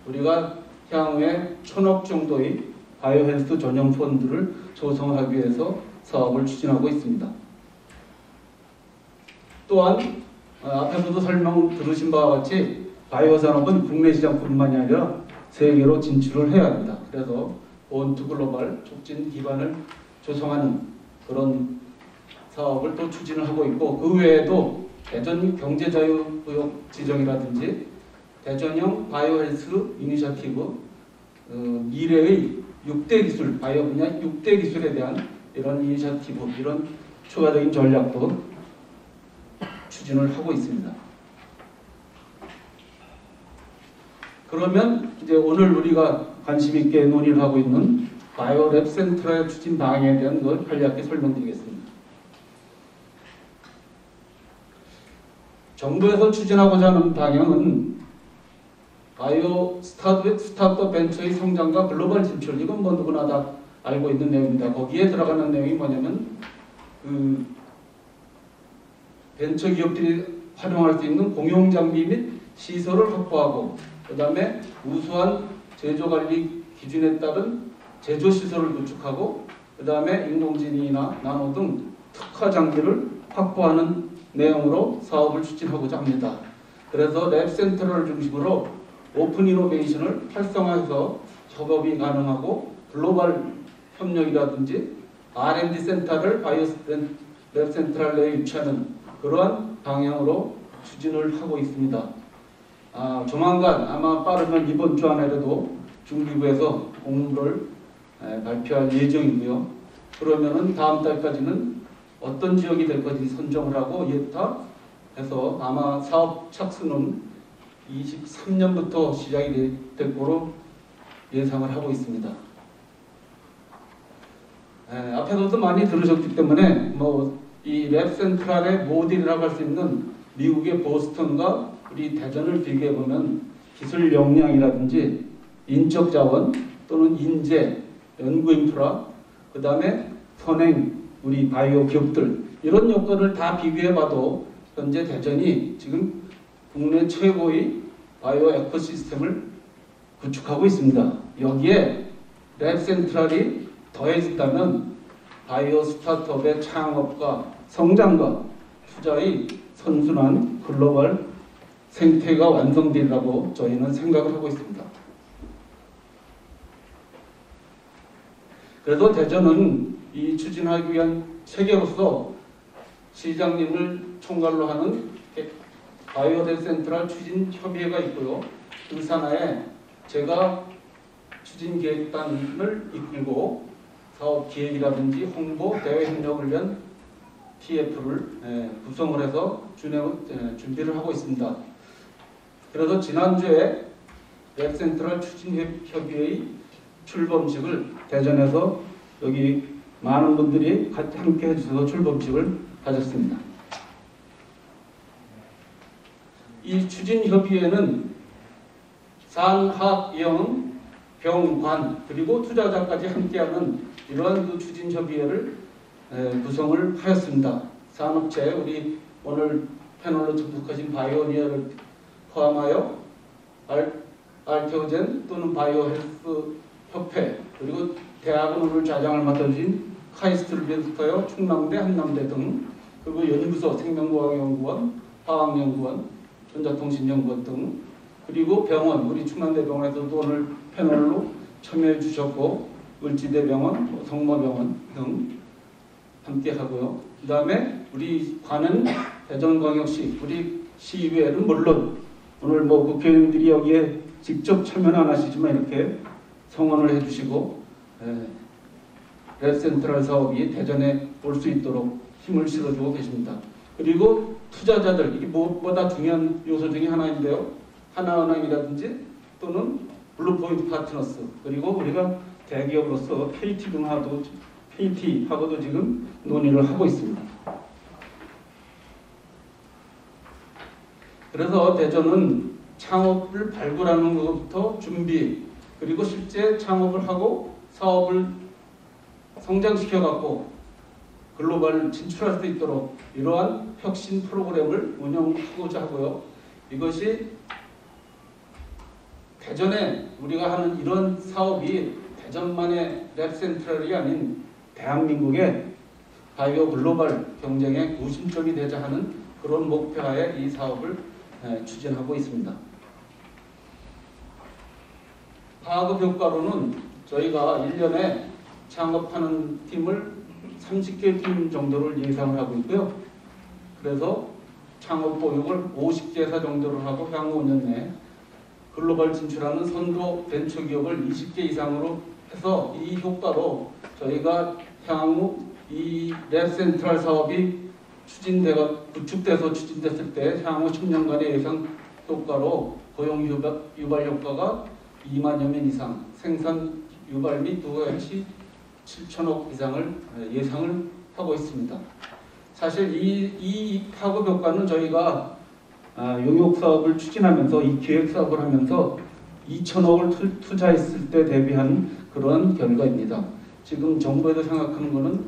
우리가 향후에 1,000억 정도의 바이오 헬스 전용 펀드를 조성하기 위해서 사업을 추진하고 있습니다. 또한 앞에서도 설명 들으신 바와 같이 바이오 산업은 국내 시장뿐만이 아니라 세계로 진출을 해야 합니다. 그래서 온투 글로벌 촉진 기반을 조성하는 그런 사업을 또 추진을 하고 있고 그 외에도 대전 경제자유구역 지정이라든지 대전형 바이오헬스 이니셔티브 미래의 6대 기술, 바이오 분야 6대 기술에 대한 이런 이니셔티브, 이런 추가적인 전략도 추진을 하고 있습니다. 그러면 이제 오늘 우리가 관심 있게 논의를 하고 있는 바이오랩 센터의 추진 방향에 대한 걸 간략히 설명드리겠습니다. 정부에서 추진하고자 하는 방향은 바이오 스타트업 벤처의 성장과 글로벌 진출, 이건 뭐 누구나 다 알고 있는 내용입니다. 거기에 들어가는 내용이 뭐냐면 그 벤처 기업들이 활용할 수 있는 공용 장비 및 시설을 확보하고 그다음에 우수한 제조관리 기준에 따른 제조시설을 구축하고 그다음에 인공지능이나 나노 등 특화 장비를 확보하는 내용으로 사업을 추진하고자 합니다. 그래서 랩센터를 중심으로 오픈 이노베이션을 활성화해서 협업이 가능하고 글로벌 협력이라든지 R&D 센터를 바이오 랩센터 내에 유치하는 그러한 방향으로 추진을 하고 있습니다. 조만간 아마 빠르면 이번 주 안에라도 중기부에서 공문을 발표할 예정이고요. 그러면은 다음 달까지는 어떤 지역이 될 건지 선정을 하고 예타해서 아마 사업 착수는 23년부터 시작이 될 거로 예상을 하고 있습니다. 앞에서도 많이 들으셨기 때문에 뭐 이 랩센트럴의 모델이라고 할 수 있는 미국의 보스턴과 우리 대전을 비교해 보면 기술 역량이라든지 인적 자원 또는 인재, 연구 인프라, 그 다음에 선행 우리 바이오 기업들 이런 요건을 다 비교해 봐도 현재 대전이 지금 국내 최고의 바이오 에코시스템을 구축하고 있습니다. 여기에 랩센트럴이 더해진다면 바이오 스타트업의 창업과 성장과 투자의 선순환 글로벌 생태가 완성되리라고 저희는 생각을 하고 있습니다. 그래서 대전은 이 추진하기 위한 체계로서 시장님을 총괄로 하는 바이오 랩센트럴 추진 협의회가 있고요. 그 산하에 제가 추진 기획단을 이끌고 사업 기획이라든지 홍보, 대외 협력을 위한 TF를 구성을 해서 준비를 하고 있습니다. 그래서 지난주에 랩센트럴 추진협의회의 출범식을 대전에서 여기 많은 분들이 같이 함께 해주셔서 출범식을 가졌습니다. 이 추진협의회는 산학영, 병관 그리고 투자자까지 함께하는 이러한 그 추진협의회를 구성을 하였습니다. 산업체 우리 오늘 패널로 참석하신 바이오니아를 포함하여 알테오젠 또는 바이오 헬스 협회 그리고 대학은 오늘 좌장을 맡아주신 카이스트를 비롯하여 충남대, 한남대 등 그리고 연구소, 생명과학연구원, 화학연구원, 전자통신연구원 등 그리고 병원, 우리 충남대병원에서도 오늘 패널로 참여해 주셨고 을지대병원, 성모병원 등 함께 하고요. 그 다음에 우리 관은 대전광역시, 우리 시의회는 물론 오늘 뭐 국회의원들이 여기에 직접 참여는 안 하시지만 이렇게 성원을 해주시고 랩센트럴 사업이 대전에 올 수 있도록 힘을 실어주고 계십니다. 그리고 투자자들, 이게 무엇보다 중요한 요소 중에 하나인데요. 하나은행이라든지 또는 블루포인트 파트너스 그리고 우리가 대기업으로서 KT하고도 지금 논의를 하고 있습니다. 그래서 대전은 창업을 발굴하는 것부터 준비 그리고 실제 창업을 하고 사업을 성장시켜 갖고 글로벌 진출할 수 있도록 이러한 혁신 프로그램을 운영하고자 하고요. 이것이 대전에 우리가 하는 이런 사업이 대전만의 랩센트럴이 아닌 대한민국의 바이오 글로벌 경쟁의 구심점이 되자 하는 그런 목표하에 이 사업을 추진하고 있습니다. 파급 효과로는 저희가 1년에 창업하는 팀을 30개 팀 정도를 예상을 하고 있고요. 그래서 창업 보육을 50개사 정도를 하고 향후 5년 내에 글로벌 진출하는 선도 벤처기업을 20개 이상으로 해서 이 효과로 저희가 향후 이 랩센트럴 사업이 구축돼서 추진됐을 때 향후 10년간의 예상 효과로 고용 유발 효과가 2만여 명 이상, 생산 유발 및 부가가치 7천억 이상을 예상을 하고 있습니다. 사실 이 파급 효과는 저희가 용역 사업을 추진하면서 이 기획 사업을 하면서 2천억을 투자했을 때 대비한 그런 결과입니다. 지금 정부에서 생각하는 거는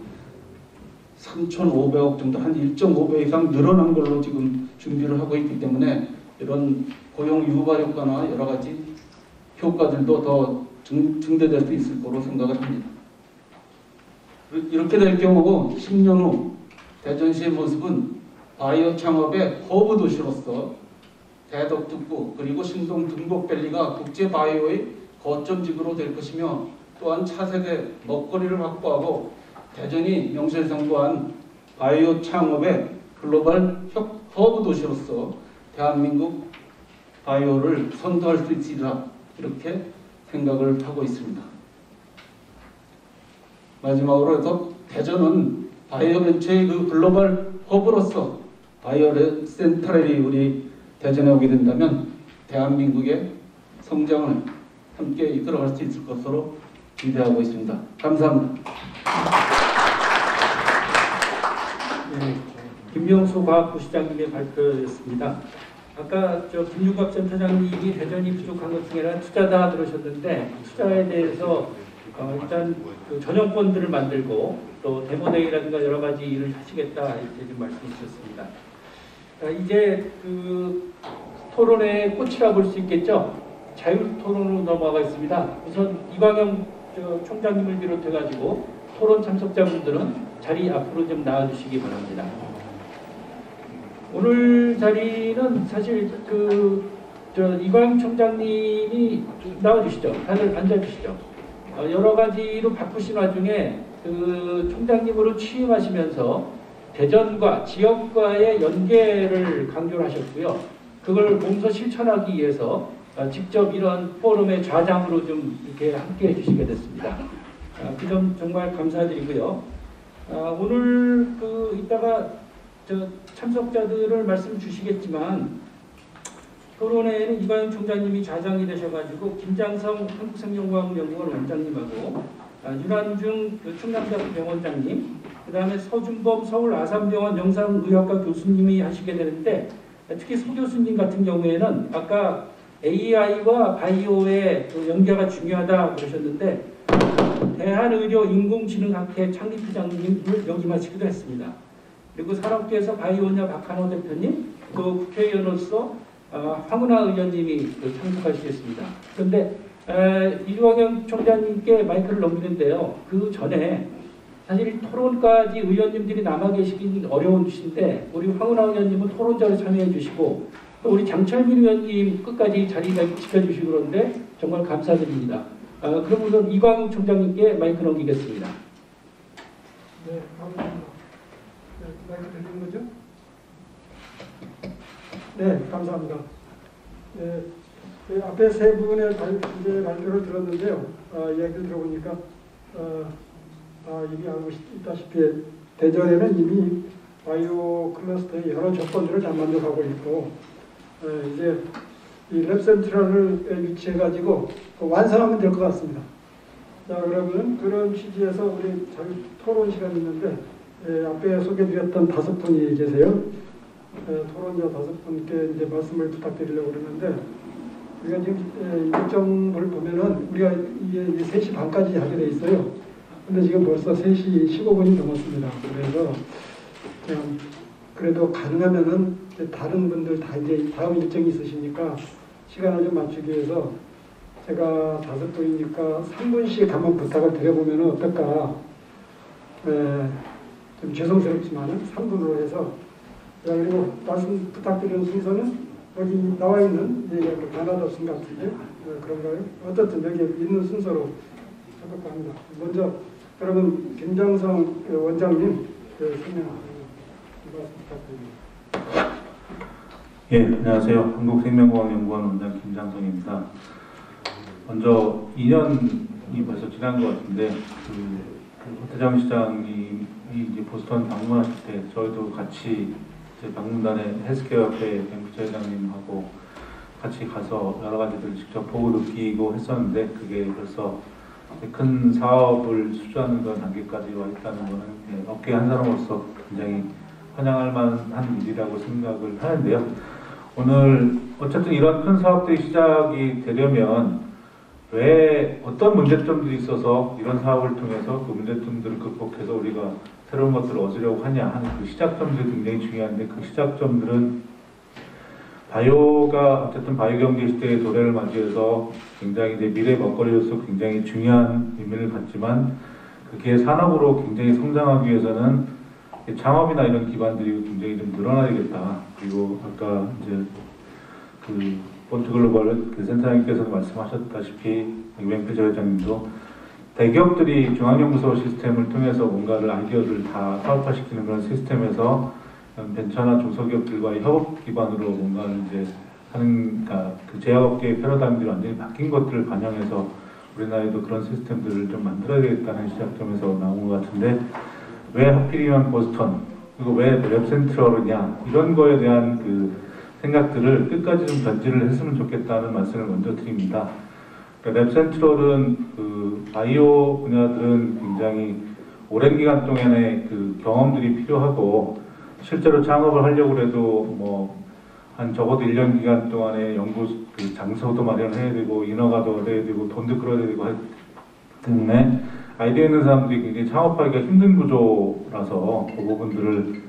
3,500억 정도 한 1.5배 이상 늘어난 걸로 지금 준비를 하고 있기 때문에 이런 고용 유발 효과나 여러 가지 효과들도 더 증대될 수 있을 거로 생각을 합니다. 이렇게 될 경우 10년 후 대전시의 모습은 바이오 창업의 허브 도시로서 대덕특구 그리고 신동 등곡밸리가 국제 바이오의 거점지구로 될 것이며 또한 차세대 먹거리를 확보하고 대전이 명실상부한 바이오 창업의 글로벌 허브 도시로서 대한민국 바이오를 선도할 수 있으리라 이렇게 생각을 하고 있습니다. 마지막으로 해서 대전은 바이오 벤처의 그 글로벌 허브로서 바이오 센터럴이 우리 대전에 오게 된다면 대한민국의 성장을 함께 이끌어갈 수 있을 것으로 기대하고 있습니다. 감사합니다. 네, 김명수 과학부시장님의 발표였습니다. 아까 김유갑 센터장님이 대전이 부족한 것 중에는 투자다 들으셨는데 투자에 대해서 일단 그 전용권들을 만들고 또 데모데이라든가 여러 가지 일을 하시겠다 이렇게 좀 말씀해 주셨습니다. 이제 그 토론의 꽃이라 볼 수 있겠죠. 자율 토론으로 넘어가겠습니다. 우선 이광영 총장님을 비롯해가지고 토론 참석자분들은 자리 앞으로 좀 나와주시기 바랍니다. 오늘 자리는 사실 이광영 총장님이 나와주시죠. 다들 앉아주시죠. 여러 가지로 바쁘신 와중에 그 총장님으로 취임하시면서 대전과 지역과의 연계를 강조를 하셨고요. 그걸 몸소 실천하기 위해서 직접 이런 포럼의 좌장으로 좀 이렇게 함께 해주시게 됐습니다. 그 점 정말 감사드리고요. 오늘 이따가 참석자들을 말씀 주시겠지만 토론회에는 이광영 총장님이 좌장이 되셔가지고 김장성 한국생명과학연구원 원장님하고 윤한중 충남대학교 병원장님, 그 다음에 서준범 서울 아산병원 영상의학과 교수님이 하시게 되는데 특히 서 교수님 같은 경우에는 아까 AI와 바이오의 연계가 중요하다 그러셨는데 대한의료인공지능학회 창립회장님을 역임하시기도 했습니다. 그리고 산업계에서 바이오냐 박한호 대표님, 또 국회의원으로서 황운하 의원님이 참석하시겠습니다. 그런데 이광영 총장님께 마이크를 넘기는데요. 그 전에 사실 토론까지 의원님들이 남아 계시긴 어려운 주신데 우리 황운하 의원님은 토론자로 참여해 주시고 또 우리 장철민 의원님 끝까지 자리 지켜주시고 그런데 정말 감사드립니다. 그럼 우선 이광영 총장님께 마이크 넘기겠습니다. 네, 감사합니다. 네, 마이크 들리는 거죠? 네, 감사합니다. 네, 앞에 세 분의 발표를 들었는데요. 얘기를 들어보니까 이미 알고 있다시피 대전에는 이미 바이오 클러스터의 여러 조건들을 잘 만들어가고 있고 이제 이 랩센트럴을 위치해가지고 완성하면 될 것 같습니다. 자, 그러면 그런 취지에서 우리 토론 시간이 있는데 앞에 소개드렸던 5분이 계세요. 토론자 5분께 이제 말씀을 부탁드리려고 그러는데 우리가 지금 일정을 보면은 우리가 이게 3시 반까지 하게 돼 있어요. 근데 지금 벌써 3시 15분이 넘었습니다. 그래서 그냥 그래도 가능하면은 다른 분들 다 이제 다음 일정이 있으시니까 시간을 좀 맞추기 위해서 제가 5분이니까 3분씩 한번 부탁을 드려보면 어떨까. 좀 죄송스럽지만은 3분으로 해서 그리고 말씀 부탁드리는 순서는 여기 나와 있는 가나다순 같은데 그런가요? 어쨌든 여기 있는 순서로 해볼까 합니다. 먼저 그러면 김장성 원장님 설명 말씀 부탁드립니다. 예, 안녕하세요. 한국생명과학연구원 원장 김장성입니다. 먼저 2년이 벌써 지난 것 같은데 박태장 시장님이 이제 보스턴 방문하실 때 저희도 같이 방문단의 헬스케어 협회 부회장님하고 같이 가서 여러 가지들 직접 보고 느끼고 했었는데 그게 벌써 큰 사업을 수주하는 그런 단계까지 와 있다는 것은 업계 한 사람으로서 굉장히 환영할 만한 일이라고 생각을 하는데요. 오늘 어쨌든 이런 큰 사업들이 시작이 되려면 왜 어떤 문제점들이 있어서 이런 사업을 통해서 그 문제점들을 극복해서 우리가 새로운 것들을 얻으려고 하냐 하는 그 시작점들이 굉장히 중요한데 그 시작점들은 바이오가 어쨌든 바이오 경제 시대의 도래를 맞이해서 굉장히 이제 미래 먹거리로서 굉장히 중요한 의미를 갖지만 그게 산업으로 굉장히 성장하기 위해서는 창업이나 이런 기반들이 굉장히 좀 늘어나야겠다. 그리고 아까 이제 그 본트글로벌 그 센터장님께서 말씀하셨다시피 웬피저 회장님도 대기업들이 중앙연구소 시스템을 통해서 뭔가를 아이디어를 다 사업화시키는 그런 시스템에서 벤처나 중소기업들과의 협업 기반으로 뭔가를 이제 하는, 그러니까 그 제약업계의 패러다임들이 완전히 바뀐 것들을 반영해서 우리나라에도 그런 시스템들을 좀 만들어야 되겠다는 시작점에서 나온 것 같은데 왜 하필이면 보스턴 그리고 왜 랩센트럴이냐 이런 거에 대한 그 생각들을 끝까지 좀 견지를 했으면 좋겠다는 말씀을 먼저 드립니다. 그러니까 랩센트럴은 그 바이오 분야들은 굉장히 오랜 기간 동안의 그 경험들이 필요하고 실제로 창업을 하려고 해도 뭐 한 적어도 1년 기간 동안에 연구 그 장소도 마련해야 되고 인허가도 얻어야 되고 돈도 끌어야 되고 하기 때문에 아이디어 있는 사람들이 굉장히 창업하기가 힘든 구조라서 그 부분들을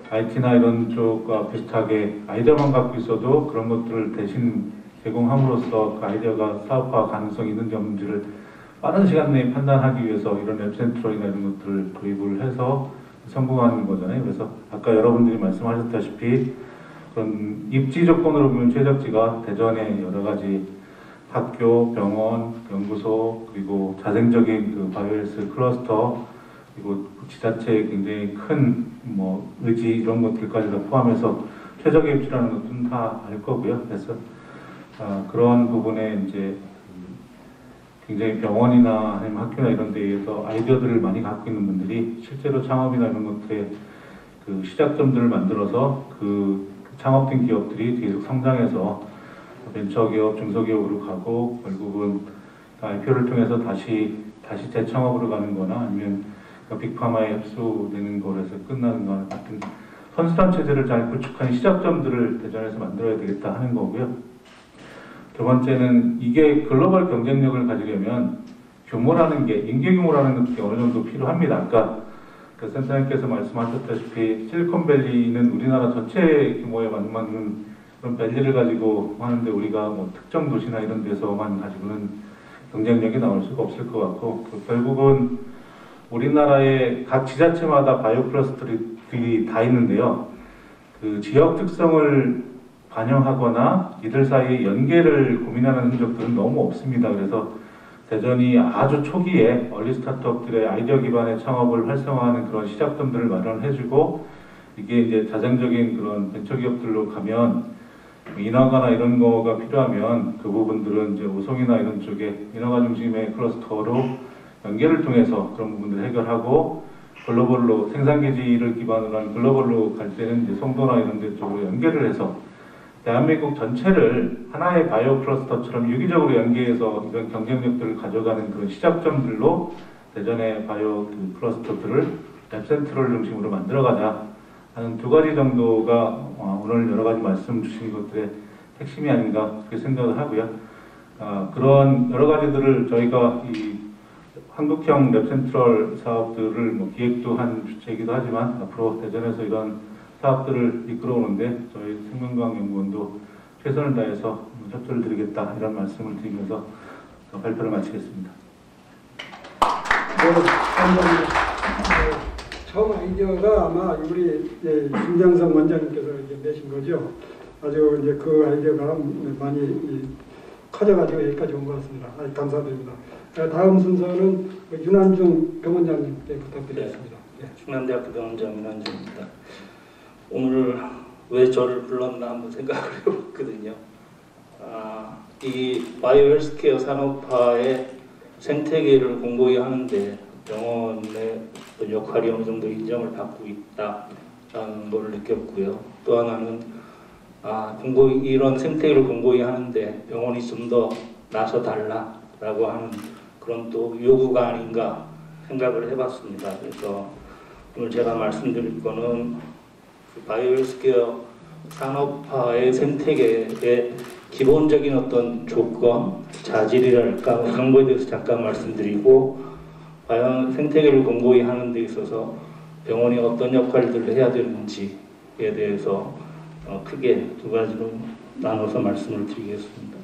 IT나 이런 쪽과 비슷하게 아이디어만 갖고 있어도 그런 것들을 대신 제공함으로써 그 아이디어가 사업화 가능성이 있는지 없는지를 빠른 시간 내에 판단하기 위해서 이런 랩센트럴이나 이런 것들을 도입을 해서 성공하는 거잖아요. 그래서 아까 여러분들이 말씀하셨다시피 그런 입지 조건으로 보면 최적지가 대전의 여러 가지 학교, 병원, 연구소 그리고 자생적인 그 바이오헬스 클러스터 그리고 지자체의 굉장히 큰 뭐 의지 이런 것들까지 다 포함해서 최적의 입지라는 것은 다 알 거고요. 그래서 그런 부분에 이제 굉장히 병원이나 아니면 학교나 이런 데에서 아이디어들을 많이 갖고 있는 분들이 실제로 창업이나 이런 것들의 그 시작점들을 만들어서 그 창업된 기업들이 계속 성장해서 벤처기업, 중소기업으로 가고 결국은 IPO를 통해서 다시 재창업으로 가는 거나 아니면 빅파마에 흡수되는 거에서 끝나는 거나 같은 선순환 체제를 잘 구축하는 시작점들을 대전에서 만들어야 되겠다 하는 거고요. 두 번째는 이게 글로벌 경쟁력을 가지려면 규모라는 게, 인계 규모라는 게 어느 정도 필요합니다. 아까 그 센터장님께서 말씀하셨다시피 실리콘밸리는 우리나라 전체 규모에 맞는 그런 밸리를 가지고 하는데 우리가 뭐 특정 도시나 이런 데서만 가지고는 경쟁력이 나올 수가 없을 것 같고 결국은 우리나라의 각 지자체마다 바이오 클러스터들이 다 있는데요. 그 지역 특성을 반영하거나 이들 사이의 연계를 고민하는 흔적들은 너무 없습니다. 그래서 대전이 아주 초기에 얼리 스타트업들의 아이디어 기반의 창업을 활성화하는 그런 시작점들을 마련해주고 이게 이제 자생적인 그런 벤처기업들로 가면 인허가나 이런 거가 필요하면 그 부분들은 이제 우송이나 이런 쪽에 인허가 중심의 클러스터로 연계를 통해서 그런 부분들을 해결하고 글로벌로 생산기지를 기반으로 한 글로벌로 갈 때는 이제 송도나 이런 데 쪽으로 연계를 해서 대한민국 전체를 하나의 바이오 클러스터처럼 유기적으로 연계해서 이런 경쟁력들을 가져가는 그런 시작점들로 대전의 바이오 그 클러스터들을 랩센트럴 중심으로 만들어가자 하는 두 가지 정도가 오늘 여러 가지 말씀 주신 것들의 핵심이 아닌가 그렇게 생각을 하고요. 그런 여러 가지들을 저희가 이 한국형 랩센트럴 사업들을 뭐 기획도 한 주체이기도 하지만 앞으로 대전에서 이런 사업들을 이끌어오는데 저희 생명과학연구원도 최선을 다해서 협조를 드리겠다 이런 말씀을 드리면서 발표를 마치겠습니다. 네, 감사합니다. 처음 아이디어가 아마 우리 김장성 원장님께서 이제 내신 거죠. 아주 이제 그 아이디어가 많이 커져가지고 여기까지 온 것 같습니다. 감사드립니다. 다음 순서는 윤한중 병원장님께 부탁드리겠습니다. 네, 충남대학교 병원장 윤한중입니다. 오늘 왜 저를 불렀나 한번 생각을 해봤거든요. 이 바이오 헬스케어 산업화의 생태계를 공고히 하는데 병원의 역할이 어느 정도 인정을 받고 있다라는 걸 느꼈고요. 또 하나는 공고히 이런 생태계를 공고히 하는데 병원이 좀 더 나서 달라라고 하는 그런 또 요구가 아닌가 생각을 해봤습니다. 그래서 오늘 제가 말씀드릴 거는 바이오헬스케어 산업화의 생태계의 기본적인 어떤 조건, 자질이랄까 그런 거에 대해서 잠깐 말씀드리고 과연 생태계를 공고히 하는 데 있어서 병원이 어떤 역할들을 해야 되는지에 대해서 크게 두 가지로 나눠서 말씀을 드리겠습니다.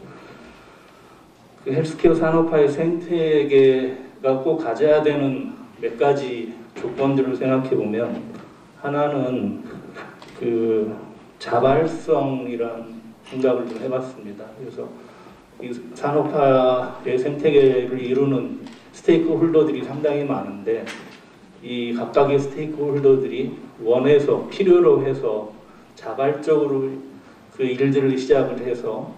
그 헬스케어 산업화의 생태계가 꼭 가져야 되는 몇 가지 조건들을 생각해 보면, 하나는 그 자발성이라는 생각을 좀 해봤습니다. 그래서 이 산업화의 생태계를 이루는 스테이크 홀더들이 상당히 많은데, 이 각각의 스테이크 홀더들이 원해서 필요로 해서 자발적으로 그 일들을 시작을 해서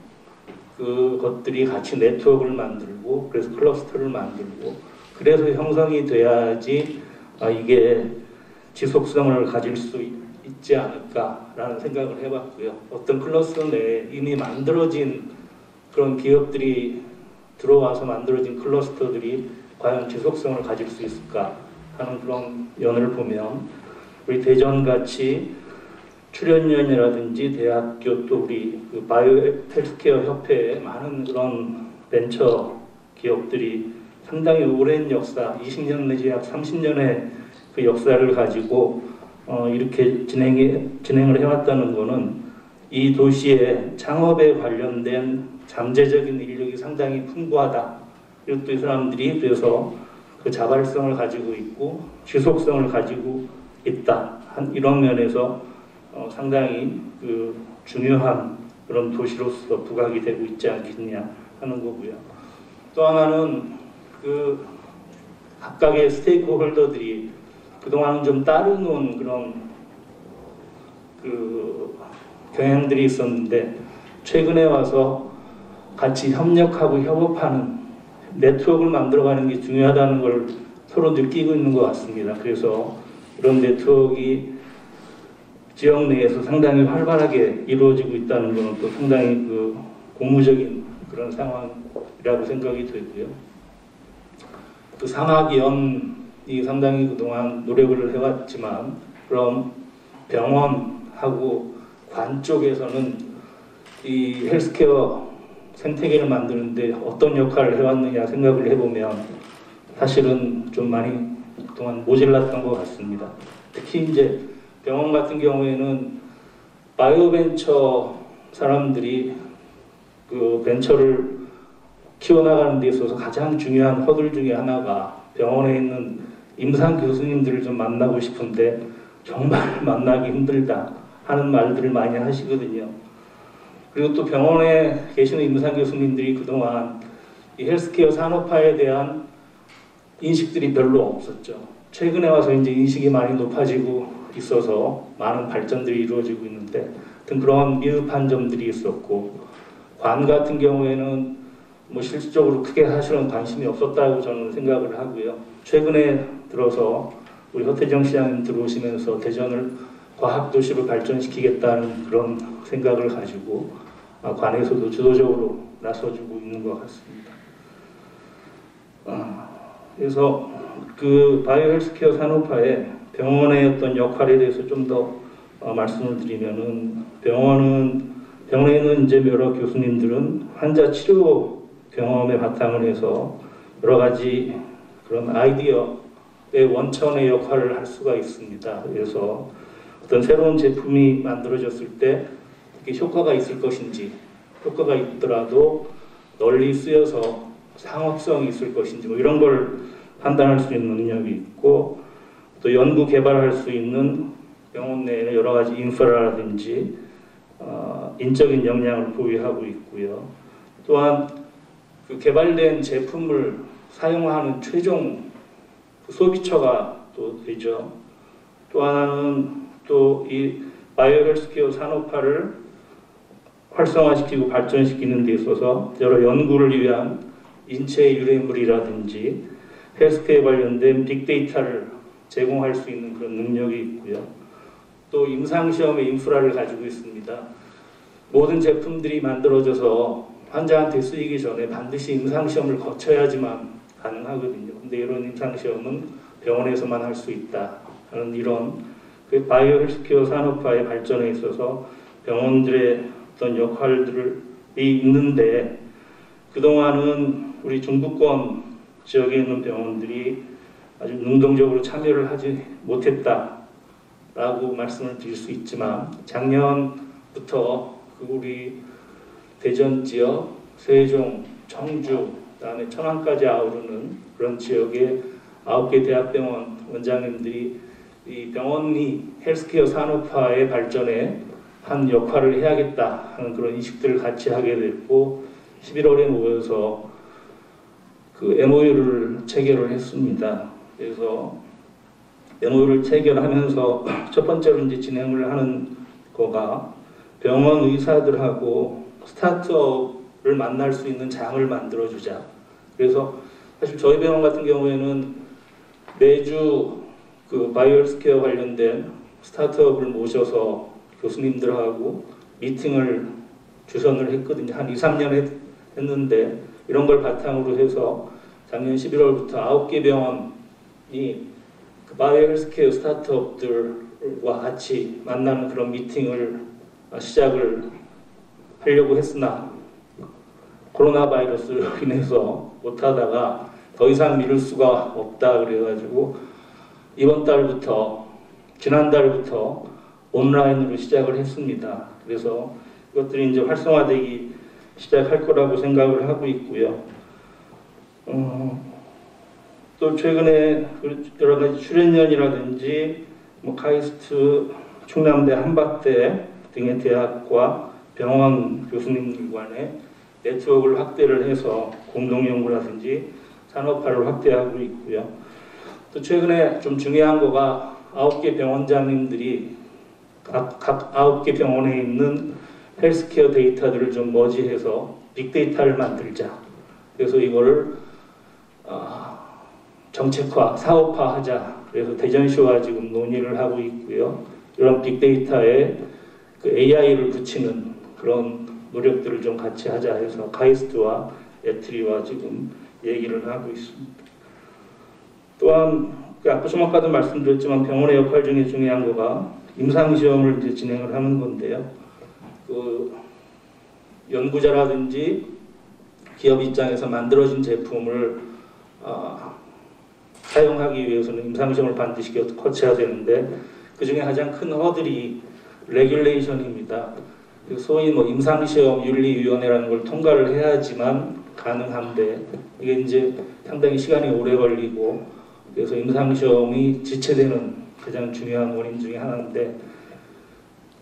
그것들이 같이 네트워크를 만들고, 그래서 클러스터를 만들고, 그래서 형성이 돼야지 이게 지속성을 가질 수 있지 않을까라는 생각을 해봤고요. 어떤 클러스터 내에 이미 만들어진 그런 기업들이 들어와서 만들어진 클러스터들이 과연 지속성을 가질 수 있을까 하는 그런 면을 보면, 우리 대전같이 출연위원이라든지 대학교, 또 우리 그 바이오 헬스케어 협회에 많은 그런 벤처 기업들이 상당히 오랜 역사, 20년 내지 약 30년의 그 역사를 가지고 이렇게 진행을 해왔다는 것은 이 도시의 창업에 관련된 잠재적인 인력이 상당히 풍부하다. 그리고 또 이 사람들이 그래서 그 자발성을 가지고 있고 지속성을 가지고 있다. 이런 면에서 상당히 그 중요한 그런 도시로서 부각이 되고 있지 않겠냐 하는 거고요. 또 하나는 그 각각의 스테이크 홀더들이 그동안은 좀 따르는 그런 그 경향들이 있었는데, 최근에 와서 같이 협력하고 협업하는 네트워크를 만들어가는 게 중요하다는 걸 서로 느끼고 있는 것 같습니다. 그래서 이런 네트워크가 지역 내에서 상당히 활발하게 이루어지고 있다는 것은 또 상당히 그 고무적인 그런 상황이라고 생각이 되고요. 그 산학연이 상당히 그동안 노력을 해왔지만, 그럼 병원하고 관 쪽에서는 이 헬스케어 생태계를 만드는데 어떤 역할을 해왔느냐 생각을 해보면 사실은 좀 많이 그동안 모질랐던 것 같습니다. 특히 이제 병원 같은 경우에는 바이오벤처 사람들이 그 벤처를 키워나가는 데 있어서 가장 중요한 허들 중에 하나가 병원에 있는 임상 교수님들을 좀 만나고 싶은데 정말 만나기 힘들다 하는 말들을 많이 하시거든요. 그리고 또 병원에 계시는 임상 교수님들이 그동안 이 헬스케어 산업화에 대한 인식들이 별로 없었죠. 최근에 와서 이제 인식이 많이 높아지고 있어서 많은 발전들이 이루어지고 있는데, 하여튼 그런 미흡한 점들이 있었고, 관 같은 경우에는 뭐 실질적으로 크게 사실은 관심이 없었다고 저는 생각을 하고요. 최근에 들어서 우리 허태정 시장님 들어오시면서 대전을 과학도시로 발전시키겠다는 그런 생각을 가지고 관에서도 주도적으로 나서주고 있는 것 같습니다. 그래서 그 바이오 헬스케어 산업화에 병원의 어떤 역할에 대해서 좀 더 말씀을 드리면은, 병원에 있는 이제 여러 교수님들은 환자 치료 경험에 바탕을 해서 여러 가지 그런 아이디어의 원천의 역할을 할 수가 있습니다. 그래서 어떤 새로운 제품이 만들어졌을 때 이게 효과가 있을 것인지, 효과가 있더라도 널리 쓰여서 상업성이 있을 것인지, 뭐 이런 걸 판단할 수 있는 능력이 있고, 또 연구 개발할 수 있는 병원 내에 여러 가지 인프라라든지 인적인 역량을 보유하고 있고요. 또한 그 개발된 제품을 사용하는 최종 소비처가 또 되죠. 또 하나는 또 이 바이오 헬스케어 산업화를 활성화시키고 발전시키는 데 있어서 여러 연구를 위한 인체 유래물이라든지 헬스케어에 관련된 빅데이터를 제공할 수 있는 그런 능력이 있고요. 또 임상시험의 인프라를 가지고 있습니다. 모든 제품들이 만들어져서 환자한테 쓰이기 전에 반드시 임상시험을 거쳐야지만 가능하거든요. 근데 이런 임상시험은 병원에서만 할 수 있다 하는 이런 그 바이오 헬스케어 산업화의 발전에 있어서 병원들의 어떤 역할들이 있는데, 그동안은 우리 중부권 지역에 있는 병원들이 아주 능동적으로 참여를 하지 못했다라고 말씀을 드릴 수 있지만, 작년 부터 우리 대전 지역, 세종, 청주, 그다음에 천안까지 아우르는 그런 지역의 9개 대학병원 원장님들이 이 병원이 헬스케어 산업화의 발전에 한 역할을 해야겠다 하는 그런 인식들을 같이 하게 됐고 11월에 모여서 그 MOU를 체결을 했습니다. 그래서 MOU를 체결하면서 첫 번째로 이제 진행을 하는 거가 병원 의사들하고 스타트업을 만날 수 있는 장을 만들어주자. 그래서 사실 저희 병원 같은 경우에는 매주 그 바이오헬스케어 관련된 스타트업을 모셔서 교수님들하고 미팅을 주선을 했거든요. 한 2, 3년 했는데 이런 걸 바탕으로 해서 작년 11월부터 9개 병원이 그 바이오헬스케어 스타트업들과 같이 만나는 그런 미팅을 시작을 하려고 했으나 코로나 바이러스로 인해서 못하다가 더 이상 미룰 수가 없다 그래가지고 이번 달부터 지난달부터 온라인으로 시작을 했습니다. 그래서 이것들이 이제 활성화되기 시작할 거라고 생각을 하고 있고요. 또 최근에 여러 가지 출연연이라든지 뭐 카이스트, 충남대, 한밭대 등의 대학과 병원 교수님들 간의 네트워크를 확대를 해서 공동 연구라든지 산업화를 확대하고 있고요. 또 최근에 좀 중요한 거가 9개 병원장님들이 각 9개 병원에 있는 헬스케어 데이터들을 좀 머지해서 빅데이터를 만들자. 그래서 이거를 정책화, 사업화하자. 그래서 대전시와 지금 논의를 하고 있고요. 이런 빅데이터에 그 AI를 붙이는 그런 노력들을 좀 같이 하자 해서 카이스트와 에트리와 지금 얘기를 하고 있습니다. 또한 좀 아까도 말씀드렸지만 병원의 역할 중에 중요한 거가 임상시험을 이제 진행을 하는 건데요. 그 연구자라든지 기업 입장에서 만들어진 제품을 사용하기 위해서는 임상시험을 반드시 거쳐야 되는데 그 중에 가장 큰 허들이 레귤레이션입니다. 소위 뭐 임상시험 윤리위원회라는 걸 통과를 해야지만 가능한데 이게 이제 상당히 시간이 오래 걸리고 그래서 임상시험이 지체되는 가장 중요한 원인 중에 하나인데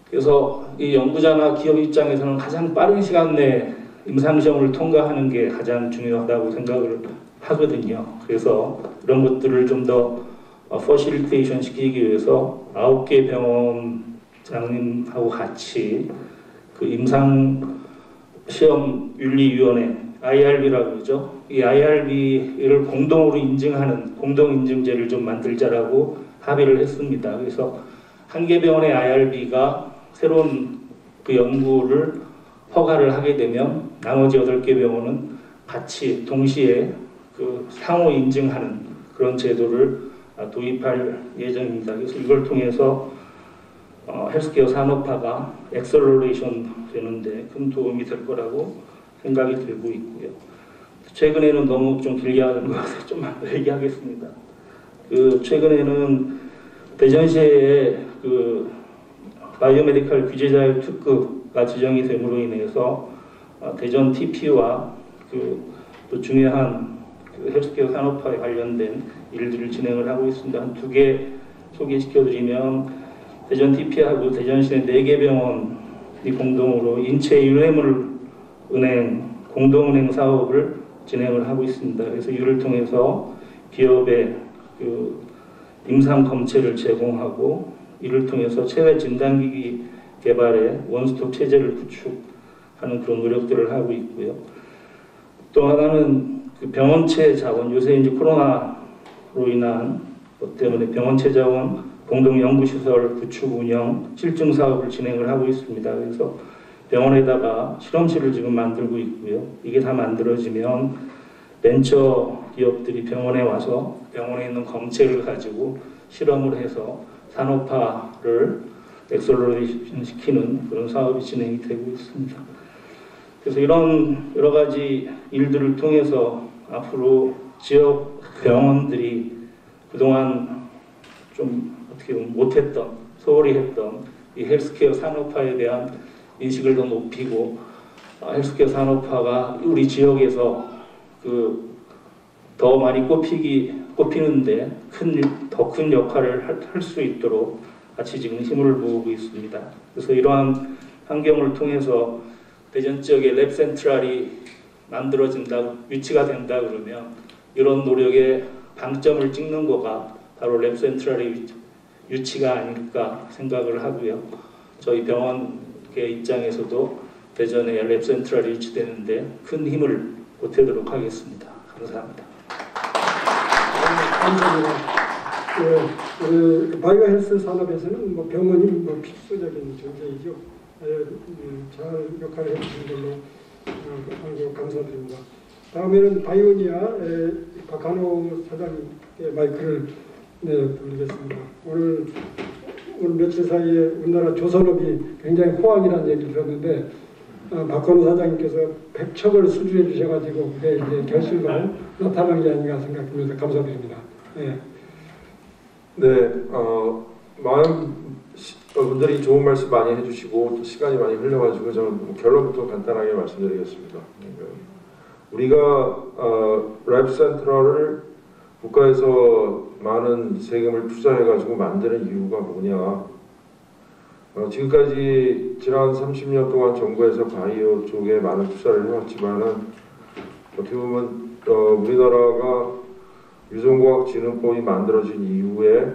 그래서 이 연구자나 기업 입장에서는 가장 빠른 시간 내에 임상시험을 통과하는 게 가장 중요하다고 생각을 하거든요. 그래서 이런 것들을 좀 더 퍼실리테이션 시키기 위해서 9개 병원장님하고 같이 그 임상시험윤리위원회 IRB라고 그러죠. 이 IRB를 공동으로 인증하는 공동인증제를 좀 만들자라고 합의를 했습니다. 그래서 한 개 병원의 IRB가 새로운 그 연구를 허가를 하게 되면 나머지 8개 병원은 같이 동시에 그 상호 인증하는 그런 제도를 도입할 예정입니다. 그래서 이걸 통해서 헬스케어 산업화가 엑셀러레이션 되는데 큰 도움이 될 거라고 생각이 들고 있고요. 최근에는 너무 좀 길게 하는 것 같아서 좀만 더 얘기하겠습니다. 그 최근에는 대전시에 그 바이오메디컬 규제자율 특구가 지정이 됨으로 인해서 대전 TP와 또 중요한 그 헬스케어 산업화에 관련된 일들을 진행을 하고 있습니다. 한 2개 소개시켜드리면 대전 TP하고 대전시내 4개 병원이 공동으로 인체 유해물 은행 공동은행 사업을 진행을 하고 있습니다. 그래서 이를 통해서 기업에 그 임상 검체를 제공하고 이를 통해서 체외 진단기기 개발에 원스톱 체제를 구축하는 그런 노력들을 하고 있고요. 또 하나는 그 병원체 자원, 요새 이제 코로나로 인한 것 때문에 병원체 자원 공동 연구시설 구축 운영 실증 사업을 진행을 하고 있습니다. 그래서 병원에다가 실험실을 지금 만들고 있고요. 이게 다 만들어지면 벤처 기업들이 병원에 와서 병원에 있는 검체를 가지고 실험을 해서 산업화를 엑셀러레이션 시키는 그런 사업이 진행이 되고 있습니다. 그래서 이런 여러 가지 일들을 통해서 앞으로 지역 병원들이 그동안 좀 어떻게 보면 못했던, 소홀히 했던 이 헬스케어 산업화에 대한 인식을 더 높이고 헬스케어 산업화가 우리 지역에서 더 많이 꼽히는데 더 큰 역할을 할 수 있도록 같이 지금 힘을 모으고 있습니다. 그래서 이러한 환경을 통해서 대전 지역에 랩 센트럴이 만들어진다, 위치가 된다 그러면 이런 노력에 방점을 찍는 거가 바로 랩 센트럴의 위치가 아닐까 생각을 하고요. 저희 병원의 입장에서도 대전에 랩 센트럴이 위치되는데 큰 힘을 보태도록 하겠습니다. 감사합니다. 감사합니다. 바이오 헬스 산업에서는 뭐 병원이 뭐 필수적인 존재이죠. 잘 역할을 해주신 걸로 알고 감사드립니다. 다음에는 바이오니아 박한호 사장님께 마이크를 돌리겠습니다. 오늘 며칠 사이에 우리나라 조선업이 굉장히 호황이라는 얘기를 들었는데 박한호 사장님께서 100척을 수주해 주셔가지고 그게 이제 결실로 나타난 게 아닌가 생각합니다. 감사드립니다. 많은 분들이 좋은 말씀 많이 해주시고 또 시간이 많이 흘려가지고 저는 결론부터 간단하게 말씀드리겠습니다. 우리가 랩 센트럴을 국가에서 많은 세금을 투자해가지고 만드는 이유가 뭐냐? 지금까지 지난 30년 동안 정부에서 바이오 쪽에 많은 투자를 해왔지만은 어떻게 보면 우리나라가 유전과학진흥법이 만들어진 이후에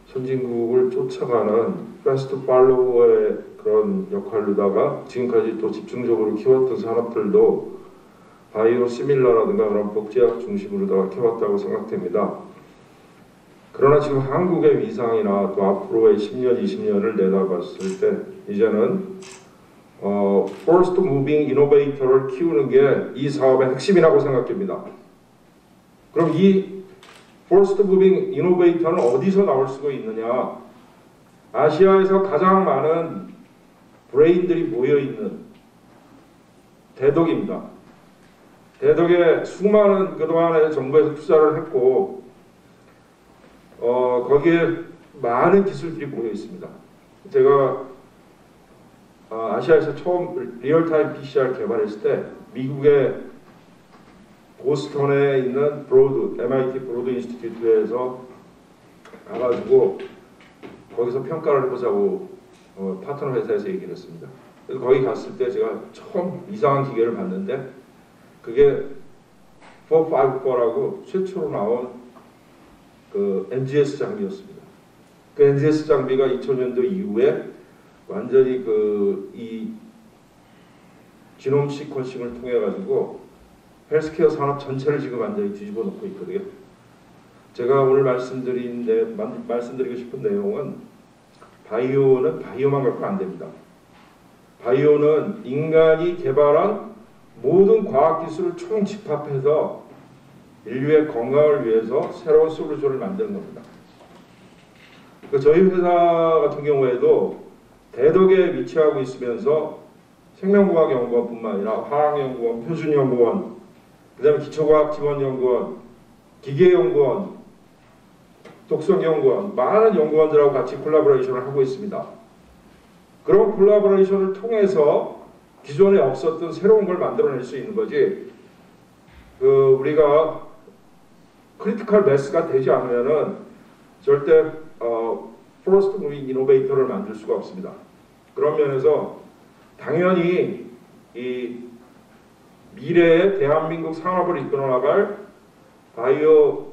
선진국을 쫓아가는 패스트 팔로워의 그런 역할로다가 지금까지 또 집중적으로 키웠던 산업들도 바이오 시밀러라든가 그런 복제약 중심으로다가 키웠다고 생각됩니다. 그러나 지금 한국의 위상이나 또 앞으로의 10년, 20년을 내다봤을 때 이제는 First Moving Innovator를 키우는 게 이 사업의 핵심이라고 생각됩니다. 그럼 이 First Moving Innovator는 어디서 나올 수가 있느냐? 아시아에서 가장 많은 브레인들이 모여있는 대덕입니다. 대덕에 수많은 그동안에 정부에서 투자를 했고 거기에 많은 기술들이 모여 있습니다. 제가 아시아에서 처음 리얼타임 PCR 개발했을 때 미국의 보스턴에 있는 MIT 브로드 인스티튜트에서 가가지고 거기서 평가를 해보자고 파트너 회사에서 얘기를 했습니다. 그래서 거기 갔을 때 제가 처음 이상한 기계를 봤는데 그게 454라고 최초로 나온 그 NGS 장비였습니다. 그 NGS 장비가 2000년도 이후에 완전히 이 지놈 시퀀싱을 통해 가지고 헬스케어 산업 전체를 지금 완전히 뒤집어 놓고 있거든요. 제가 오늘 말씀드리고 싶은 내용은 바이오는 바이오만 갖고는 안 됩니다. 바이오는 인간이 개발한 모든 과학기술을 총집합해서 인류의 건강을 위해서 새로운 솔루션을 만드는 겁니다. 저희 회사 같은 경우에도 대덕에 위치하고 있으면서 생명공학연구원뿐만 아니라 화학연구원, 표준연구원, 그 다음에 기초과학지원연구원, 기계연구원, 독성연구원, 많은 연구원들하고 같이 콜라보레이션을 하고 있습니다. 그런 콜라보레이션을 통해서 기존에 없었던 새로운 걸 만들어낼 수 있는 거지, 우리가 크리티컬 매스가 되지 않으면은 절대 퍼스트 무빙 이노베이터를 만들 수가 없습니다. 그런 면에서 당연히 이 미래의 대한민국 산업을 이끌어 나갈 바이오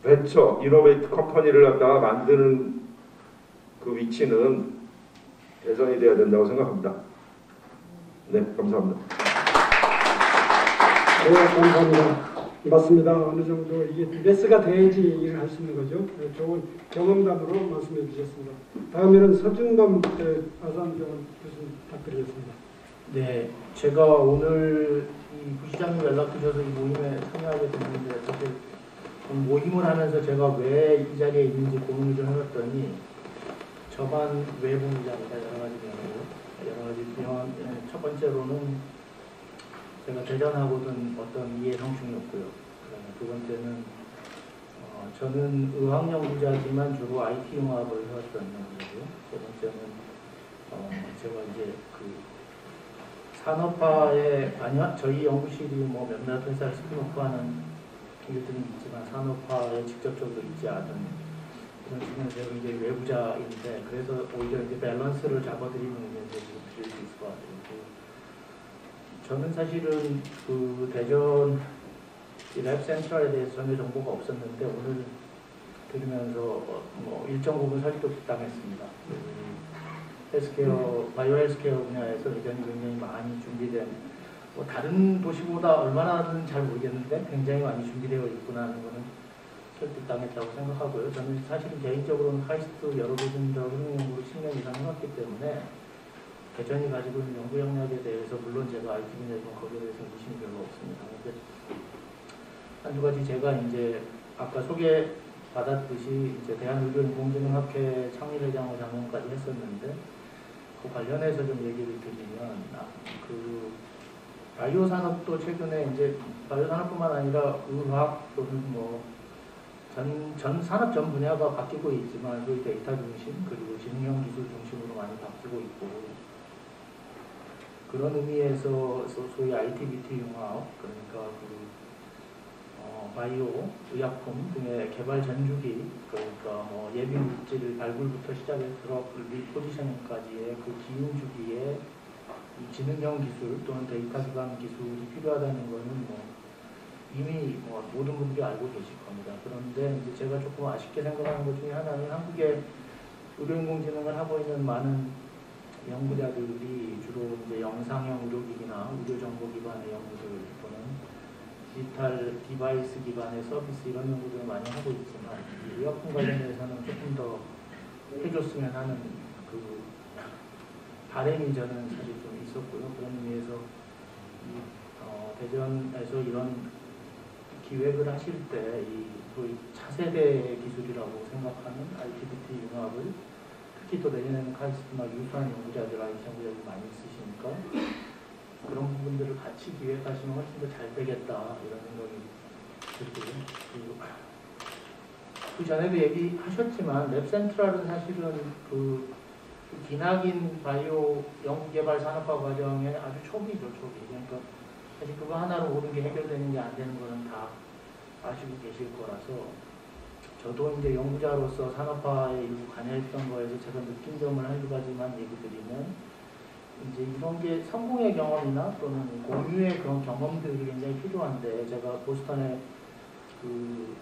벤처 이노베이트 컴퍼니를 갖다가 만드는 그 위치는 개선이 돼야 된다고 생각합니다. 네, 감사합니다. 네, 감사합니다. 맞습니다. 어느 정도 이게 매스가 돼야지 일을 할 수 있는 거죠. 좋은 경험담으로 말씀해 주셨습니다. 다음에는 서준범 아산병원 교수님 부탁드리겠습니다. 네, 제가 오늘 이 부시장님 연락 주셔서 이 모임에 참여하게 됐는데 사실 모임을 하면서 제가 왜 이 자리에 있는지 고민을 좀 해봤더니 저만 외부자입니다. 여러 가지 병원. 첫 번째로는 제가 대전하고는 어떤 이해 상충이 없고요. 두 번째는 저는 의학연구자지만 주로 IT 융합을 해왔던 연구고요. 세 번째는 제가 이제 그 산업화에 아니요 저희 연구실이 뭐 몇몇 회사를 스피노프하는 일들은 있지만 산업화에 직접적으로 있지 않은 그런 측면에서 제가 이제 외부자인데 그래서 오히려 이제 밸런스를 잡아드리는 게 드릴 수 있을 것 같아요. 저는 사실은 그 대전 랩센트럴에 대해서 전혀 정보가 없었는데 오늘 들으면서 뭐 일정 부분 설득당했습니다. 헬스케어, 바이오 헬스케어 분야에서 의견이 굉장히 많이 준비된 뭐 다른 도시보다 얼마나는 잘 모르겠는데 굉장히 많이 준비되어 있구나 하는 거는 설득당했다고 생각하고요. 저는 사실은 개인적으로는 카이스트 여러 도전적 흥미연구를 10년 이상 해왔기 때문에 대전이 가지고 있는 연구 역량에 대해서 물론 제가 IT 분야지만 거기에 대해서 의심이 별로 없습니다. 근데 한두 가지 제가 이제 아까 소개받았듯이 이제 대한의료인공지능학회 창립회장을 작년까지 했었는데 그 관련해서 좀 얘기를 드리면 그 바이오 산업도 최근에 이제 바이오 산업뿐만 아니라 의학 또는 뭐 전 산업 전 분야가 바뀌고 있지만 소위 데이터 중심 그리고 지능형 기술 중심으로 많이 바뀌고 있고 그런 의미에서 소위 IT/BT 융합 그러니까 바이오, 의약품 등의 개발 전주기 그러니까 뭐 예비 물질 발굴부터 시작해서 드럭 리포지셔닝까지의 그 기운 주기에 이 지능형 기술 또는 데이터 기반 기술이 필요하다는 것은 뭐 이미 뭐 모든 분들이 알고 계실 겁니다. 그런데 이제 제가 조금 아쉽게 생각하는 것 중에 하나는 한국의 의료인공지능을 하고 있는 많은 연구자들이 주로 이제 영상형 의료기기나 의료정보 기반의 연구들 또는 디지털 디바이스 기반의 서비스 이런 연구들을 많이 하고 있지만 의약품 관련해서는 조금 더 해줬으면 하는 그 바람이 저는 사실 좀 있었고요. 그런 의미에서 대전에서 이런 기획을 하실 때 이 소위 차세대 기술이라고 생각하는 IT/BT 융합을 특히 또 내년에는 카이스트나 유수한 연구자들, IT 연구자들 많이 있으시니까 그런 부분들을 같이 기획하시면 훨씬 더 잘 되겠다 이런 생각이 들고요. 그리고 그 전에도 얘기하셨지만 랩센트럴은 사실은 그 기나긴 바이오 연구개발 산업화 과정의 아주 초기죠, 초기. 그러니까 사실 그거 하나로 모든 게 해결되는 게 안 되는 거는 다 아시고 계실 거라서 저도 이제 연구자로서 산업화에 일부 관여했던 거에서 제가 느낀 점을 한두 가지만 얘기 드리면 이제 이런 게 성공의 경험이나 또는 공유의 그런 경험들이 굉장히 필요한데 제가 보스턴에 그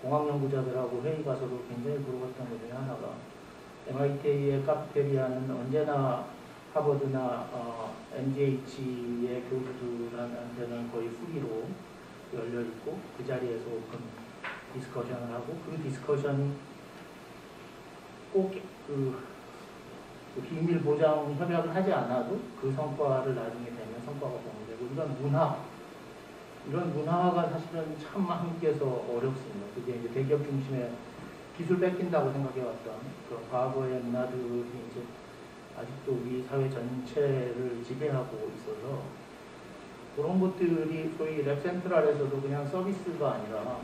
공학 연구자들하고 회의 가서도 굉장히 부러웠던 것 중에 하나가 MIT의 카페테리아는 언제나 하버드나 MGH의 교수들한테는 거의 후기로 열려 있고 그 자리에서 오픈 디스커션을 하고 그 디스커션이 꼭 그 비밀 보장 협약을 하지 않아도 그 성과를 나중에 되면 성과가 공개되고 이런 문화가 사실은 참 한국에서 어렵습니다. 그게 이제 대기업 중심의 기술 뺏긴다고 생각해왔던 그 과거의 문화들이 이제 아직도 우리 사회 전체를 지배하고 있어서 그런 것들이 소위 랩센트럴에서도 그냥 서비스가 아니라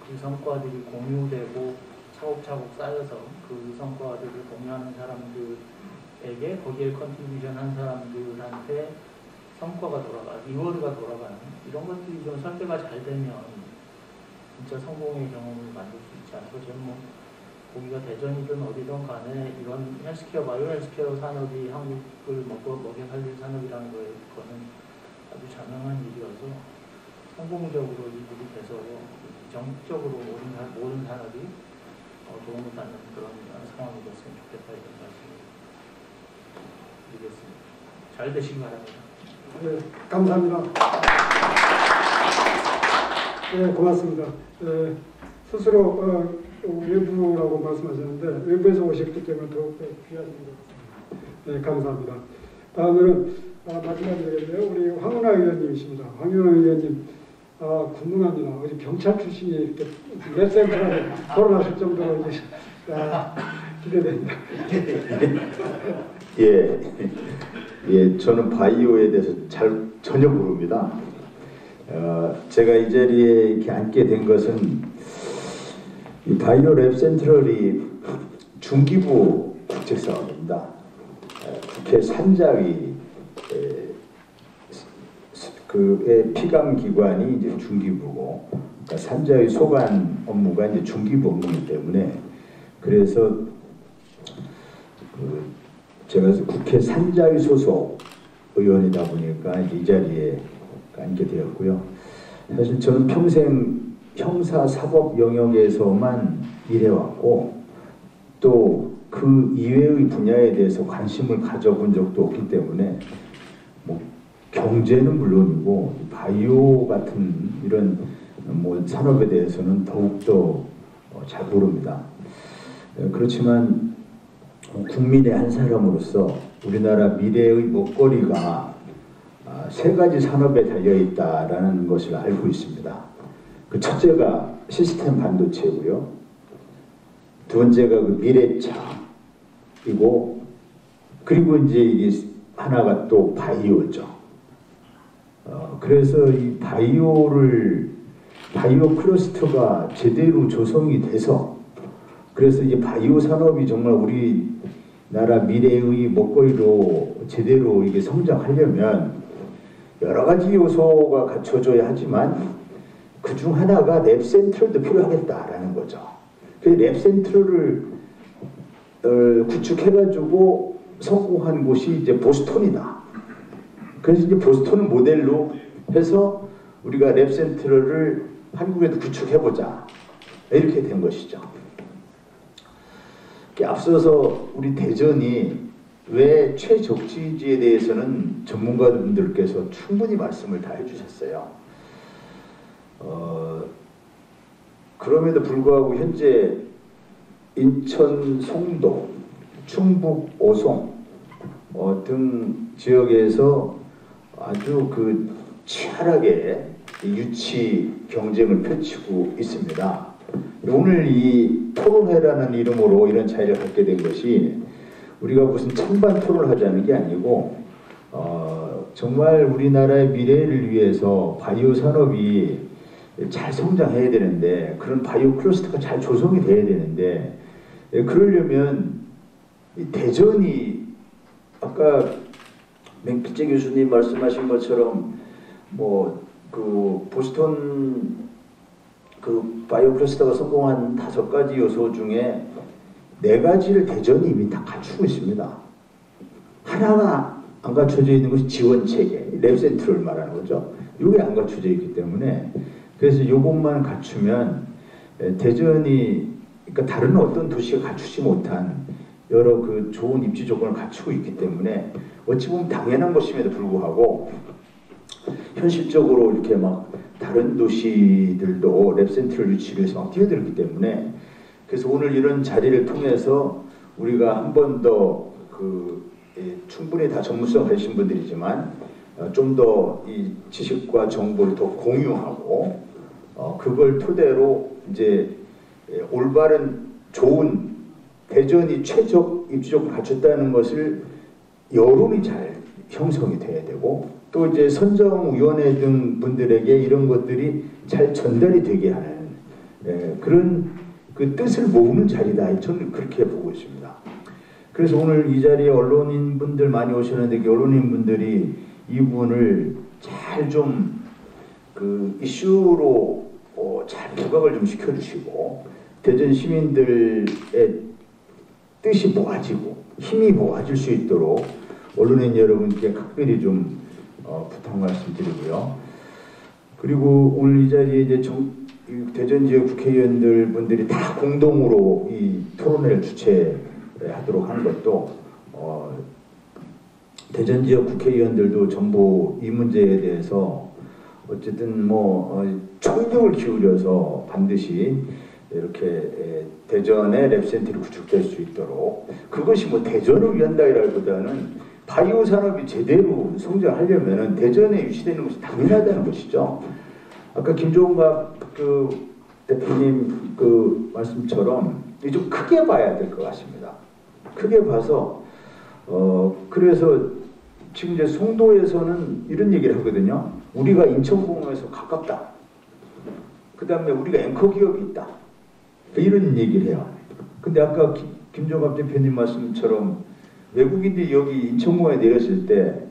그 성과들이 공유되고 차곡차곡 쌓여서 그 성과들을 공유하는 사람들에게 거기에 컨트리뷰션 한 사람들한테 성과가 리워드가 돌아가는 이런 것들이 좀 설계가 잘 되면 진짜 성공의 경험을 만들 수 있지 않을까. 저는 뭐 거기가 대전이든 어디든 간에 이런 헬스케어, 바이오 헬스케어 산업이 한국을 먹여 살릴 산업이라는 거는 아주 자명한 일이어서 성공적으로 이들이 돼서 전국적으로 모든 산업이 도움을 받는 그런 상황이 됐으면 좋겠다 이런 말씀을 드리겠습니다. 잘 되시기 바랍니다. 네, 감사합니다. 네, 고맙습니다. 스스로 외부라고 말씀하셨는데 외부에서 오셨기 때문에 더욱 귀하신 것 같습니다. 네, 감사합니다. 다음은 마지막이겠네요. 우리 황운하 의원님이십니다. 황운하 의원님, 궁금합니다. 어디 경찰 출신이 이렇게 랩센터에 돌아가실 정도로 이제 기대됩니다. 예, 저는 바이오에 대해서 전혀 모릅니다. 제가 이 자리에 이렇게 앉게 된 것은 이 바이오 랩센트럴이 중기부 국제사업입니다. 국회 산자위 그의 피감 기관이 이제 중기부고, 그러니까 산자위 소관 업무가 이제 중기부 업무이기 때문에, 그래서 제가 국회 산자위 소속 의원이다 보니까 이 자리에 앉게 되었고요. 사실 저는 평생 형사 사법 영역에서만 일해왔고, 또 그 이외의 분야에 대해서 관심을 가져본 적도 없기 때문에 뭐 경제는 물론이고 바이오 같은 이런 뭐 산업에 대해서는 더욱더 잘 모릅니다. 그렇지만 국민의 한 사람으로서 우리나라 미래의 먹거리가 세 가지 산업에 달려있다라는 것을 알고 있습니다. 그 첫째가 시스템 반도체고요. 두 번째가 그 미래차이고, 그리고 이제 이게 하나가 또 바이오죠. 그래서 이 바이오 클러스터가 제대로 조성이 돼서, 그래서 이제 바이오 산업이 정말 우리나라 미래의 먹거리로 제대로 이게 성장하려면 여러 가지 요소가 갖춰져야 하지만 그 중 하나가 랩센터도 필요하겠다라는 거죠. 그 랩센터를 구축해가지고 성공한 곳이 이제 보스턴이다. 그래서 이제 보스턴을 모델로 해서 우리가 랩센터를 한국에도 구축해보자. 이렇게 된 것이죠. 앞서서 우리 대전이 왜 최적지지에 대해서는 전문가분들께서 충분히 말씀을 다 해주셨어요. 그럼에도 불구하고 현재 인천 송도, 충북 오송 등 지역에서 아주 그 치열하게 유치 경쟁을 펼치고 있습니다. 오늘 이 토론회라는 이름으로 이런 자리를 갖게 된 것이 우리가 무슨 찬반 토론을 하자는 게 아니고 정말 우리나라의 미래를 위해서 바이오 산업이 잘 성장해야 되는데, 그런 바이오 클러스터가 잘 조성이 돼야 되는데, 그러려면 이 대전이 아까 맹필재 교수님 말씀하신 것처럼 뭐 그 보스턴 그 바이오 클러스터가 성공한 5가지 요소 중에 4가지를 대전이 이미 다 갖추고 있습니다. 하나가 안 갖춰져 있는 것이 지원 체계, 랩센터를 말하는 거죠. 이게 안 갖춰져 있기 때문에, 그래서 이것만 갖추면 대전이, 그러니까 다른 어떤 도시가 갖추지 못한 여러 그 좋은 입지 조건을 갖추고 있기 때문에 어찌 보면 당연한 것임에도 불구하고 현실적으로 이렇게 막 다른 도시들도 랩센터를 유치를 해서 막 뛰어들기 때문에, 그래서 오늘 이런 자리를 통해서 우리가 한 번 더 충분히 다 전문성 가지신 분들이지만 좀 더 이 지식과 정보를 더 공유하고 그걸 토대로 이제 올바른 좋은 대전이 최적 입지적으로 갖췄다는 것을 여론이 잘 형성이 돼야 되고, 또 이제 선정위원회 등 분들에게 이런 것들이 잘 전달이 되게 하는 그런 그 뜻을 모으는 자리다. 저는 그렇게 보고 있습니다. 그래서 오늘 이 자리에 언론인분들 많이 오셨는데, 그 언론인분들이 이 부분을 잘 좀 그 이슈로 잘 부각을 좀 시켜주시고, 대전 시민들의 뜻이 모아지고 힘이 모아질 수 있도록 언론인 여러분께 각별히 좀 부탁 말씀드리고요. 그리고 오늘 이 자리에 이제 대전 지역 국회의원들 분들이 다 공동으로 이 토론회를 주최하도록 하는 것도 대전 지역 국회의원들도 전부 이 문제에 대해서 어쨌든 뭐 총력을 기울여서 반드시 이렇게 대전의 랩센터를 구축될 수 있도록, 그것이 뭐 대전을 위한다기보다는 바이오 산업이 제대로 성장하려면 대전에 유치되는 것이 당연하다는 것이죠. 아까 김종갑 그 대표님 그 말씀처럼 좀 크게 봐야 될 것 같습니다. 크게 봐서 그래서 지금 이제 송도에서는 이런 얘기를 하거든요. 우리가 인천공항에서 가깝다. 그 다음에 우리가 앵커 기업이 있다. 이런 얘기를 해요. 근데 아까 김종갑 대표님 말씀처럼 외국인들이 여기 인천공항에 내렸을 때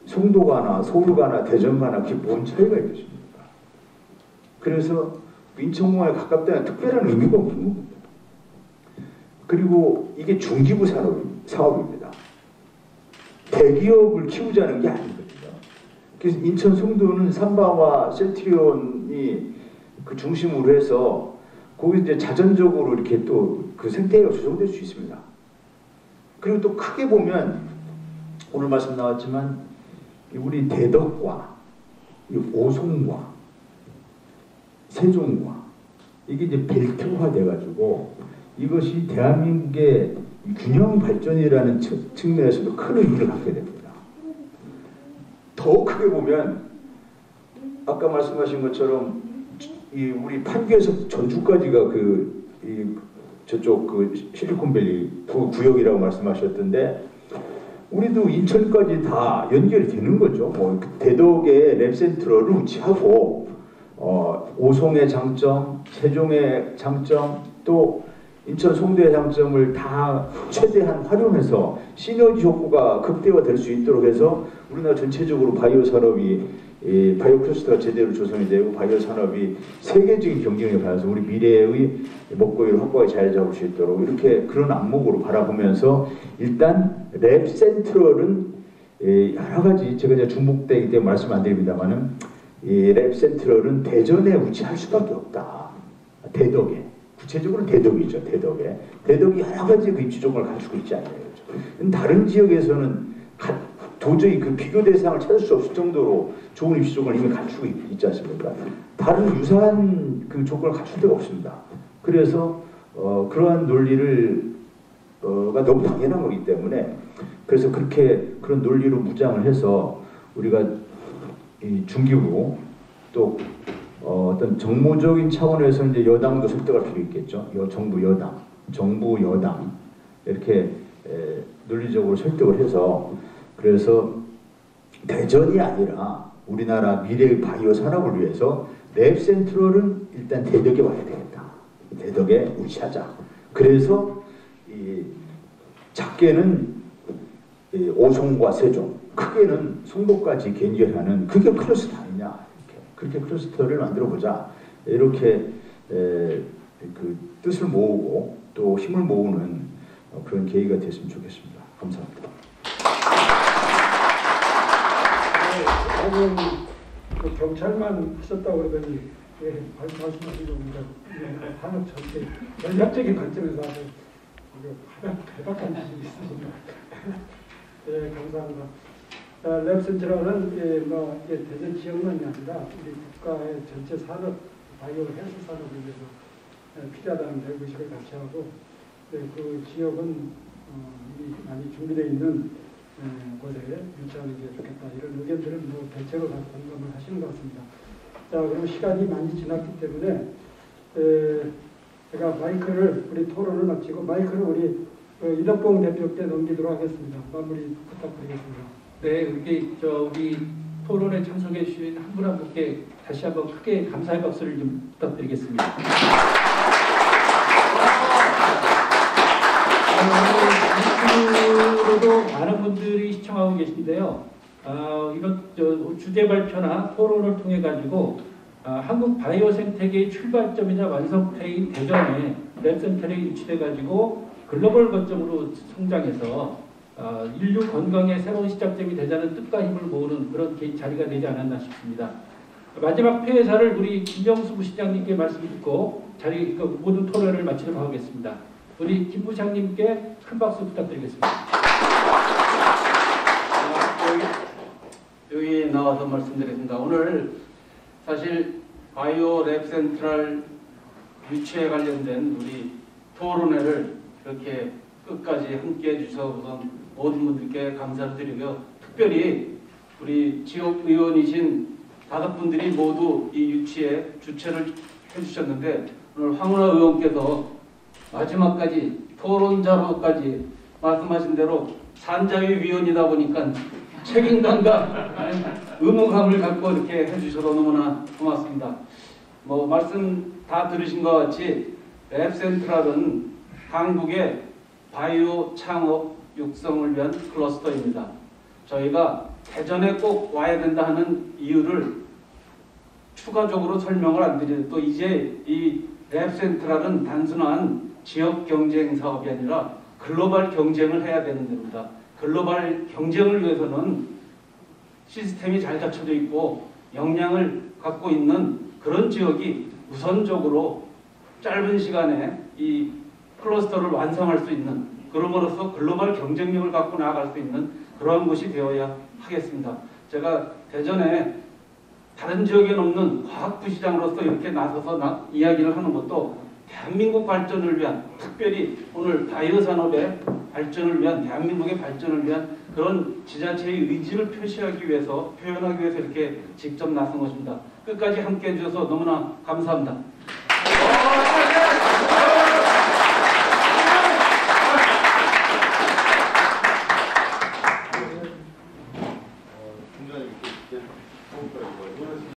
송도 가나 서울 가나 대전 가나 그게 뭔 차이가 있겠습니까? 그래서 인천공항에 가깝다는 특별한 의미가 없는 겁니다. 그리고 이게 중기부 사업입니다. 대기업을 키우자는 게 아니거든요. 그래서 인천 송도는 삼바와 셀트리온이 그 중심으로 해서 거기 이제 자전적으로 이렇게 또 그 생태계가 조성될 수 있습니다. 그리고 또 크게 보면 오늘 말씀 나왔지만 우리 대덕과 오송과 세종과 이게 이제 벨트화 돼가지고 이것이 대한민국의 균형 발전이라는 측면에서도 큰 의미를 갖게 됩니다. 더 크게 보면 아까 말씀하신 것처럼 이 우리 판교에서 전주까지가 저쪽 그 실리콘밸리 구역이라고 말씀하셨던데 우리도 인천까지 다 연결이 되는 거죠. 뭐 대덕의 랩센트럴을 위치하고 오송의 장점, 세종의 장점, 또 인천 송도의 장점을 다 최대한 활용해서 시너지 효과가 극대화될 수 있도록 해서 우리나라 전체적으로 바이오 산업이 바이오 클러스터가 제대로 조성이 되고 바이오 산업이 세계적인 경쟁력을 가져서 우리 미래의 먹거리를 확고하게 잘 잡을 수 있도록 이렇게 그런 안목으로 바라보면서 일단 랩 센트럴은 여러 가지 제가 이제 중복되기 때문에 말씀 안 드립니다만은 랩 센트럴은 대전에 위치할 수밖에 없다. 대덕에 구체적으로 대덕이죠. 대덕이 여러 가지 그 입지 조건을 갖추고 있지 않나요? 다른 지역에서는 도저히 그 비교 대상을 찾을 수 없을 정도로 좋은 입지 조건을 이미 갖추고 있지 않습니까? 다른 유사한 그 조건을 갖출 데가 없습니다. 그래서 그러한 논리를 가 너무 당연한 거기 때문에 그래서 그렇게 그런 논리로 무장을 해서 우리가 이 중기부 또 어떤 정무적인 차원에서 이제 여당도 설득할 필요 있겠죠. 정부 여당 이렇게 논리적으로 설득을 해서 그래서 대전이 아니라 우리나라 미래의 바이오 산업을 위해서 랩 센트럴은 일단 대덕에 와야 되겠다. 대덕에 위치하자. 그래서 작게는 오송과 세종, 크게는 송도까지 연결하는 그게 클러스터 아니냐. 그렇게 클러스터를 만들어 보자. 이렇게 그 뜻을 모으고 또 힘을 모으는 그런 계기가 됐으면 좋겠습니다. 감사합니다. 저는 그 경찰만 있었다고 그러더니 말씀하신 겁니다. 산업 전체 전략적인 관점에서 아주 대박한 지식이 있으십니다. 네, 감사합니다. 랩센트럴은 대전 지역만이 아니라 우리 국가의 전체 산업, 바이오 헬스 산업을 위해서 필요하다는 의식을 같이 하고 그 지역은 이미 많이 준비되어 있는 곳에 유치하는 게 좋겠다 이런 의견들을 대체로 다 공감을 하시는 것 같습니다. 자, 그럼 시간이 많이 지났기 때문에 제가 마이크를 우리 토론을 마치고 마이크를 우리 이덕봉 대표께 넘기도록 하겠습니다. 마무리 부탁드리겠습니다. 네, 이렇게 우리 토론에 참석해 주신 한 분 한 분께 다시 한번 크게 감사의 박수를 좀 부탁드리겠습니다. 유튜브로도 많은 분들이 시청하고 계신데요. 이런 주제 발표나 토론을 통해 가지고 한국 바이오 생태계의 출발점이자 완성체인 대전에 랩센터에 위치돼 가지고 글로벌 거점으로 성장해서 인류 건강의 새로운 시작점이 되자는 뜻과 힘을 모으는 그런 자리가 되지 않았나 싶습니다. 마지막 폐회사를 우리 김정수 부시장님께 말씀 듣고 모든 토론을 마치도록 하겠습니다. 우리 김 부시장님께 큰 박수 부탁드리겠습니다. 여기 나와서 말씀드리겠습니다. 오늘 사실 바이오 랩 센트럴 유치에 관련된 우리 토론회를 이렇게 끝까지 함께 해주셔서 우선 모든 분들께 감사를 드리고요. 특별히 우리 지역 의원이신 5분들이 모두 이 유치에 주최를 해주셨는데 오늘 황운하 의원께서 마지막까지 토론자로까지 말씀하신 대로 산자위 위원이다 보니까 책임감과 의무감을 갖고 이렇게 해주셔서 너무나 고맙습니다. 말씀 다 들으신 것 같이 랩센트럴은 한국의 바이오 창업 육성을 위한 클러스터입니다. 저희가 대전에 꼭 와야 된다 하는 이유를 추가적으로 설명을 안 드리는데, 또 이제 이 랩센트럴은 단순한 지역 경쟁 사업이 아니라 글로벌 경쟁을 해야 되는 데입니다. 글로벌 경쟁을 위해서는 시스템이 잘 갖춰져 있고 역량을 갖고 있는 그런 지역이 우선적으로 짧은 시간에 이 클러스터를 완성할 수 있는, 그럼으로써 글로벌 경쟁력을 갖고 나아갈 수 있는 그러한 곳이 되어야 하겠습니다. 제가 대전에 다른 지역에 없는 과학부시장으로서 이렇게 나서서 이야기를 하는 것도 대한민국 발전을 위한, 특별히 오늘 바이오 산업의 발전을 위한, 대한민국의 발전을 위한 그런 지자체의 의지를 표시하기 위해서, 표현하기 위해서 이렇게 직접 나선 것입니다. 끝까지 함께 해주셔서 너무나 감사합니다.